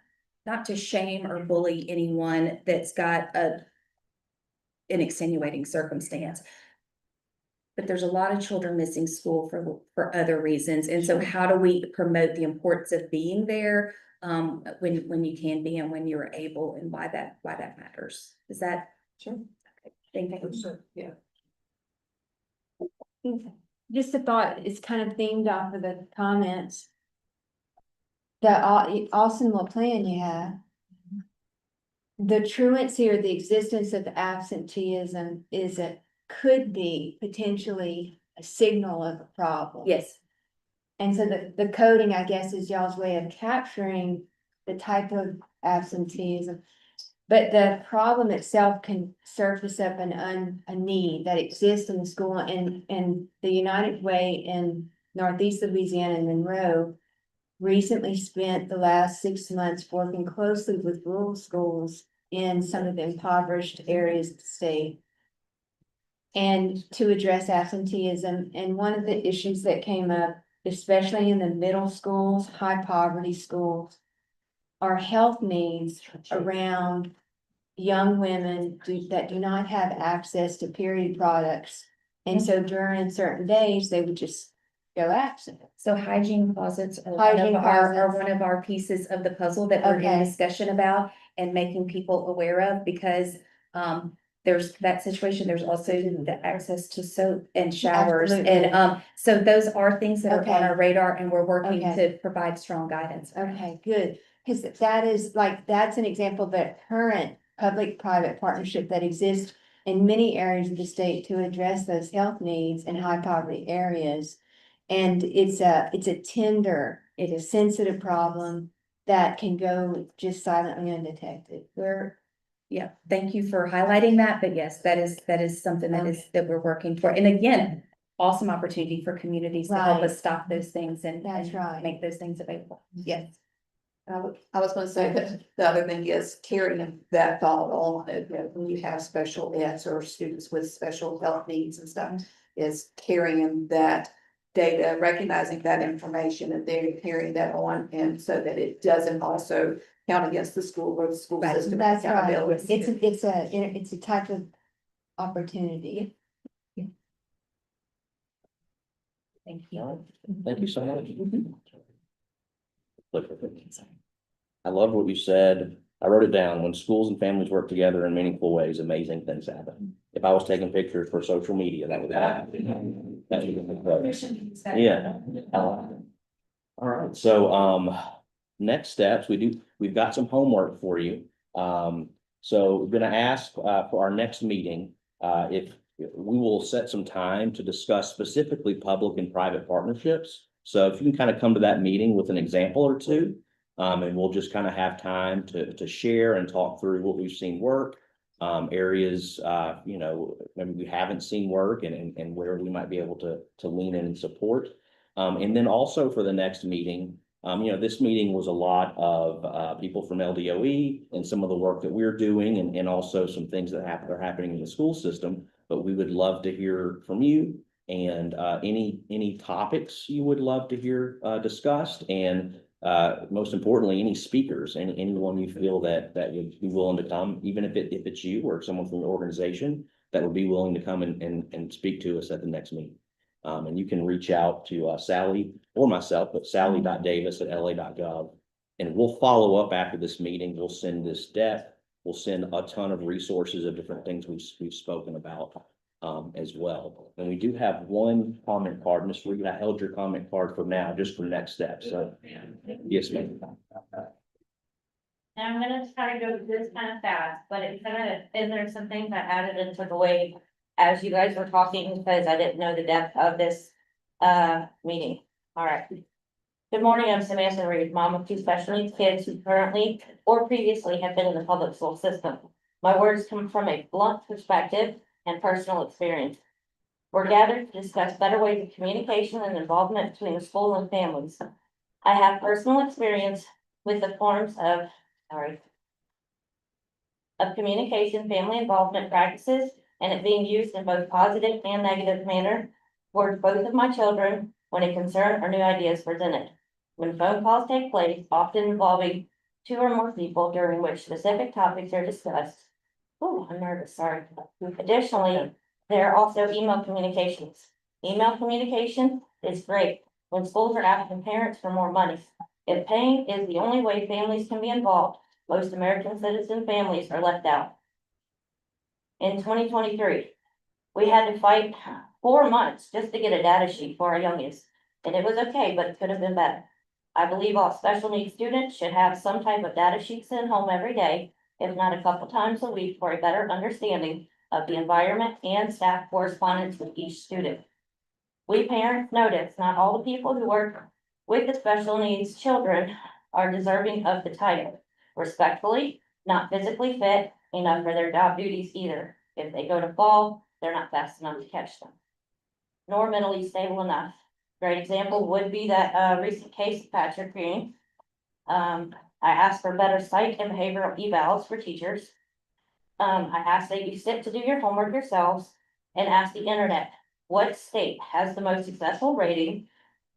Speaker 14: to shame or bully anyone that's got an extenuating circumstance. But there's a lot of children missing school for other reasons. And so how do we promote the importance of being there when you can be and when you're able, and why that matters? Is that
Speaker 11: Sure?
Speaker 14: Okay, thank you.
Speaker 11: Sure, yeah.
Speaker 1: Just a thought, it's kind of themed off of the comments. The awesome little plan you have. The truancy or the existence of absenteeism is could be potentially a signal of a problem.
Speaker 8: Yes,
Speaker 1: And so the coding, I guess, is y'all's way of capturing the type of absenteeism. But the problem itself can surface up a need that exists in the school, and the United Way in Northeast Louisiana and Monroe recently spent the last 6 months working closely with rural schools in some of the impoverished areas of the state. And to address absenteeism, and one of the issues that came up, especially in the middle schools, high poverty schools, are health needs around young women that do not have access to period products. And so during certain days, they would just go absent.
Speaker 8: so hygiene closets are
Speaker 1: Hygiene
Speaker 8: are
Speaker 1: closets.
Speaker 8: one of our pieces of the puzzle that we're in
Speaker 1: Okay.
Speaker 8: discussion about and making people aware of, because there's that situation, there's also the access to soap and showers.
Speaker 1: Absolutely.
Speaker 8: And so those are things that are
Speaker 1: Okay.
Speaker 8: on our radar, and we're working
Speaker 1: Okay.
Speaker 8: to provide strong guidance.
Speaker 1: Okay, good. Because that is like, that's an example of a current public-private partnership that exists in many areas of the state to address those health needs in high poverty areas. And it's a tender, it's a sensitive problem that can go just silently undetected.
Speaker 8: Yeah, thank you for highlighting that, but yes, that is something that we're working for. And again, awesome opportunity for communities to help
Speaker 1: Right.
Speaker 8: us stop those things and
Speaker 1: That's right.
Speaker 8: make those things available. Yes.
Speaker 17: I was gonna say that the other thing is carrying that thought on, when you have special eds or students with special health needs and stuff, is carrying that data, recognizing that information and then carrying that on, and so that it doesn't also count against the school or the school
Speaker 8: Right.
Speaker 17: system.
Speaker 1: That's right.
Speaker 17: accountability.
Speaker 1: It's a type of opportunity.
Speaker 8: Thank you.
Speaker 3: Thank you so much. I love what you said. I wrote it down. When schools and families work together in meaningful ways, amazing things happen. If I was taking pictures for social media, that would happen. Yeah. All right, so next steps, we've got some homework for you. So we're gonna ask for our next meeting, if we will set some time to discuss specifically public and private partnerships. So if you can kind of come to that meeting with an example or two, and we'll just kind of have time to share and talk through what we've seen work, areas, maybe we haven't seen work, and where we might be able to lean in and support. And then also for the next meeting, this meeting was a lot of people from LDOE and some of the work that we're doing, and also some things that are happening in the school system. But we would love to hear from you, and any topics you would love to hear discussed, and most importantly, any speakers, anyone you feel that would be willing to come, even if it's you or someone from the organization that would be willing to come and speak to us at the next meeting. And you can reach out to Sally or myself, but sally.davis@la.gov. And we'll follow up after this meeting. We'll send this deck. We'll send a ton of resources of different things we've spoken about as well. And we do have one comment card. Ms. Reed, I held your comment card for now, just for next steps. So yes, ma'am.
Speaker 2: And I'm gonna try to go through this kind of fast, but and there's some things I added and took away as you guys were talking, because I didn't know the depth of this meeting. All right. Good morning, I'm Samantha Reed, mom of 2 special needs kids who currently or previously have been in the public school system. My words come from a blunt perspective and personal experience. We're gathered to discuss better ways of communication and involvement between the school and families. I have personal experience with the forms of communication, family involvement practices, and it being used in both positive and negative manner towards both of my children when a concern or new idea is presented. When phone calls take place, often involving 2 or more people during which specific topics are discussed. Oh, I'm nervous, sorry. Additionally, there are also email communications. Email communication is great when schools are asking parents for more money. If paying is the only way families can be involved, most American citizen families are left out. In 2023, we had to fight 4 months just to get a data sheet for our youngest, and it was okay, but it could have been better. I believe all special needs students should have some type of data sheet sent home every day, if not a couple times a week, for a better understanding of the environment and staff correspondence with each student. We parents notice not all the people who work with the special needs children are deserving of the title. Respectfully, not physically fit enough for their job duties either. If they go to fall, they're not fast enough to catch them, nor mentally stable enough. Great example would be that recent case of Patrick Green. I asked for better psych and behavioral evals for teachers. I asked that you sit to do your homework yourselves and ask the internet, what state has the most successful rating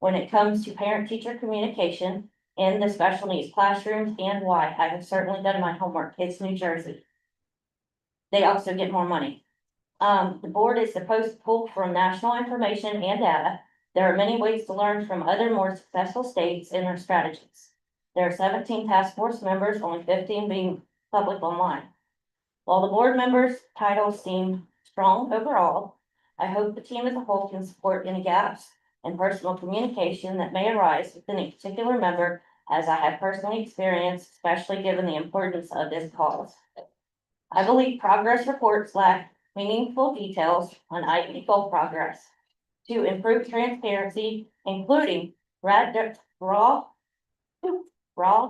Speaker 2: when it comes to parent-teacher communication in the special needs classrooms and why? I have certainly done my homework. It's New Jersey. They also get more money. The board is supposed to pull from national information and data. There are many ways to learn from other more successful states and their strategies. There are 17 task force members, only 15 being public online. While the board members' titles seem strong overall, I hope the team as a whole can support any gaps in personal communication that may arise within a particular member, as I have personally experienced, especially given the importance of this cause. I believe progress reports lack meaningful details on IEP goal progress. To improve transparency, including raw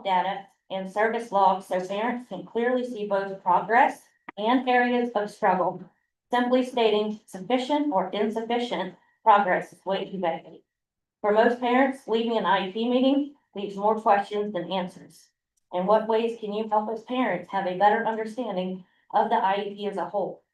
Speaker 2: data and service logs so parents can clearly see both progress and areas of struggle. Simply stating sufficient or insufficient progress is way too vague. For most parents, leaving an IEP meeting leaves more questions than answers. In what ways can you help us parents have a better understanding of the IEP as a whole?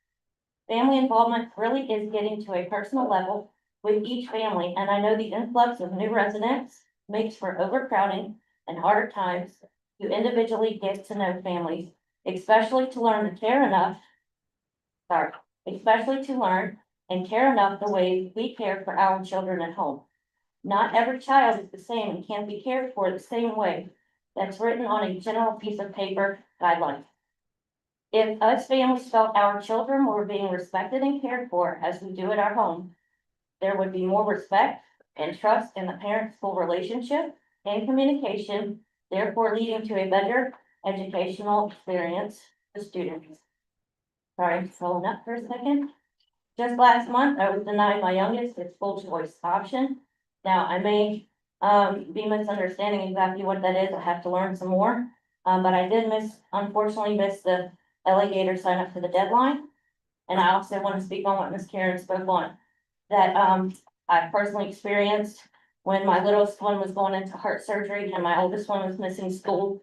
Speaker 2: Family involvement really is getting to a personal level with each family, and I know the influx of new residents makes for overcrowding and harder times to individually get to know families, especially to learn and care enough the way we care for our children at home. Not every child is the same and can be cared for the same way. That's written on a general piece of paper guideline. If us families felt our children were being respected and cared for as we do at our home, there would be more respect and trust in the parent-school relationship and communication, therefore leading to a better educational experience for students. Sorry, scrolling up for a second. Just last month, I was denied my youngest its school choice option. Now, I may be misunderstanding exactly what that is. I have to learn some more. But I did unfortunately miss the alligator sign up for the deadline. And I also want to speak on what Ms. Karen spoke on, that I personally experienced when my littlest one was going into heart surgery and my oldest one was missing school.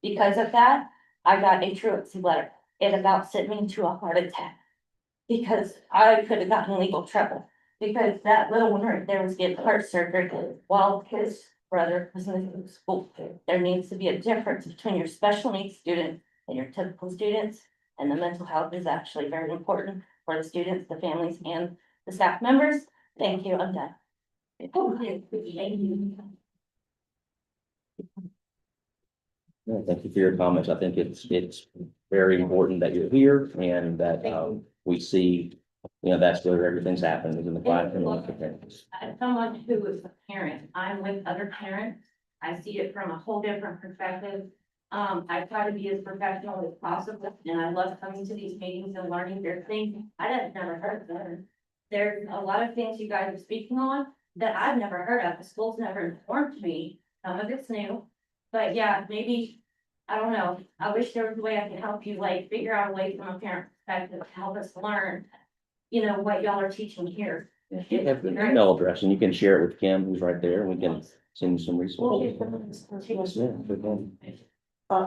Speaker 2: Because of that, I got a truancy letter. It about sent me to a heart attack. Because I could have gotten legal trouble, because that little one right there was getting heart surgery while his brother was in school. There needs to be a difference between your special needs student and your typical students, and the mental health is actually very important for the students, the families, and the staff members. Thank you, I'm done.
Speaker 3: Yeah, thank you for your comments. I think it's very important that you're here and that we see, that's where everything's happening is in the classroom.
Speaker 2: As someone who is a parent, I'm with other parents. I see it from a whole different perspective. I try to be as professional as possible, and I love coming to these meetings and learning their things. I have never heard of them. There's a lot of things you guys are speaking on that I've never heard of. The school's never informed me. Some of it's new, but yeah, maybe, I don't know. I wish there was a way I could help you, like, figure out a way from a parent perspective to help us learn, what y'all are teaching here.
Speaker 3: You have the email address and you can share it with Kim, who's right there, and we can send you some resources.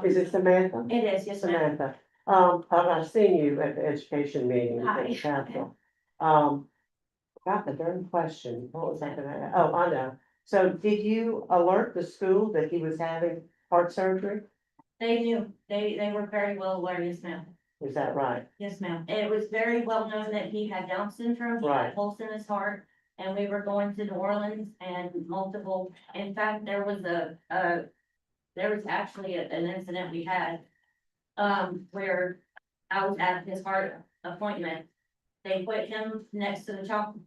Speaker 15: Is it Samantha?
Speaker 2: It is, yes, ma'am.
Speaker 15: Samantha, I've seen you at the education meeting at the council. Got the darn question, what was I gonna, oh, I know. So did you alert the school that he was having heart surgery?
Speaker 2: They knew, they were very well aware, yes, ma'am.
Speaker 15: Is that right?
Speaker 2: Yes, ma'am. It was very well known that he had Down syndrome, he
Speaker 15: Right.
Speaker 2: had holes in his heart, and we were going to New Orleans and multiple, in fact, there was actually an incident we had. Where I was at his heart appointment. They put him next to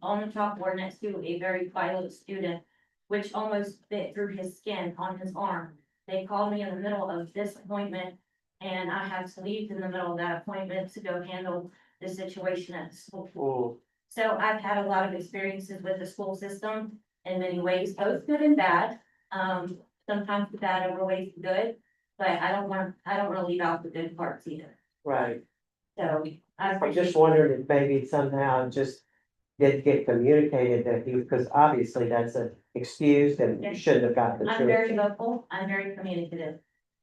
Speaker 2: on the chalkboard next to a very violent student, which almost bit through his skin on his arm. They called me in the middle of this appointment, and I had to leave in the middle of that appointment to go handle the situation at the school.
Speaker 15: Mm,
Speaker 2: So I've had a lot of experiences with the school system in many ways, both good and bad. Sometimes the bad outweighs the good, but I don't want to leave out the good parts either.
Speaker 15: right.
Speaker 2: So I
Speaker 15: I'm
Speaker 2: appreciate.
Speaker 15: just wondering if maybe somehow just did get communicated that you, because obviously that's an excuse and you shouldn't have gotten the
Speaker 2: I'm very
Speaker 15: truth.
Speaker 2: vocal, I'm very communicative.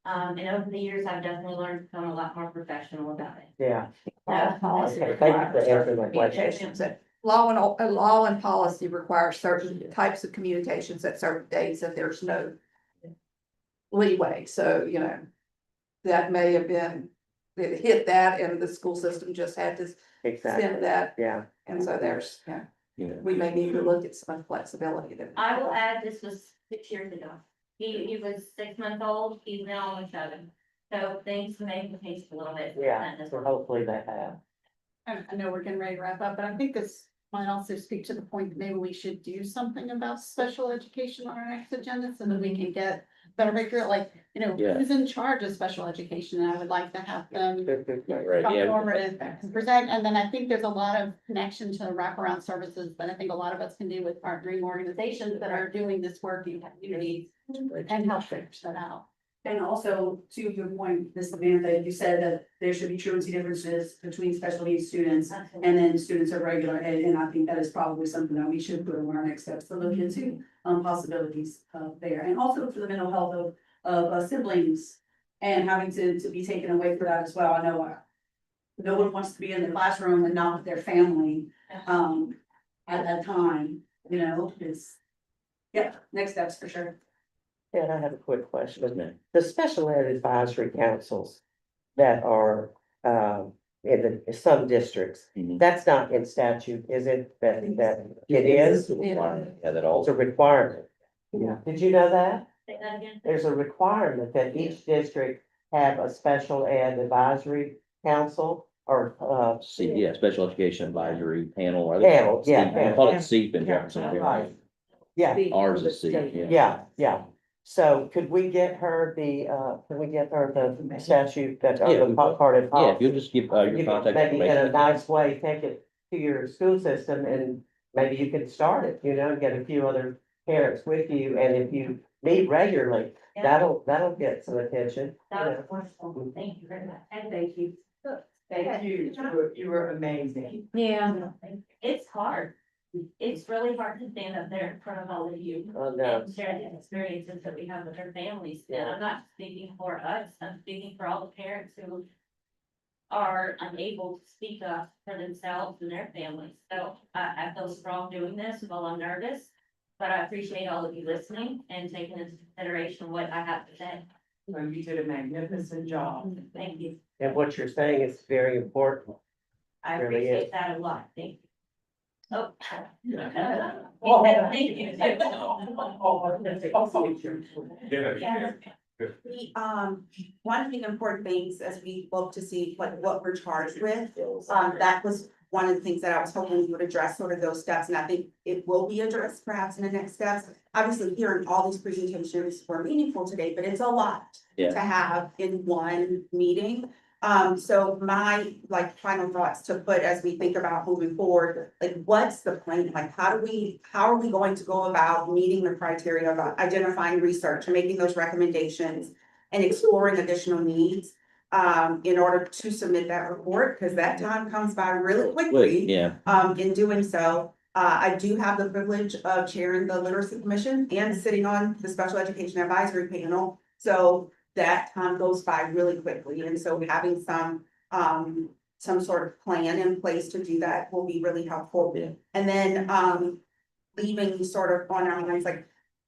Speaker 2: And over the years, I've definitely learned to become a lot more professional about it.
Speaker 15: Yeah.
Speaker 2: So-
Speaker 15: Okay, thank you for answering my question.
Speaker 17: Communications that law and policy require certain types of communications at certain days, and there's no leeway, so, you know, that may have been, it hit that, and the school system just had to
Speaker 15: Exactly,
Speaker 17: send that,
Speaker 15: yeah.
Speaker 17: and so there's, yeah,
Speaker 3: Yeah.
Speaker 17: we may need to look at some flexibility there.
Speaker 2: I will add, this was 6 years ago. He was 6 months old, he's now almost 7. So things may have changed a little bit.
Speaker 15: Yeah,
Speaker 2: As
Speaker 15: so
Speaker 2: well.
Speaker 15: hopefully that have.
Speaker 12: I know we're getting ready to wrap up, but I think this might also speak to the point that maybe we should do something about special education on our next agenda so that we can get better figure, like, you know,
Speaker 3: Yeah.
Speaker 12: who's in charge of special education, and I would like to have them
Speaker 3: Right,
Speaker 12: come
Speaker 3: yeah.
Speaker 12: forward and present, and then I think there's a lot of connection to wraparound services that I think a lot of us can do with partnering organizations that are doing this work in communities and help figure that out.
Speaker 16: And also, to your point, Ms. Samantha, you said that there should be truancy differences between special needs students and then students of regular ed, and I think that is probably something that we should put on our next steps to look into, possibilities there, and also for the mental health of siblings and having to be taken away for that as well. I know no one wants to be in the classroom and not with their family, at that time, you know, it's, yeah, next steps for sure.
Speaker 15: Yeah, I have a quick question.
Speaker 3: Yes, ma'am.
Speaker 15: The special ed advisory councils that are, in some districts,
Speaker 3: Mhm.
Speaker 15: that's not in statute, is it? That it is?
Speaker 3: Yeah, that all.
Speaker 15: It's a requirement.
Speaker 3: Yeah.
Speaker 15: Did you know that?
Speaker 2: Say that again?
Speaker 15: There's a requirement that each district have a special ed advisory council or,
Speaker 3: Yeah, Special Education Advisory Panel. or
Speaker 15: Panel, yeah,
Speaker 3: We
Speaker 15: panel.
Speaker 3: call it SEEP in Jefferson.
Speaker 15: Right. Yeah.
Speaker 3: Ours is SEEP, yeah.
Speaker 15: Yeah, yeah. So could we get her can we get her the statute that,
Speaker 3: Yeah,
Speaker 15: the part of
Speaker 3: Yeah, if you'll
Speaker 15: policy?
Speaker 3: just give, your
Speaker 15: You
Speaker 3: contact
Speaker 15: Maybe in a
Speaker 3: information.
Speaker 15: nice way, take it to your school system and maybe you can start it, you know, get a few other parents with you. And if you meet regularly, that'll get some attention. You
Speaker 2: That
Speaker 15: know.
Speaker 2: was wonderful. Thank you very much. And thank you.
Speaker 11: Thank you, you were amazing.
Speaker 1: Yeah.
Speaker 2: It's hard. It's really hard to stand up there in front of all of you.
Speaker 15: Oh, no.
Speaker 2: And share the experiences that we have with our families. And I'm not speaking for us, I'm speaking for all the parents who are unable to speak up for themselves and their families. So I feel strong doing this while I'm nervous. But I appreciate all of you listening and taking into consideration what I have to say.
Speaker 11: Well, you did a magnificent job.
Speaker 2: Thank you.
Speaker 15: And what you're saying is very important.
Speaker 2: I
Speaker 15: Really is.
Speaker 2: appreciate that a lot. Thank you. Oh. Thank you.
Speaker 21: One of the important things as we look to see what we're charged with, that was one of the things that I was hoping you would address, sort of those steps, and I think it will be addressed perhaps in the next steps. Obviously, hearing all these presentations were meaningful today, but it's a lot to have in one meeting. So my final thoughts to put as we think about moving forward, what's the plan? How are we going to go about meeting the criteria of identifying research and making those recommendations and exploring additional needs in order to submit that report? Because that time comes by really quickly.
Speaker 3: Yeah.
Speaker 21: In doing so, I do have the privilege of chairing the Literacy Commission and sitting on the Special Education Advisory Panel. So that time goes by really quickly. And so having some sort of plan in place to do that will be really helpful.
Speaker 3: Yeah.
Speaker 21: And then leaving sort of on our minds,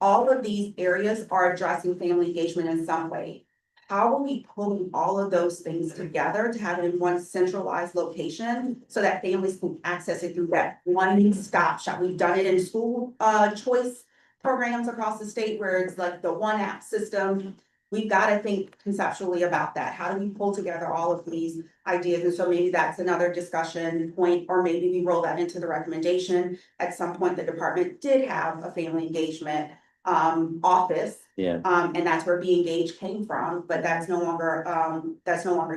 Speaker 21: all of these areas are addressing family engagement in some way. How are we pulling all of those things together to have it in one centralized location so that families can access it through that one stop shop? We've done it in school choice programs across the state where it's like the one app system. We've got to think conceptually about that. How do we pull together all of these ideas? And so maybe that's another discussion point, or maybe we roll that into the recommendation. At some point, the department did have a family engagement office.
Speaker 3: Yeah.
Speaker 21: And that's where Be Engaged came from, but that's no longer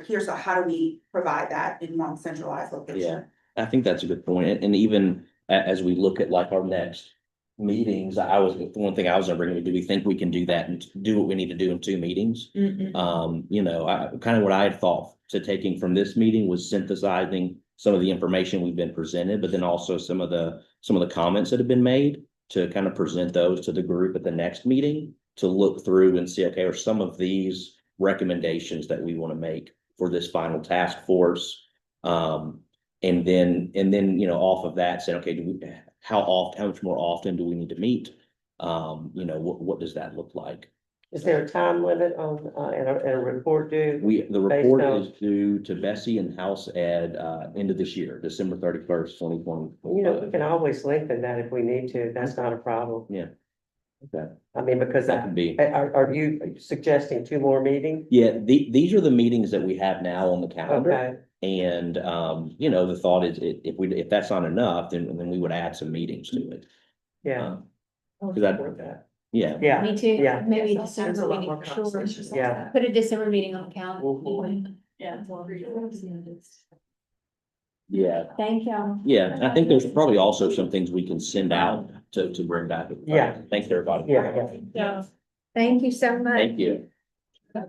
Speaker 21: here. So how do we provide that in one centralized location?
Speaker 3: Yeah, I think that's a good point. And even as we look at like our next meetings, one thing I was gonna bring up, do we think we can do that and do what we need to do in 2 meetings? You know, kind of what I had thought to taking from this meeting was synthesizing some of the information we've been presented, but then also some of the comments that have been made to kind of present those to the group at the next meeting to look through and see, okay, are some of these recommendations that we want to make for this final task force? And then, you know, off of that, say, okay, how much more often do we need to meet? You know, what does that look like?
Speaker 15: Is there a time limit on, and a report due?
Speaker 3: The report is due to Bessie and House Ed, end of this year, December 31st, 2020.
Speaker 15: You know, we can always lengthen that if we need to. That's not a problem.
Speaker 3: Yeah. Okay.
Speaker 15: I mean, because
Speaker 3: That could be.
Speaker 15: are you suggesting 2 more meetings?
Speaker 3: Yeah, these are the meetings that we have now on the calendar.
Speaker 15: Okay.
Speaker 3: And, you know, the thought is if that's not enough, then we would add some meetings to it.
Speaker 15: Yeah.
Speaker 3: Cause that, yeah.
Speaker 15: Yeah.
Speaker 1: Me too.
Speaker 15: Yeah.
Speaker 1: Maybe
Speaker 15: There's
Speaker 1: December
Speaker 15: a lot
Speaker 1: meeting
Speaker 15: more
Speaker 1: for sure.
Speaker 15: conversations. Yeah.
Speaker 1: Put a December meeting on the calendar.
Speaker 12: Yeah.
Speaker 3: Yeah.
Speaker 1: Thank you.
Speaker 3: Yeah, I think there's probably also some things we can send out to bring back.
Speaker 15: Yeah.
Speaker 3: Thanks, everybody.
Speaker 15: Yeah.
Speaker 12: Yeah.
Speaker 1: Thank you so much.
Speaker 3: Thank you.
Speaker 15: Yeah.